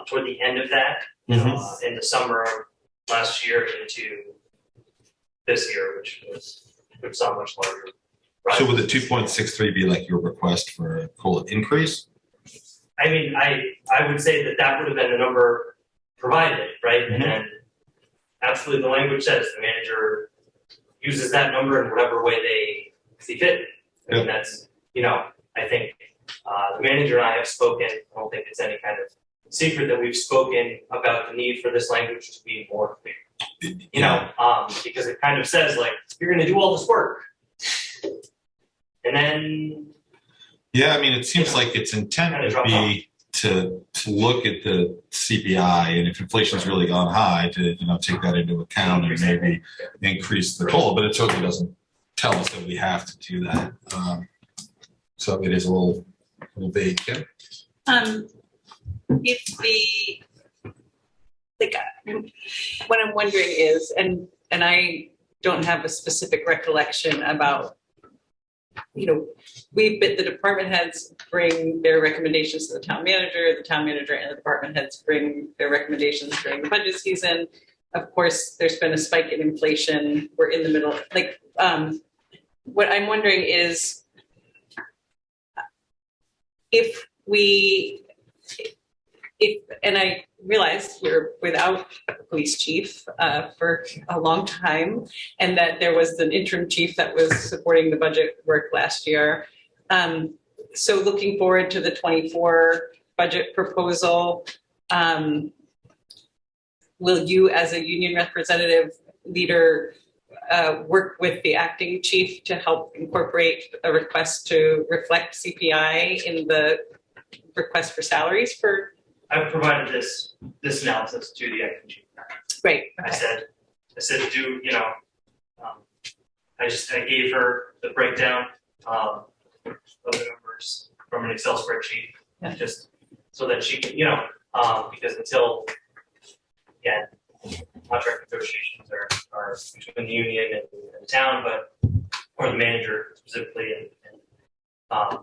toward the end of that in the summer of last year into this year, which saw much larger. So would the 2.63 be like your request for a COLA increase? I mean, I would say that would have been the number provided, right? And then absolutely the language says the manager uses that number in whatever way they see fit. I mean, that's, you know, I think the manager and I have spoken. I don't think it's any kind of secret that we've spoken about the need for this language to be more clear. You know, because it kind of says like, you're going to do all this work. And then, yeah, I mean, it seems like its intent would be to look at the CPI, and if inflation's really gone high, to take that into account and maybe increase the COLA. But it certainly doesn't tell us that we have to do that. So it is a little vague. Yeah? If what I'm wondering is, and I don't have a specific recollection about. The department heads bring their recommendations to the town manager and the department heads bring their recommendations during the budget season. Of course, there's been a spike in inflation. We're in the middle. What I'm wondering is and I realize we're without a police chief for a long time, and that there was an interim chief that was supporting the budget work last year. So looking forward to the 24 budget proposal, will you as a union representative leader work with the acting chief to help incorporate a request to reflect CPI in the request for salaries for? I've provided this analysis to the acting chief. Great. Okay. I said do, I gave her the breakdown of the numbers from an Excel spreadsheet, just so that she can, because until, again, contract negotiations are between the union and the town, or the manager specifically, and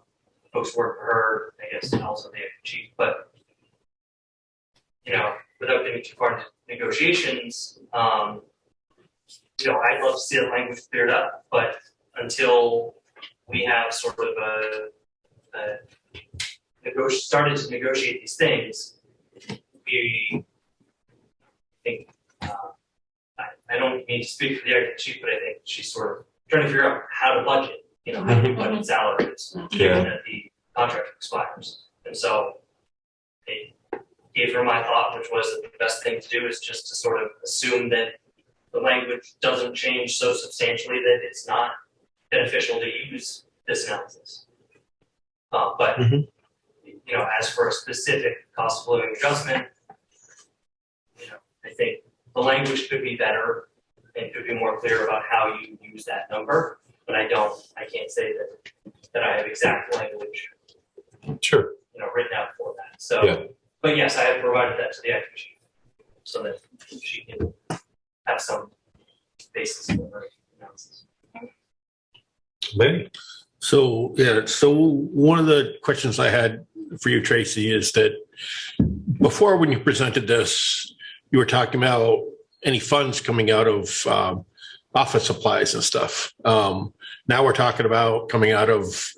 folks work for her, I guess, and also the chief, but without getting too far into negotiations, I'd love to see the language cleared up, but until we have sort of started to negotiate these things, we think, I don't mean to speak for the acting chief, but I think she's sort of trying to figure out how to budget, how to budget salaries, given that the contract expires. And so I gave her my thought, which was that the best thing to do is just to sort of assume that the language doesn't change so substantially that it's not beneficial to use this analysis. But as for a specific cost of living adjustment, I think the language could be better and could be more clear about how you use that number. But I can't say that I have exact language, Sure. written out for that. So, but yes, I have provided that to the acting chief so that she can have some basis for her analysis. So one of the questions I had for you, Tracy, is that before, when you presented this, you were talking about any funds coming out of office supplies and stuff. Now we're talking about coming out of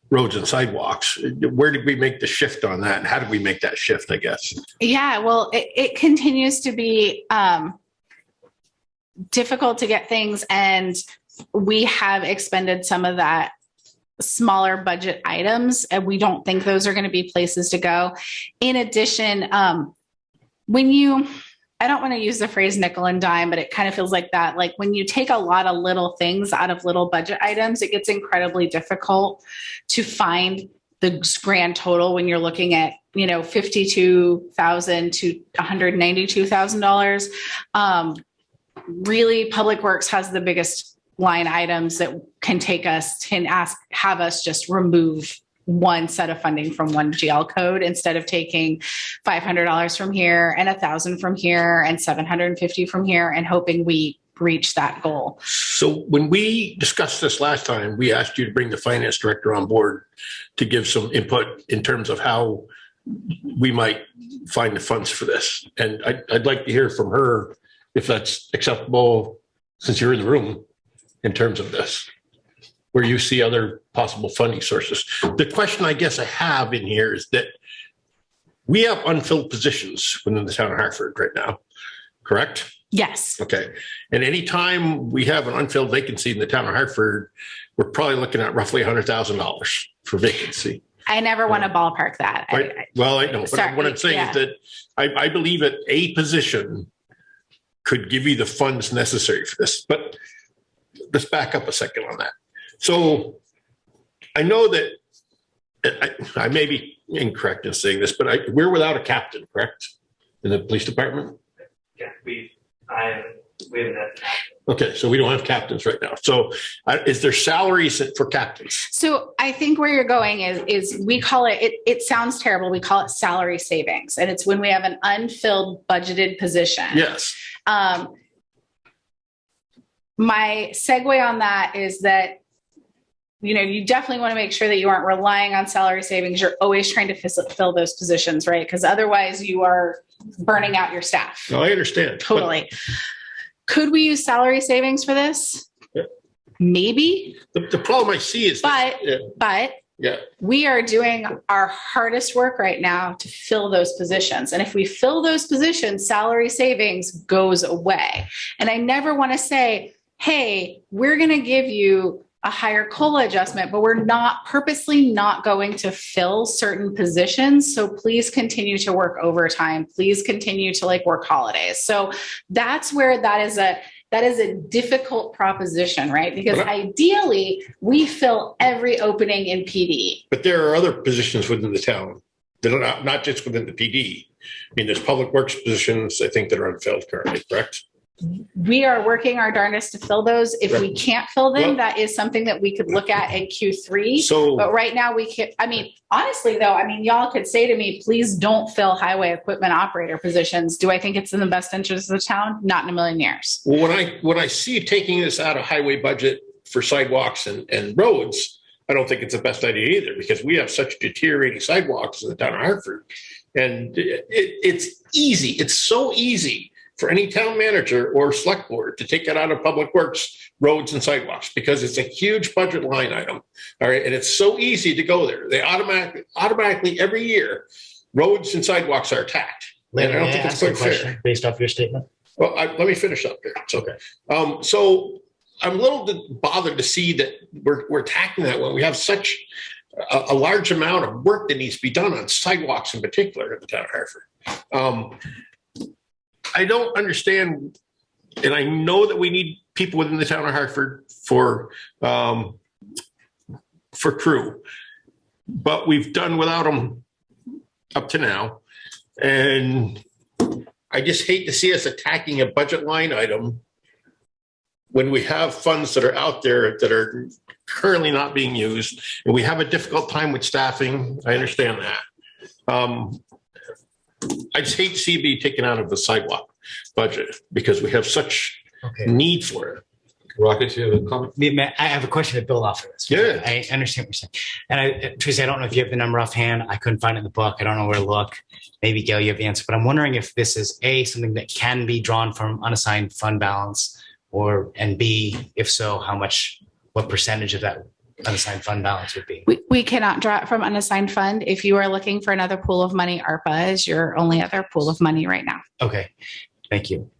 roads and sidewalks. Where did we make the shift on that? And how did we make that shift, I guess? Yeah, well, it continues to be difficult to get things, and we have expended some of that smaller budget items, and we don't think those are going to be places to go. In addition, I don't want to use the phrase nickel and dime, but it kind of feels like that. Like when you take a lot of little things out of little budget items, it gets incredibly difficult to find the grand total when you're looking at, $52,000 to $192,000. Really, Public Works has the biggest line items that have us just remove one set of funding from one GL code instead of taking $500 from here and $1,000 from here and $750 from here and hoping we reach that goal. So when we discussed this last time, we asked you to bring the finance director on board to give some input in terms of how we might find the funds for this. And I'd like to hear from her if that's acceptable, since you're in the room, in terms of this, where you see other possible funding sources. The question I guess I have in here is that we have unfilled positions within the town of Hartford right now, correct? Yes. Okay. And anytime we have an unfilled vacancy in the town of Hartford, we're probably looking at roughly $100,000 for vacancy. I never want to ballpark that. Right? Well, I know, but what I'm saying is that I believe that a position could give you the funds necessary for this, but let's back up a second on that. So I know that I may be incorrect in saying this, but we're without a captain, correct? In the police department? Yeah, we haven't had that. Okay, so we don't have captains right now. So is there salaries for captains? So I think where you're going is we call it sounds terrible. We call it salary savings. And it's when we have an unfilled budgeted position. Yes. My segue on that is that, you definitely want to make sure that you aren't relying on salary savings. You're always trying to fill those positions, right? Because otherwise you are burning out your staff. No, I understand. Totally. Could we use salary savings for this? Yeah. Maybe. The problem I see is but yeah. We are doing our hardest work right now to fill those positions. And if we fill those positions, salary savings goes away. And I never want to say, hey, we're going to give you a higher COLA adjustment, but we're purposely not going to fill certain positions. So please continue to work overtime. Please continue to work holidays. So that's where that is a difficult proposition, right? Because ideally we fill every opening in PD. But there are other positions within the town that are not just within the PD. I mean, there's public works positions, I think, that are unfilled currently, correct? we are working our darndest to fill those. If we Right. can't fill them, Well- that is something that we could look at in Q3. So- But right now we can't, I mean, honestly though, I mean, y'all could say to me, please don't fill highway equipment operator positions. Do I think it's in the best interest of the town? Not in a million years. Well, when I see you taking this out of highway budget for sidewalks and roads, I don't think it's the best idea either, because we have such deteriorating sidewalks in the town of Hartford. And it's easy. It's so easy for any town manager or select board to take it out of public works, roads and sidewalks, because it's a huge budget line item. All right. And it's so easy to go there. They automatically every year, roads and sidewalks are attacked. And I don't think it's quite fair. Based off your statement. Well, let me finish up here. It's okay. So I'm a little bothered to see that we're attacking that when we have such a large amount of work that needs to be done on sidewalks in particular in the town of Hartford. I don't understand, and I know that we need people within the town of Hartford for crew, but we've done without them up to now. And I just hate to see us attacking a budget line item when we have funds that are out there that are currently not being used, and we have a difficult time with staffing. I understand that. I just hate to see it be taken out of the sidewalk budget because we have such need for it. Rocket, you have a comment? I have a question to build off of this. Yeah. I understand what you're saying. And Tracy, I don't know if you have the number offhand. I couldn't find it in the book. I don't know where to look. Maybe Gail, you have the answer. But I'm wondering if this is A, something that can be drawn from unassigned fund balance, and B, if so, what percentage of that unassigned fund balance would be? We cannot draw it from unassigned fund. If you are looking for another pool of money, ARPA is your only other pool of money right now. Okay, thank you.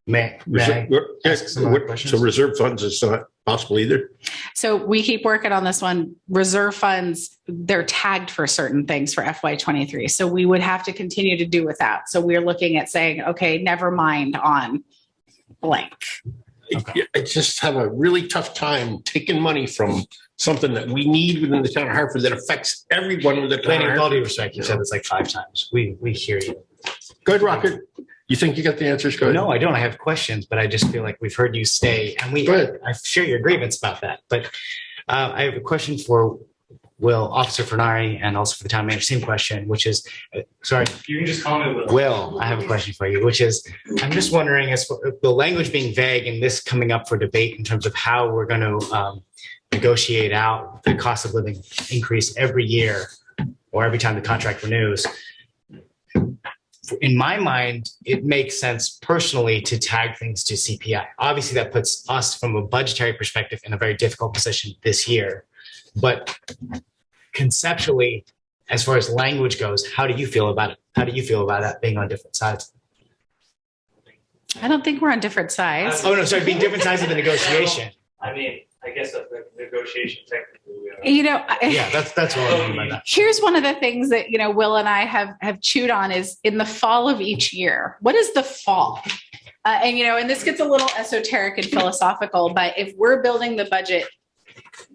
May I ask some other questions? So reserve funds is not possible either? So we keep working on this one. Reserve funds, they're tagged for certain things for FY23. So we would have to continue to do without. So we're looking at saying, okay, never mind on blank. I just have a really tough time taking money from something that we need within the town of Hartford that affects everyone with the town of Planning, with all Hartford. due respect, you said it's like 5 times. We hear you. Good, Rocket. You think you got the answers? Go ahead. No, I don't. I have questions, but I just feel like we've heard you stay, and I share your grievance about that. But I have a question for Will, Officer Fernari, and also for the town manager. Same question, which is, sorry. You can just comment with Will, I have a question for you, which is, I'm just wondering, as the language being vague and this coming up for debate in terms of how we're going to negotiate out the cost of living increase every year or every time the contract renews. In my mind, it makes sense personally to tag things to CPI. Obviously, that puts us from a budgetary perspective in a very difficult position this year. But conceptually, as far as language goes, how do you feel about it? How do you feel about that being on different sides? I don't think we're on different sides. Oh, no, sorry, being different sides of the negotiation. I mean, I guess of the negotiation technically. Yeah, that's what I mean by that. Here's one of the things that, Will and I have chewed on is in the fall of each year. What is the fall? And this gets a little esoteric and philosophical, but if we're building the budget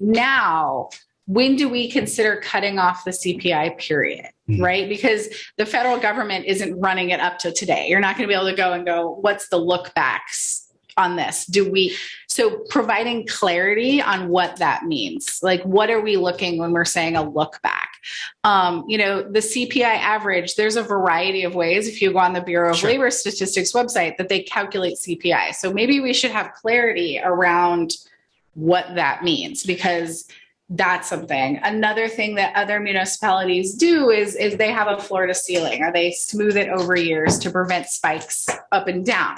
now, when do we consider cutting off the CPI period, right? Because the federal government isn't running it up to today. You're not going to be able to go and go, what's the look backs on this? So providing clarity on what that means, like what are we looking when we're saying a look back? The CPI average, there's a variety of ways. If you go on the Bureau of Labor Statistics website that they calculate CPI. So maybe we should have clarity around what that means, because that's something. Another thing that other municipalities do is they have a floor to ceiling, or they smooth it over years to prevent spikes up and down.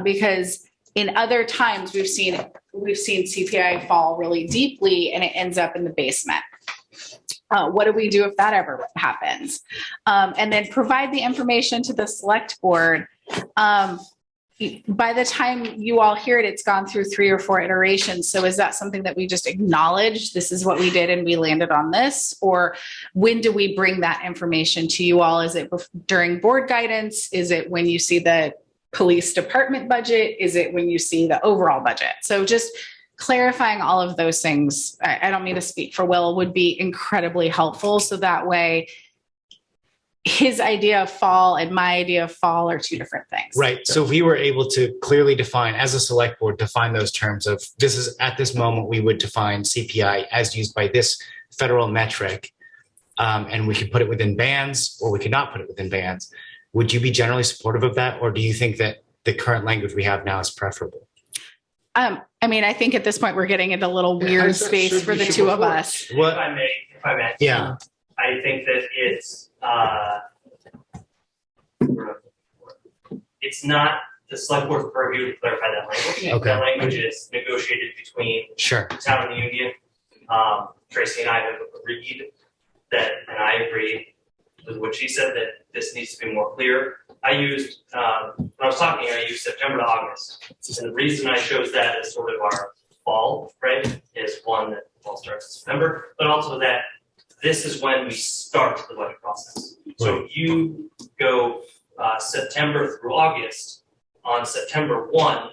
Because in other times we've seen CPI fall really deeply and it ends up in the basement. What do we do if that ever happens? And then provide the information to the select board. By the time you all hear it, it's gone through 3 or 4 iterations. So is that something that we just acknowledge? This is what we did and we landed on this? Or when do we bring that information to you all? Is it during board guidance? Is it when you see the police department budget? Is it when you see the overall budget? So just clarifying all of those things, I don't mean to speak for Will, would be incredibly helpful. So that way his idea of fall and my idea of fall are two different things. Right. So if we were able to clearly define, as a select board, define those terms of this is at this moment, we would define CPI as used by this federal metric, and we could put it within bands or we could not put it within bands. Would you be generally supportive of that? Or do you think that the current language we have now is preferable? I mean, I think at this point we're getting into a little weird space for the two of us. If I may. Yeah. I think that it's not the select board's purview to clarify that language. Okay. That language is negotiated between Sure. the town and the union. Tracy and I have agreed that, and I agree with what she said, that this needs to be more clear. I used, when I was talking, I used September to August. And the reason I chose that as sort of our fall, right, is one, that fall starts in September, but also that this is when we start the budget process. So you go September through August. On September 1,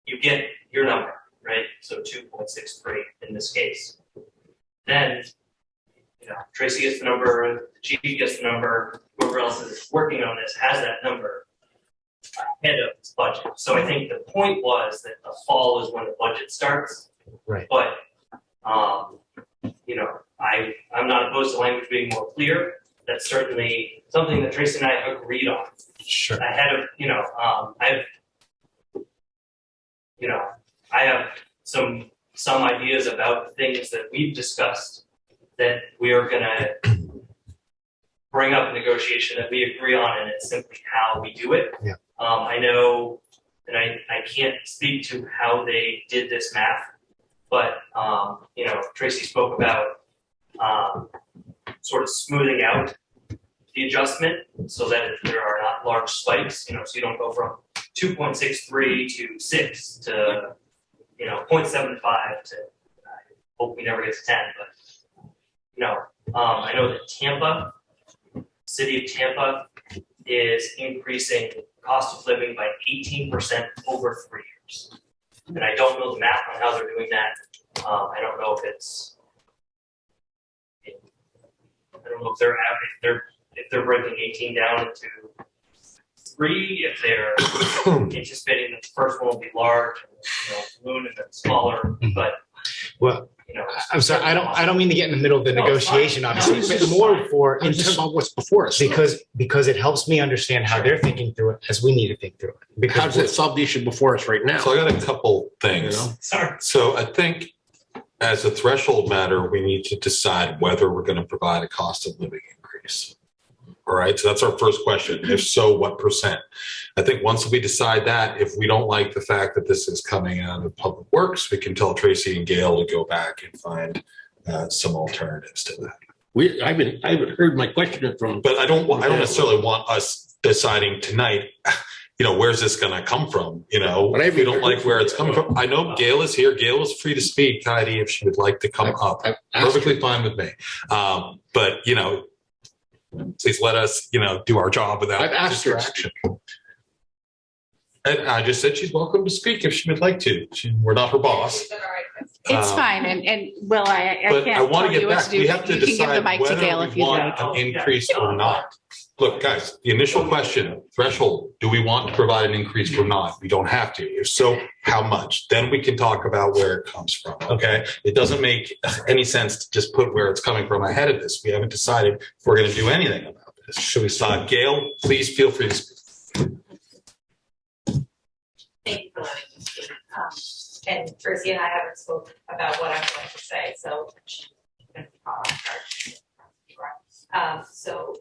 you get your number, right? So 2.63 in this case. Then, Tracy gets the number, the chief gets the number, whoever else is working on this has that number ahead of its budget. So I think the point was that the fall is when the budget starts. Right. But, I'm not opposed to language being more clear. That's certainly something that Tracy and I agreed on. Sure. Ahead of, I have some ideas about things that we've discussed that we are going to bring up in negotiation that we agree on, and it's simply how we do it. Yeah. I know, and I can't speak to how they did this math, but Tracy spoke about sort of smoothing out the adjustment so that there are not large spikes, so you don't go from 2.63 to 6 to 0.75 to hope we never get to 10, but I know that Tampa, city of Tampa, is increasing cost of living by 18% over 3 years. And I don't know the math on how they're doing that. I don't know if they're average, if they're breaking 18 down into 3, if they're anticipating that the first one will be large, balloon and then smaller, but well, I'm sorry, I don't mean to get in the middle of the negotiation, obviously, but more for in terms of what's before us, because it helps me understand how they're thinking through it as we need to think through it. Because how does it solve the issue before us right now? So I got a couple things. Sorry. So I think as a threshold matter, we need to decide whether we're going to provide a cost of living increase. All right, so that's our first question. If so, what percent? I think once we decide that, if we don't like the fact that this is coming out of Public Works, we can tell Tracy and Gail to go back and find some alternatives to that. I haven't heard my question from. But I don't necessarily want us deciding tonight, where's this going to come from? If we don't like where it's coming from. I know Gail is here. Gail is free to speak, Heidi, if she would like to come up. Perfectly fine with me. But please let us, do our job without distraction. And I just said she's welcome to speak if she would like to. We're not her boss. It's fine. And Will, I but can't I want tell to you get what back. to do. We have to You can give the decide mic to whether Gail we if you'd want like. an increase or not. Look, guys, the initial question, threshold, do we want to provide an increase or not? We don't have to. If so, how much? Then we can talk about where it comes from, okay? It doesn't make any sense to just put where it's coming from ahead of this. We haven't decided if we're going to do anything about this. Should we start? Gail, please feel free to speak. Thank you for letting me speak. And Tracy and I haven't spoken about what I'm going to say, so so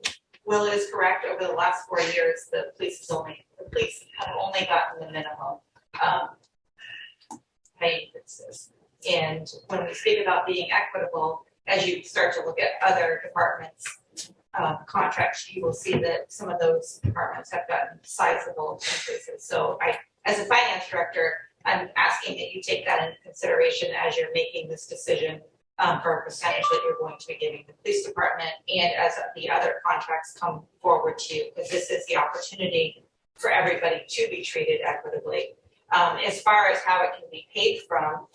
Will is correct. Over the last 4 years, the police have only gotten the minimum pay increases. And when we speak about being equitable, as you start to look at other departments' contracts, you will see that some of those departments have gotten sizable increases. So as a finance director, I'm asking that you take that into consideration as you're making this decision for a percentage that you're going to be giving the police department, and as the other contracts come forward to you, because this is the opportunity for everybody to be treated equitably. As far as how it can be paid from,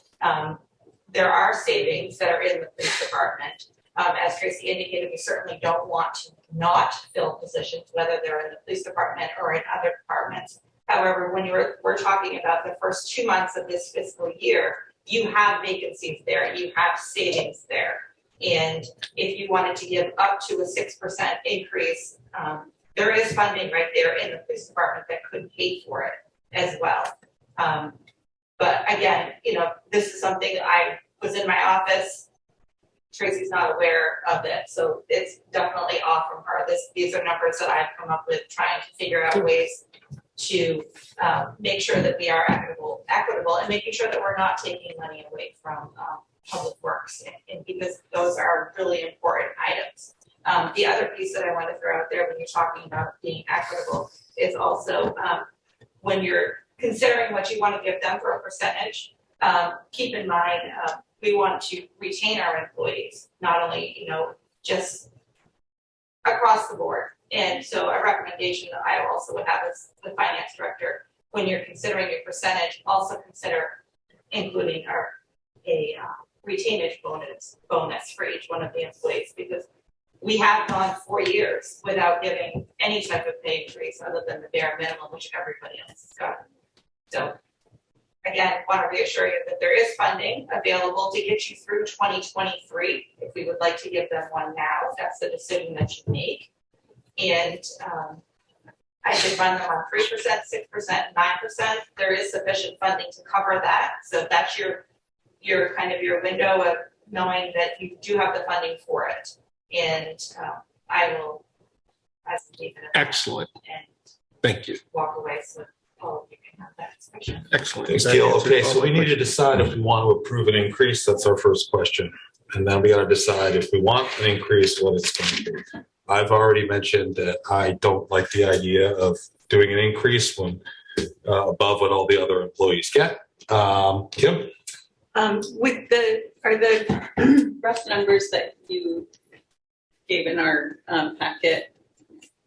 there are savings that are in the police department As Tracy indicated, we certainly don't want to not fill positions, whether they're in the police department or in other departments. However, when we're talking about the first 2 months of this fiscal year, you have vacancies there, you have savings there. And if you wanted to give up to a 6% increase, there is funding right there in the police department that could pay for it as well. But again, this is something I was in my office. Tracy's not aware of it, so it's definitely off from her. These are numbers that I've come up with trying to figure out ways to make sure that we are equitable, and making sure that we're not taking money away from public works, and because those are really important items. The other piece that I want to throw out there when you're talking about being equitable is also when you're considering what you want to give them for a percentage, keep in mind we want to retain our employees, not only just across the board. And so a recommendation that I also would have as the finance director, when you're considering your percentage, also consider including a retainage bonus for each one of the employees, because we have gone 4 years without giving any type of pay increase other than the bare minimum, which everybody else has gotten. So again, want to reassure you that there is funding available to get you through 2023. If we would like to give them one now, that's the decision that you make. And I could run them on 3%, 6%, 9%. There is sufficient funding to cover that. So that's your kind of your window of knowing that you do have the funding for it. And I will, as excellent. And thank you. Walk away so all of you can have that discussion. Excellent. Thanks, Teal. Okay, so we need to decide if we want to approve an increase. That's our first question. And then we got to decide if we want an increase, what it's going to be. I've already mentioned that I don't like the idea of doing an increase when above what all the other employees get. Kim? Are the rough numbers that you gave in our packet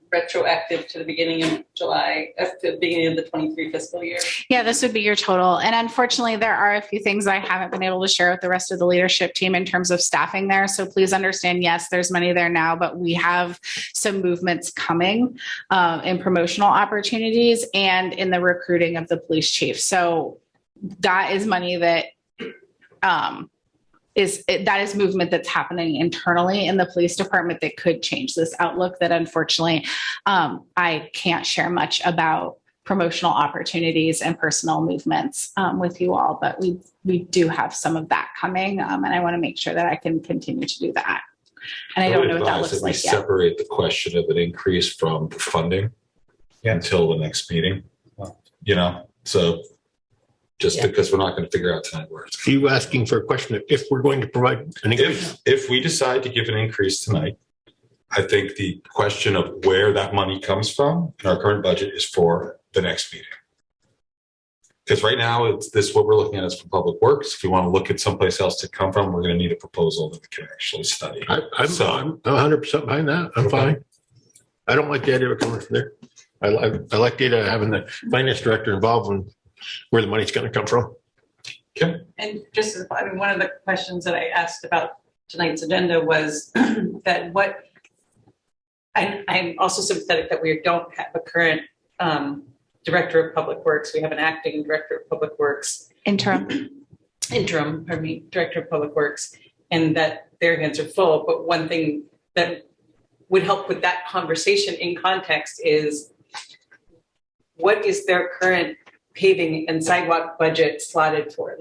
retroactive to the beginning of July, to the beginning of the 23 fiscal year? Yeah, this would be your total. And unfortunately, there are a few things I haven't been able to share with the rest of the leadership team in terms of staffing there. So please understand, yes, there's money there now, but we have some movements coming in promotional opportunities and in the recruiting of the police chief. So that is money that that is movement that's happening internally in the police department that could change this outlook, that unfortunately I can't share much about promotional opportunities and personal movements with you all, but we do have some of that coming, and I want to make sure that I can continue to do that. And I don't know what that looks like yet. Separate the question of an increase from the funding until the next meeting, so just because we're not going to figure out tonight where it's going. Are you asking for a question if we're going to provide an increase? If we decide to give an increase tonight, I think the question of where that money comes from in our current budget is for the next meeting. Because right now, what we're looking at is for public works. If we want to look at someplace else to come from, we're going to need a proposal that we can actually study. I'm 100% behind that. I'm fine. I don't like the idea of coming from there. I like the idea of having the finance director involved in where the money's going to come from. Okay. And just, one of the questions that I asked about tonight's agenda was that I'm also sympathetic that we don't have a current director of public works. We have an acting director of public works. Interim, director of public works, and that their hands are full. But one thing that would help with that conversation in context is, what is their current paving and sidewalk budget slotted for?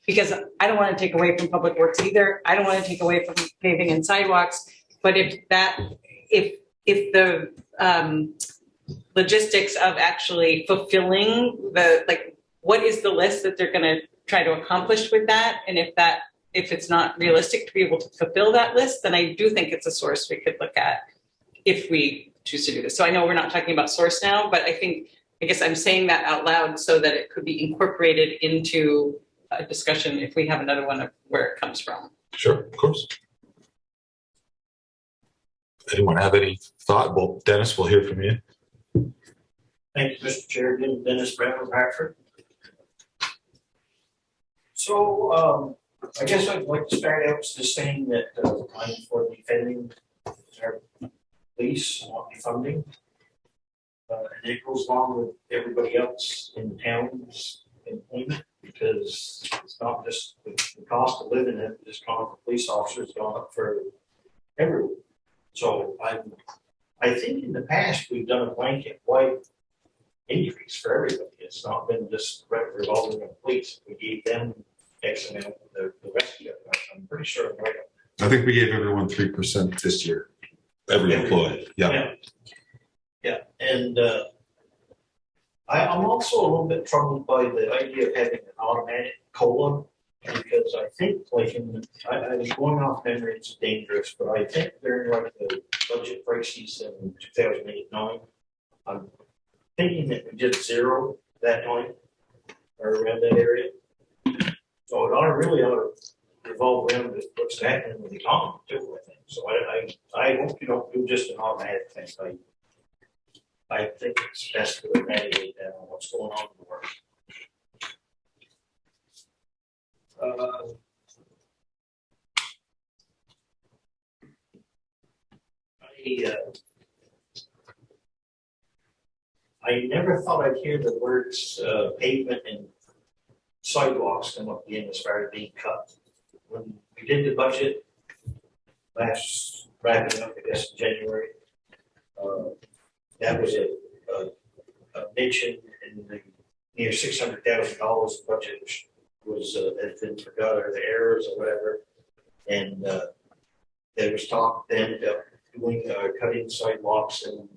Because I don't want to take away from public works either. I don't want to take away from paving and sidewalks. But if the logistics of actually fulfilling what is the list that they're going to try to accomplish with that, and if it's not realistic to be able to fulfill that list, then I do think it's a source we could look at if we choose to do this. So I know we're not talking about source now, but I guess I'm saying that out loud so that it could be incorporated into a discussion if we have another one of where it comes from. Sure, of course. Anyone have any thought? Well, Dennis, we'll hear from you. Thank you, Mr. Chair. Dennis Brett with Hartford. So I guess I'd like to start out just saying that I'm for defending our police and not defunding. And it goes along with everybody else in town's employment, because it's not just the cost of living, it just gone up for police officers, gone up for everyone. So I think in the past, we've done a blanket wide increase for everybody. It's not been just revolving on police. We gave them X amount, the rest of it. I'm pretty sure I'm right. I think we gave everyone 3% this year. Every employee. Yeah. Yeah. And I'm also a little bit troubled by the idea of having an automatic COLA, because I think, like, I was going off memory, it's dangerous, but I think during like the budget crises in 2008-9, I'm thinking that we did zero that time or around that area. So it really ought to revolve around what's happening with the economy too, I think. So I hope you don't do just an automatic thing. I think it's best to evaluate that on what's going on in the world. I never thought I'd hear the words pavement and sidewalks come up again as far as being cut. When we did the budget wrapping up, I guess, in January, that was a mention in the near $600,000 budget, which was had been forgot, or the errors or whatever, and there was talk then about doing cutting sidewalks and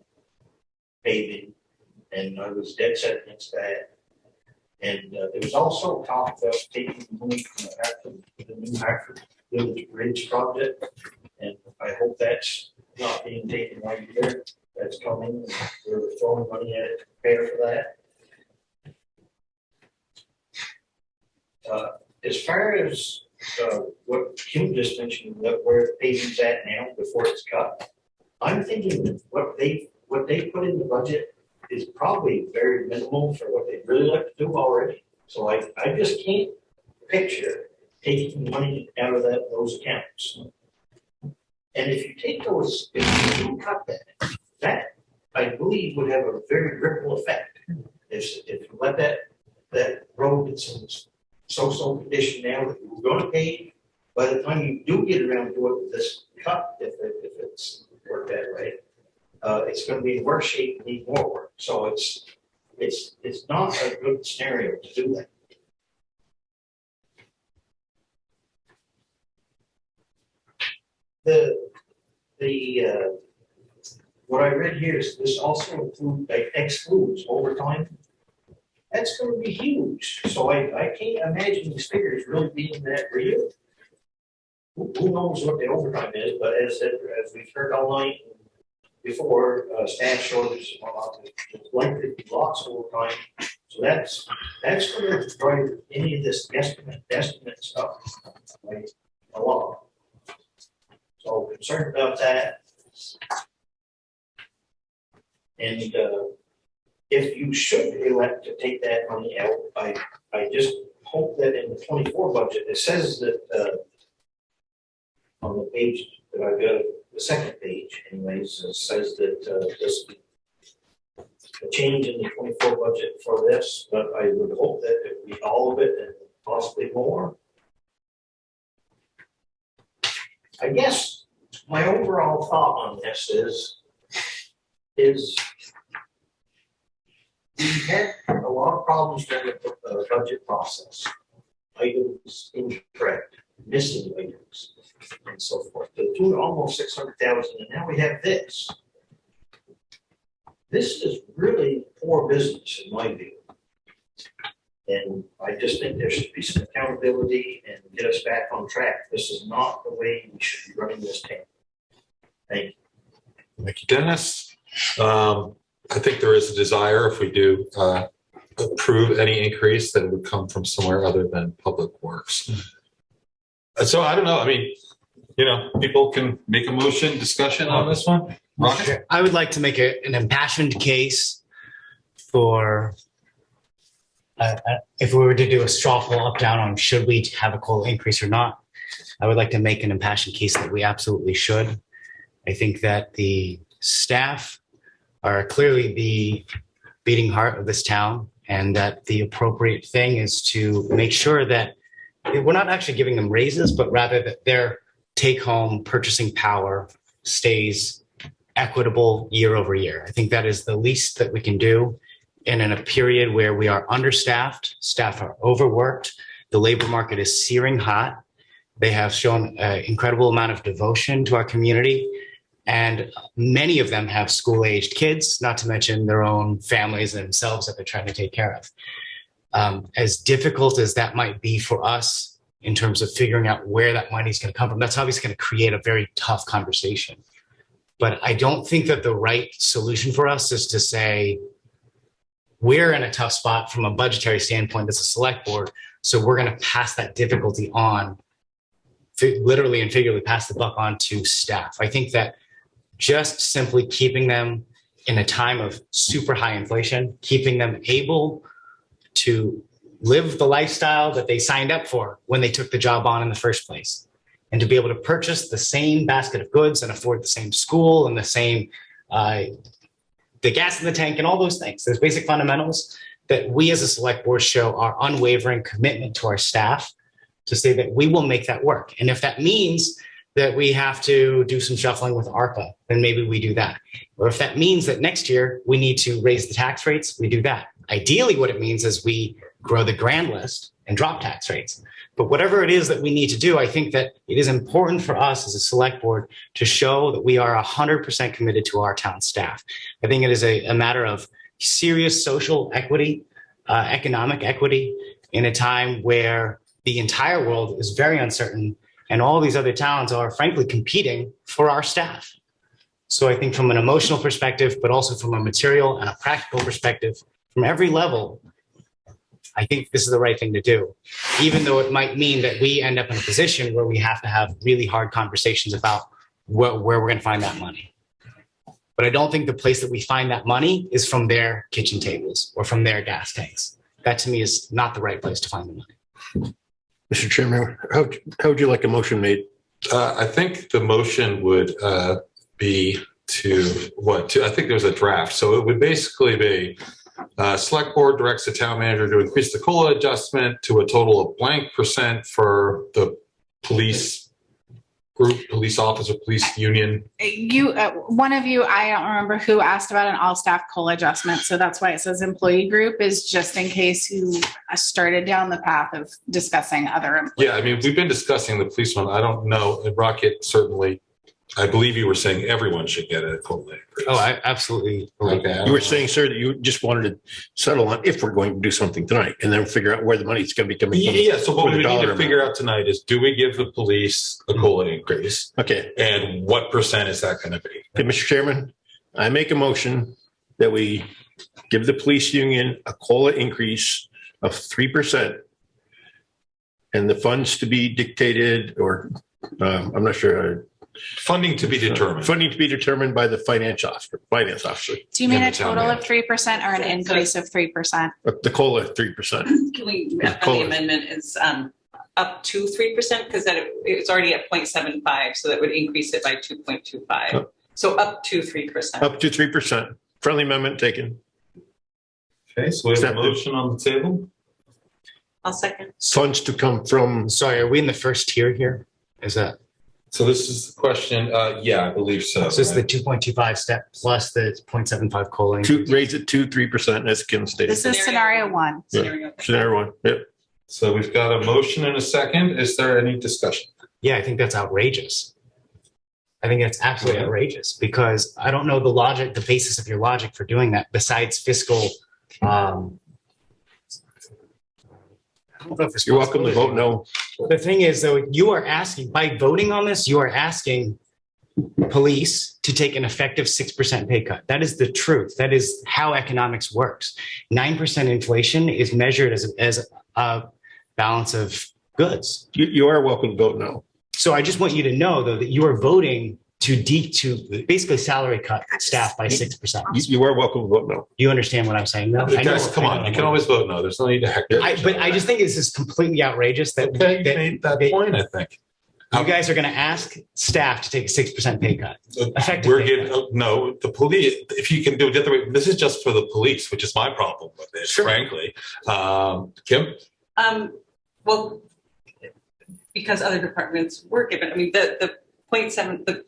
paving, and I was dead set against that. And there was also talk about taking money from the new Hartford Village Bridge project, and I hope that's not being taken right either. That's coming. We're throwing money at it to prepare for that. As far as what Kim just mentioned, where the paving's at now before it's cut, I'm thinking that what they put in the budget is probably very minimal for what they'd really like to do already. So I just can't picture taking money out of those accounts. And if you take those, if you cut that I believe would have a very ripple effect. If you let that road that's in so condition now that you're going to pay, by the time you do get around to it with this cut, if it's worked that way, it's going to be in worse shape and need more work. So it's not a good scenario to do that. What I read here is this also excludes overtime. That's going to be huge. So I can't imagine these figures really being that real. Who knows what the overtime is? But as we've heard all night before, staff shortage, there's likely to be lots of overtime. So that's going to drive any of this estimate stuff like a lot. So concerned about that. And if you should elect to take that money out, I just hope that in the 24 budget, it says that on the page that I've got, the second page anyways, it says that there's a change in the 24 budget for this, but I would hope that it would be all of it and possibly more. I guess my overall thought on this is we had a lot of problems during the budget process. Items incorrect, missing items, and so forth. The tune of almost 600,000, and now we have this. This is really poor business in my view. And I just think there should be some accountability and get us back on track. This is not the way we should be running this town. Thank you. Thank you, Dennis. I think there is a desire, if we do approve any increase, that it would come from somewhere other than Public Works. So I don't know. I mean, people can make a motion, discussion on this one. Roger? I would like to make an impassioned case for if we were to do a straw poll up down on should we have a COLA increase or not, I would like to make an impassioned case that we absolutely should. I think that the staff are clearly the beating heart of this town, and that the appropriate thing is to make sure that we're not actually giving them raises, but rather that their take-home purchasing power stays equitable year over year. I think that is the least that we can do. And in a period where we are understaffed, staff are overworked, the labor market is searing hot. They have shown an incredible amount of devotion to our community. And many of them have school-aged kids, not to mention their own families and themselves that they're trying to take care of. As difficult as that might be for us in terms of figuring out where that money is going to come from, that's obviously going to create a very tough conversation. But I don't think that the right solution for us is to say, we're in a tough spot from a budgetary standpoint as a select board, so we're going to pass that difficulty on, literally and figuratively pass the buck on to staff. I think that just simply keeping them in a time of super high inflation, keeping them able to live the lifestyle that they signed up for when they took the job on in the first place, and to be able to purchase the same basket of goods and afford the same school and the same the gas in the tank and all those things, those basic fundamentals, that we as a select board show our unwavering commitment to our staff to say that we will make that work. And if that means that we have to do some shuffling with ARPA, then maybe we do that. Or if that means that next year we need to raise the tax rates, we do that. Ideally, what it means is we grow the grand list and drop tax rates. But whatever it is that we need to do, I think that it is important for us as a select board to show that we are 100% committed to our town staff. I think it is a matter of serious social equity, economic equity, in a time where the entire world is very uncertain and all these other towns are frankly competing for our staff. So I think from an emotional perspective, but also from a material and a practical perspective, from every level, I think this is the right thing to do, even though it might mean that we end up in a position where we have to have really hard conversations about where we're going to find that money. But I don't think the place that we find that money is from their kitchen tables or from their gas tanks. That to me is not the right place to find the money. Mr. Chairman, how would you like a motion made? I think the motion would be I think there's a draft. So it would basically be select board directs the town manager to increase the COLA adjustment to a total of blank % for the police group, police officer, police union. One of you, I don't remember who, asked about an all-staff COLA adjustment. So that's why it says employee group, is just in case you started down the path of discussing other employees. Yeah, I mean, we've been discussing the police one. I don't know. Rocket, certainly, I believe you were saying everyone should get a COLA increase. Oh, I absolutely. Okay. You were saying, sir, that you just wanted to settle on if we're going to do something tonight and then figure out where the money's going to be coming from. Yeah, so what we need to figure out tonight is, do we give the police a COLA increase? Okay. And what % is that going to be? Okay, Mr. Chairman, I make a motion that we give the police union a COLA increase of 3%, and the funds to be dictated, or I'm not sure. Funding to be determined. Funding to be determined by the finance officer. Do you mean a total of 3% or an increase of 3%? The COLA 3%. Can we, the amendment is up to 3%, because it's already at 0.75, so that would increase it by 2.25. So up to 3%. Up to 3%. Friendly amendment taken. Okay, so we have a motion on the table. I'll second. Funds to come from. Sorry, are we in the first tier here? Is that? So this is the question. Yeah, I believe so. So it's the 2.25 step plus the 0.75 COLA. Raise it to 3%, as Kim stated. This is scenario one. Yeah. Scenario one. Yep. So we've got a motion and a second. Is there any discussion? Yeah, I think that's outrageous. I think it's absolutely outrageous, because I don't know the basis of your logic for doing that besides fiscal. You're welcome to vote no. The thing is, though, you are asking, by voting on this, you are asking police to take an effective 6% pay cut. That is the truth. That is how economics works. 9% inflation is measured as a balance of goods. You are welcome to vote no. So I just want you to know, though, that you are voting to basically salary cut staff by 6%. You are welcome to vote no. You understand what I'm saying, though? Guys, come on, you can always vote no. There's no need to heckle. But I just think this is completely outrageous that Okay, you made that point, I think. you guys are going to ask staff to take a 6% pay cut. Effective We're pay giving, cut. no, the police, if you can do it the other way, this is just for the police, which is my problem with it, Sure. frankly. Kim? Well, because other departments were given, I mean, the 0.7,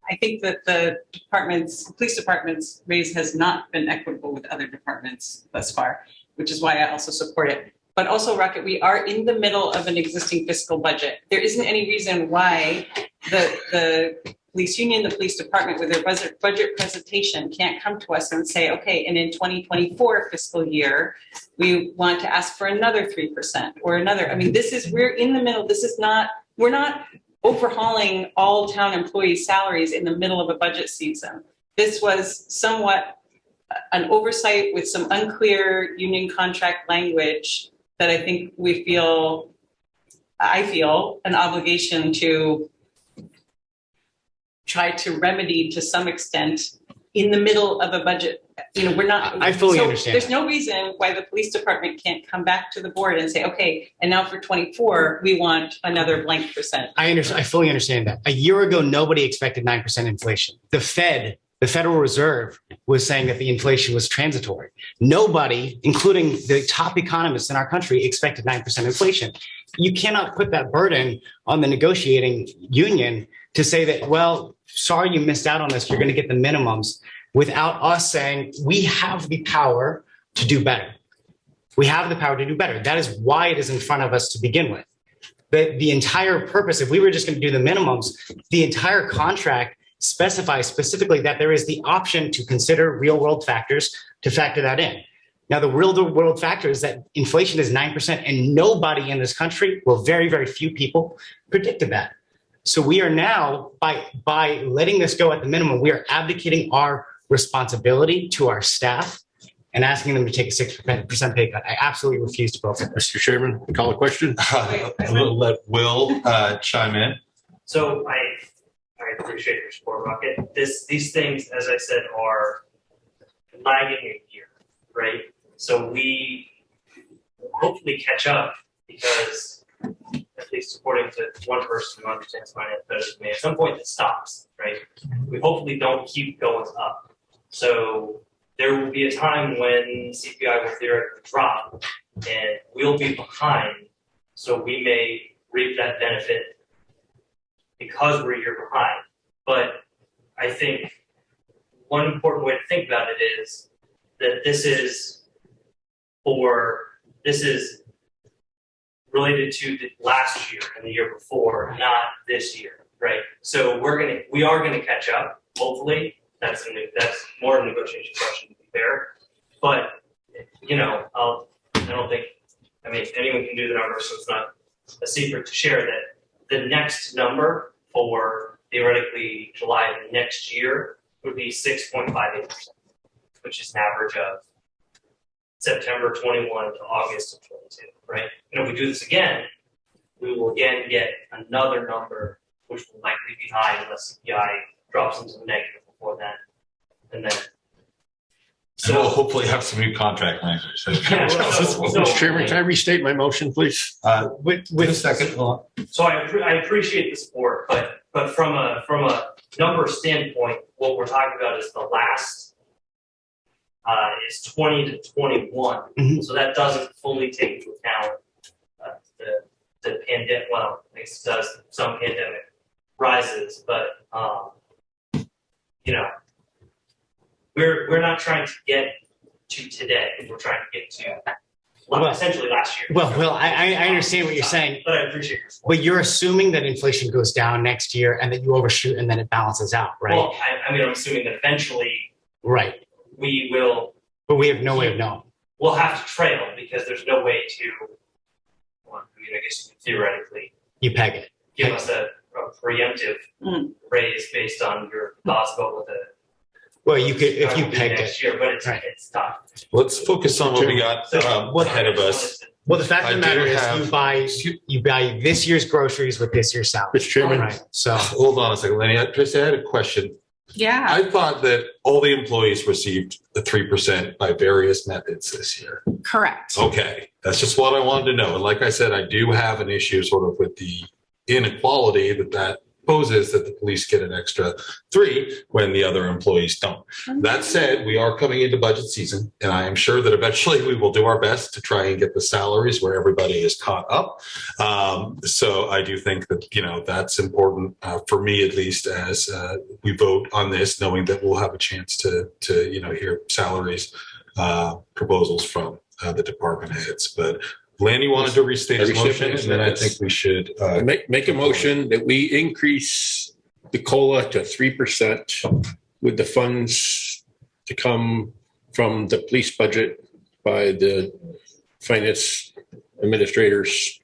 I think that the police department's raise has not been equitable with other departments thus far, which is why I also support it. But also, Rocket, we are in the middle of an existing fiscal budget. There isn't any reason why the police union, the police department with their budget presentation can't come to us and say, okay, and in 2024 fiscal year, we want to ask for another 3% or another. I mean, we're in the middle. We're not overhauling all town employees' salaries in the middle of a budget season. This was somewhat an oversight with some unclear union contract language that I think I feel an obligation to try to remedy to some extent in the middle of a budget. We're not. I fully understand. There's no reason why the police department can't come back to the board and say, okay, and now for 24, we want another blank percent. I fully understand that. A year ago, nobody expected 9% inflation. The Federal Reserve was saying that the inflation was transitory. Nobody, including the top economists in our country, expected 9% inflation. You cannot put that burden on the negotiating union to say that, well, sorry you missed out on this, you're going to get the minimums, without us saying we have the power to do better. We have the power to do better. That is why it is in front of us to begin with. The entire purpose, if we were just going to do the minimums, the entire contract specifies specifically that there is the option to consider real world factors to factor that in. Now, the real world factor is that inflation is 9% and nobody in this country, well, very, very few people predicted that. So we are now, by letting this go at the minimum, we are abdicating our responsibility to our staff and asking them to take a 6% pay cut. I absolutely refuse to vote for this. Mr. Chairman, call a question. We'll let Will chime in. So I appreciate your support, Rocket. These things, as I said, are lagging a year, right? So we hopefully catch up because, at least according to one person who understands finance better than me, at some point it stops, right? We hopefully don't keep going up. So there will be a time when CPI will theoretically drop and we'll be behind. So we may reap that benefit because we're a year behind. But I think one important way to think about it is that this is related to the last year and the year before, not this year, right? So we are gonna catch up, hopefully. That's more of a negotiation question to be fair. But anyone can do the numbers, so it's not a secret to share that the next number for theoretically July of next year would be 6.58%, which is an average of September 21 to August of 22, right? And if we do this again, we will again get another number, which will likely be high unless CPI drops into the negative before then. And then So we'll hopefully have some new contract language. Mr. Chairman, can I restate my motion, please? Wait a second. So I appreciate the support, but from a number standpoint, what we're talking about is the last is 20 to 21. Mm-hmm. So that doesn't fully take into account the pandemic. Well, I guess it does some pandemic rises, but we're not trying to get to today. We're trying to get to essentially last year. Well, I understand what you're saying. But I appreciate your support. But you're assuming that inflation goes down next year and that you overshoot and then it balances out, right? Well, I'm assuming that eventually right. We will. But we have no way of knowing. We'll have to trail because there's no way to, I guess theoretically. You peg it. Give us a preemptive raise based on your thoughts about what the. Well, you could, if you pegged next it. year, but it's tough. Let's focus on what we got ahead of us. Well, the fact of the I do matter is have- you buy this year's groceries with this year's salary. Mr. Chairman. Right. So Hold on a second, Lenny. I had a question. Yeah. I thought that all the employees received the 3% by various methods this year. Correct. Okay, that's just what I wanted to know. And like I said, I do have an issue sort of with the inequality that poses that the police get an extra 3 when the other employees don't. That said, we are coming into budget season, and I am sure that eventually we will do our best to try and get the salaries where everybody is caught up. So I do think that, that's important for me, at least, as we vote on this, knowing that we'll have a chance to hear salaries proposals from the department heads. But Lanny wanted to restate his motion, and then I think we should make a motion that we increase the COLA to 3% with the funds to come from the police budget by the finance administrators.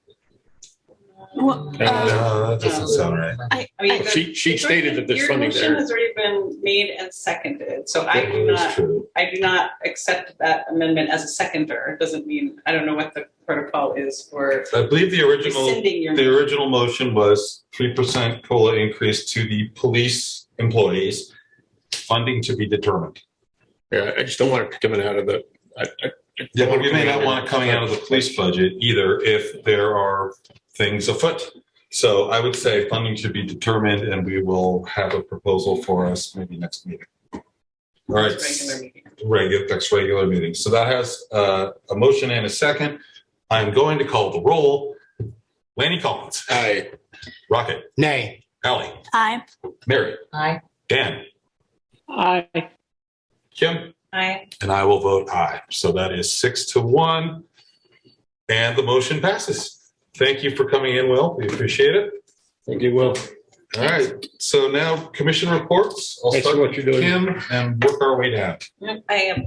that doesn't sound right. I mean, She stated that there's funding Your there. motion has already been made and seconded, so I That is do not accept that amendment as a seconder. It doesn't mean, I don't know what the protocol is for. I believe the rescinding your original motion was 3% COLA increase to the police employees, funding to be determined. Yeah, I just don't want it coming out of the. Yeah, but we may not want it coming out of the police budget either if there are things afoot. So I would say funding should be determined, and we will have a proposal for us maybe next meeting. All right, next regular meeting. So that has a motion and a second. I'm going to call the roll. Lanny Collins. Aye. Rocket. Nay. Allie. Aye. Mary. Aye. Dan. Aye. Kim. Aye. And I will vote aye. So that is 6-1, and the motion passes. Thank you for coming in, Will. We appreciate it. Thank you, Will. All right. So now commission reports. I'll Thanks start for with what you're doing. Kim and work our way down. Yep, I have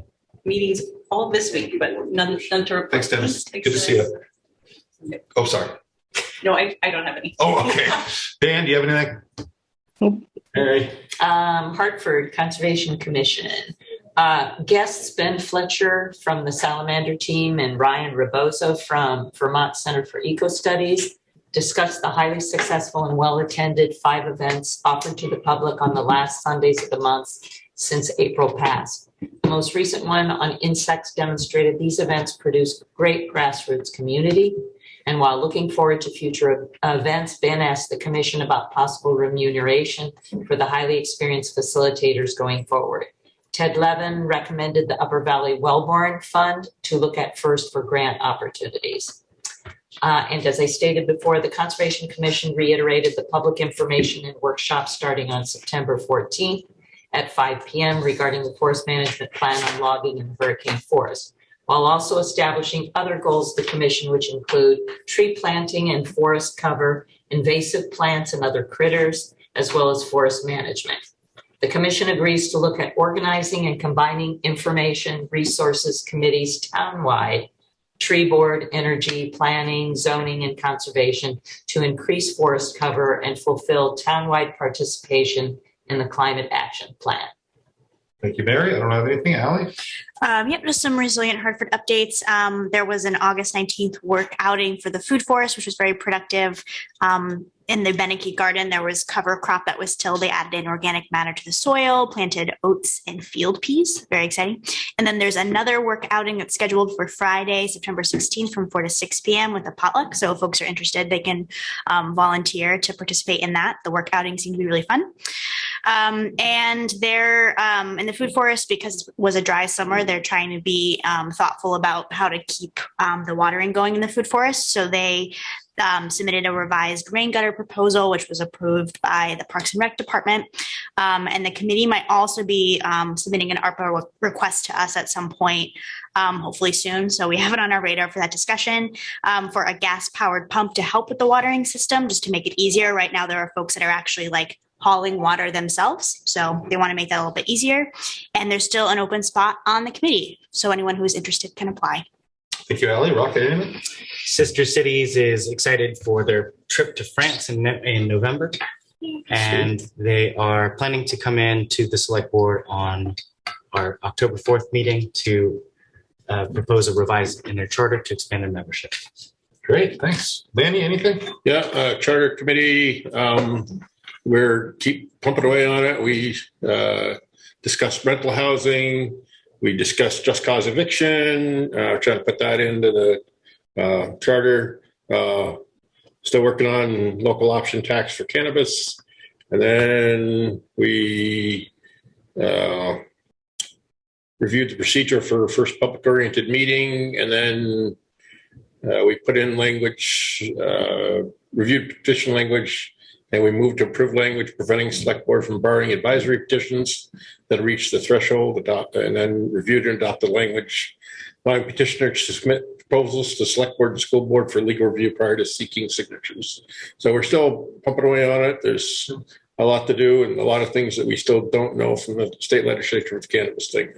meetings all this week, but none to report. Thanks, Dennis. Good to see you. Oh, sorry. No, I don't have any. Oh, okay. Dan, do you have anything? Nope. Hey. Hartford Conservation Commission. Guests Ben Fletcher from the Salamander team and Ryan Rebozo from Vermont Center for Eco Studies discussed the highly successful and well-attended 5 events offered to the public on the last Sundays of the month since April passed. The most recent one on insects demonstrated these events produce great grassroots community. And while looking forward to future events, Ben asked the commission about possible remuneration for the highly experienced facilitators going forward. Ted Levin recommended the Upper Valley Wellborn Fund to look at first for grant opportunities. And as I stated before, the Conservation Commission reiterated the public information and workshop starting on September 14th at 5 p.m. regarding the forest management plan on logging in the hurricane forest, while also establishing other goals of the commission, which include tree planting and forest cover, invasive plants and other critters, as well as forest management. The commission agrees to look at organizing and combining information resources committees townwide, tree board, energy, planning, zoning, and conservation to increase forest cover and fulfill townwide participation in the climate action plan. Thank you, Mary. I don't have anything. Allie? Yep, just some resilient Hartford updates. There was an August 19th work outing for the food forest, which was very productive. In the Beneke garden, there was cover crop that was tilled. They added in organic matter to the soil, planted oats and field peas. Very exciting. And then there's another work outing that's scheduled for Friday, September 16th from 4 to 6 p.m. with a potluck. So if folks are interested, they can volunteer to participate in that. The work outing seemed to be really fun. And they're in the food forest, because it was a dry summer, they're trying to be thoughtful about how to keep the watering going in the food forest. So they submitted a revised rain gutter proposal, which was approved by the Parks and Rec Department. And the committee might also be submitting an ARPA request to us at some point, hopefully soon. So we have it on our radar for that discussion, for a gas-powered pump to help with the watering system, just to make it easier. Right now, there are folks that are actually like hauling water themselves. So they want to make that a little bit easier. And there's still an open spot on the committee. So anyone who is interested can apply. Thank you, Allie. Rocket, anything? Sister Cities is excited for their trip to France in November. And they are planning to come in to the select board on our October 4th meeting to propose a revised inner charter to expand their membership. Great, thanks. Lanny, anything? Yeah, charter committee, we're keep pumping away on it. We discussed rental housing. We discussed just cause eviction, trying to put that into the charter. Still working on local option tax for cannabis. And then we reviewed the procedure for first public oriented meeting. And then we put in language, reviewed petition language, and we moved to approve language preventing select board from barring advisory petitions that reach the threshold, and then reviewed and adopted language, allowing petitioners to submit proposals to select board and school board for legal review prior to seeking signatures. So we're still pumping away on it. There's a lot to do and a lot of things that we still don't know from the state legislature with the cannabis thing.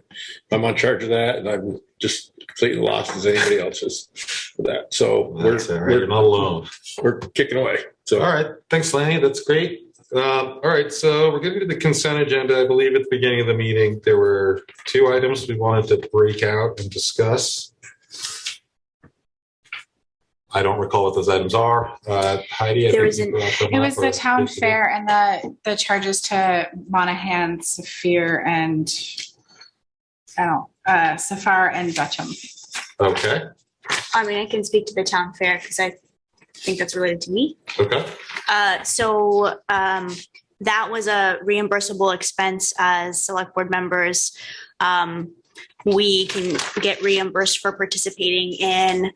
I'm on charge of that, and I'm just completely lost as anybody else is for that. So we're not alone. We're kicking away. So all right, thanks, Lanny. That's great. All right, so we're getting to the consent agenda. I believe at the beginning of the meeting there were 2 items we wanted to break out and discuss. I don't recall what those items are. Heidi, it was the town fair and the charges to Monahan, Saphir, and Safar and Dutcham. Okay. I mean, I can speak to the town fair because I think that's related to me. Okay. So that was a reimbursable expense as select board members. We can get reimbursed for participating in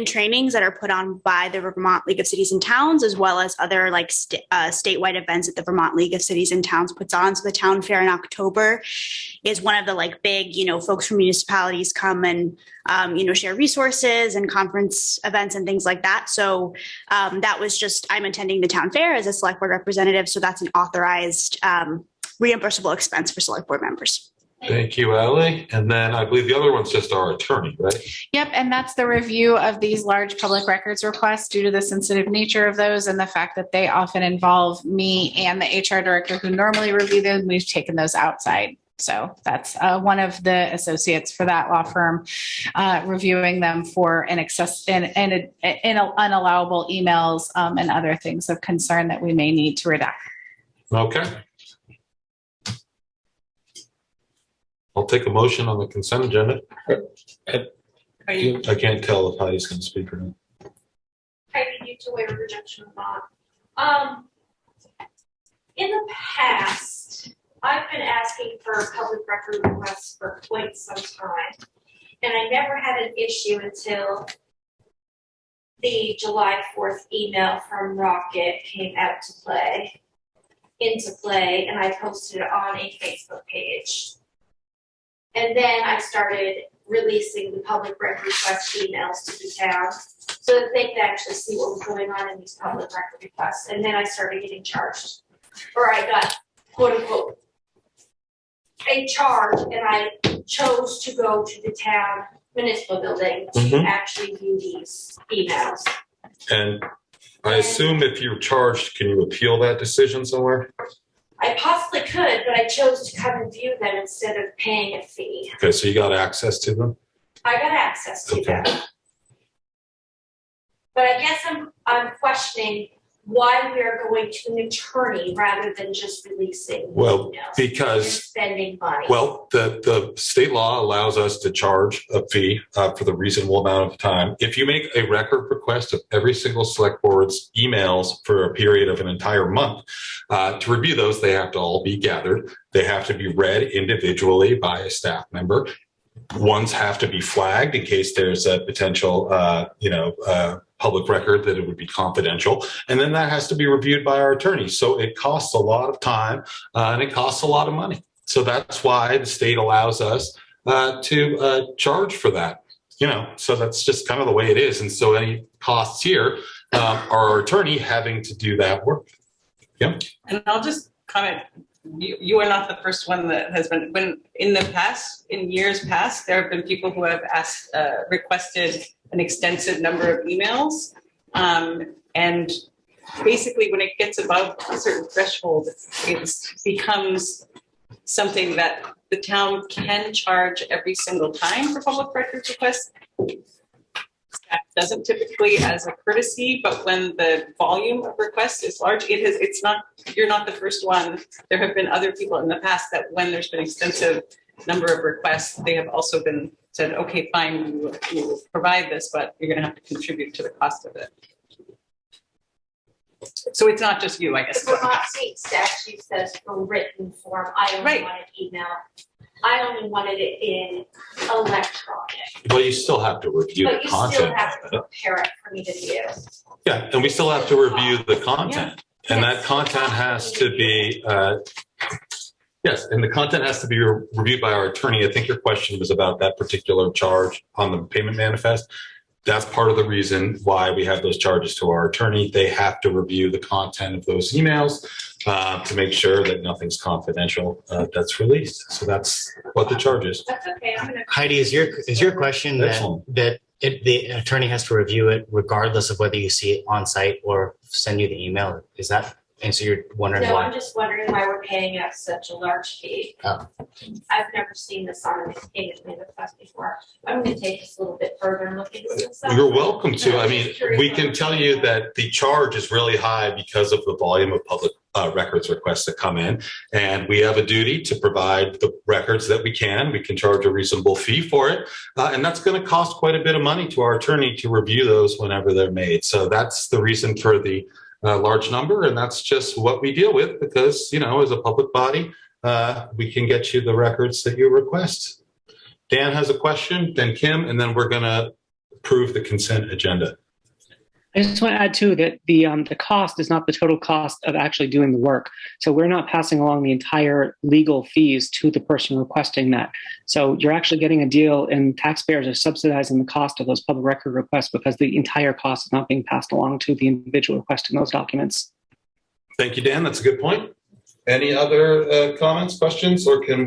trainings that are put on by the Vermont League of Cities and Towns, as well as other like statewide events that the Vermont League of Cities and Towns puts on. So the town fair in October is one of the like big, folks from municipalities come and, share resources and conference events and things like that. So that was just, I'm attending the town fair as a select board representative. So that's an authorized reimbursable expense for select board members. Thank you, Ally. And then I believe the other one's just our attorney, right? Yep, and that's the review of these large public records requests due to the sensitive nature of those and the fact that they often involve me and the HR director who normally review them. We've taken those outside. So that's one of the associates for that law firm reviewing them for unallowable emails and other things of concern that we may need to redact. Okay. I'll take a motion on the consent agenda. I can't tell if Heidi's going to speak or not. I need you to waive rejection or not. In the past, I've been asking for public record requests for quite some time, and I never had an issue until the July 4th email from Rocket came into play, and I posted it on a Facebook page. And then I started releasing the public record request emails to the town so that they could actually see what was going on in these public record requests. And then I started getting charged, or I got quote unquote a charge, and I chose to go to the town municipal building to actually view these emails. And I assume if you're charged, can you appeal that decision somewhere? I possibly could, but I chose to come and view them instead of paying a fee. Okay, so you got access to them? I got access to them. But I guess I'm questioning why we are going to an attorney rather than just releasing emails because and spending money. Well, the state law allows us to charge a fee for the reasonable amount of time. If you make a record request of every single select board's emails for a period of an entire month, to review those, they have to all be gathered. They have to be read individually by a staff member. Ones have to be flagged in case there's a potential, public record that it would be confidential. And then that has to be reviewed by our attorney. So it costs a lot of time and it costs a lot of money. So that's why the state allows us to charge for that. So that's just kind of the way it is. And so any costs here are our attorney having to do that work. Yeah. And I'll just comment. You are not the first one that has been, when in years past, there have been people who have requested an extensive number of emails. And basically when it gets above a certain threshold, it becomes something that the town can charge every single time for public records requests. That doesn't typically as a courtesy, but when the volume of requests is large, it's not, you're not the first one. There have been other people in the past that when there's been extensive number of requests, they have also been said, okay, fine, we will provide this, but you're gonna have to contribute to the cost of it. So it's not just you, I guess. The Vermont state statute says for written form, I only wanted email. I only wanted it in electronic. But you still have to review the But you still content. have to prepare it for me to view. Yeah, and we still have to review the content. And that content has to be, yes, and the content has to be reviewed by our attorney. I think your question was about that particular charge on the payment manifest. That's part of the reason why we have those charges to our attorney. They have to review the content of those emails to make sure that nothing's confidential that's released. So that's what the charge is. That's okay. I'm gonna. Heidi, is your question that the attorney has to review it regardless of whether you see it on site or send you the email? Is that, and so you're wondering No, why? I'm just wondering why we're paying out such a large fee. Oh. I've never seen this on a payment manifest before. I'm gonna take this a little bit further and look into this. You're welcome to. I mean, we can tell you that the charge is really high because of the volume of public records requests that come in. And we have a duty to provide the records that we can. We can charge a reasonable fee for it. And that's going to cost quite a bit of money to our attorney to review those whenever they're made. So that's the reason for the large number. And that's just what we deal with because, you know, as a public body, we can get you the records that you request. Dan has a question, then Kim, and then we're going to approve the consent agenda. I just want to add too that the cost is not the total cost of actually doing the work. So we're not passing along the entire legal fees to the person requesting that. So you're actually getting a deal, and taxpayers are subsidizing the cost of those public record requests because the entire cost is not being passed along to the individual requesting those documents. Thank you, Dan. That's a good point. Any other comments, questions, or can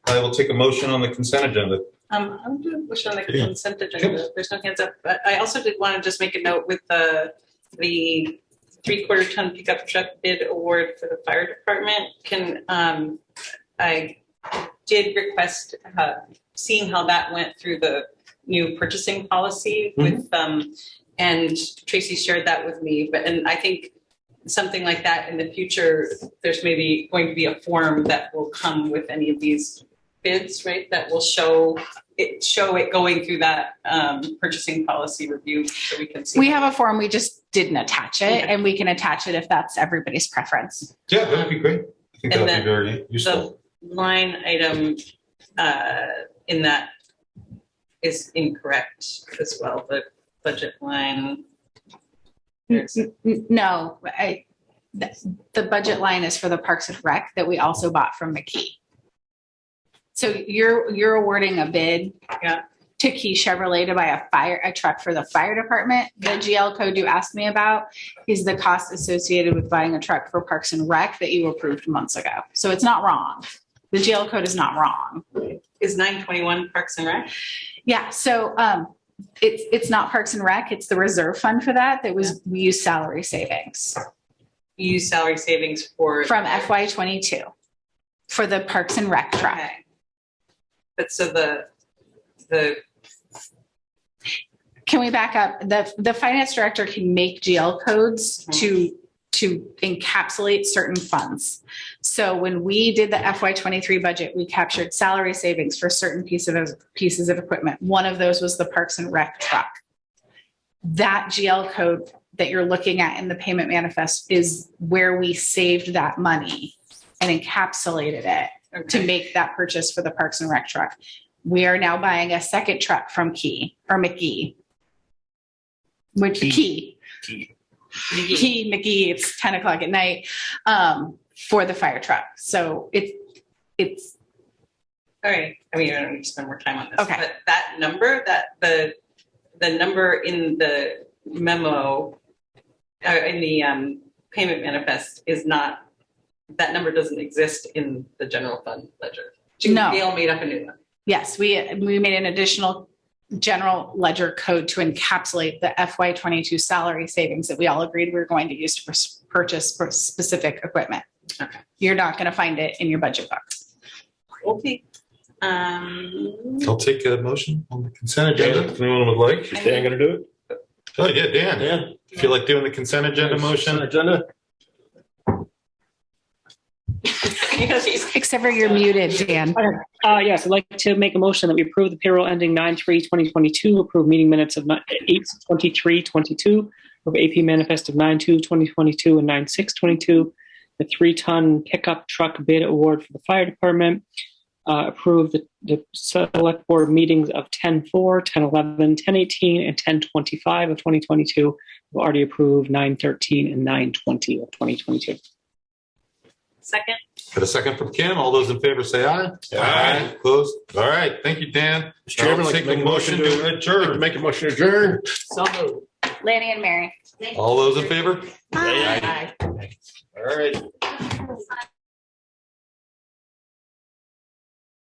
I will take a motion on the consent agenda. I'm doing a motion on the consent agenda. There's no hands up. But I also did want to just make a note with the 3/4 ton pickup truck bid award for the fire department. I did request seeing how that went through the new purchasing policy with and Tracy shared that with me. And I think something like that in the future, there's maybe going to be a form that will come with any of these bids, right? That will show it going through that purchasing policy review so we can see. We have a form, we just didn't attach it, and we can attach it if that's everybody's preference. Yeah, that'd be great. I think And that'd be very useful. The line item in that is incorrect as well. The budget line. No, the budget line is for the Parks and Rec that we also bought from McKee. So you're awarding a bid to Key Chevrolet to buy a truck for the fire department. The GL code you asked me about is the cost associated with buying a truck for Parks and Rec that you approved months ago. So it's not wrong. The GL code is not wrong. Is 921 Parks and Rec? Yeah. So it's not Parks and Rec. It's the reserve fund for that. We use salary savings. You use salary savings from FY22 for the Parks and Rec truck. Okay. But so the can we back up? The finance director can make GL codes to encapsulate certain funds. So when we did the FY23 budget, we captured salary savings for certain pieces of equipment. One of those was the Parks and Rec truck. That GL code that you're looking at in the payment manifest is where we saved that money and encapsulated it to make that purchase for the Parks and Rec truck. We are now buying a second truck from McGee, it's 10 o'clock at night for the fire truck. So it's all right. I mean, I don't need to spend more time on this, okay. But that number, that the number in the memo, in the payment manifest is not, that number doesn't exist in the general fund ledger. No. Gail made up a new one. Yes, we made an additional general ledger code to encapsulate the FY22 salary savings that we all agreed we were going to use to purchase for specific equipment. Okay. You're not going to find it in your budget book. Okay. I'll take a motion on the consent agenda if anyone would like. Is Dan gonna do it? Oh, yeah, Dan. Dan? If you like doing the consent agenda motion. Agenda? Except for you're muted, Dan. Yes, I'd like to make a motion that we approve the payroll ending 9/3/2022, approve meeting minutes of 8/23/22, approve AP manifest of 9/2/2022 and 9/6/22, the 3-ton pickup truck bid award for the fire department, approve the select board meetings of 10/4, 10/11, 10/18, and 10/25 of 2022. We've already approved 9/13 and 9/20 of 2022. Second. Got a second from Kim. All those in favor say aye. Aye. Opposed? All right. Thank you, Dan. Mr. Chairman, I'll like take to make the a motion to adjourn. Make a motion to adjourn. So moved. Lanny and Mary. All those in favor? Aye. All right.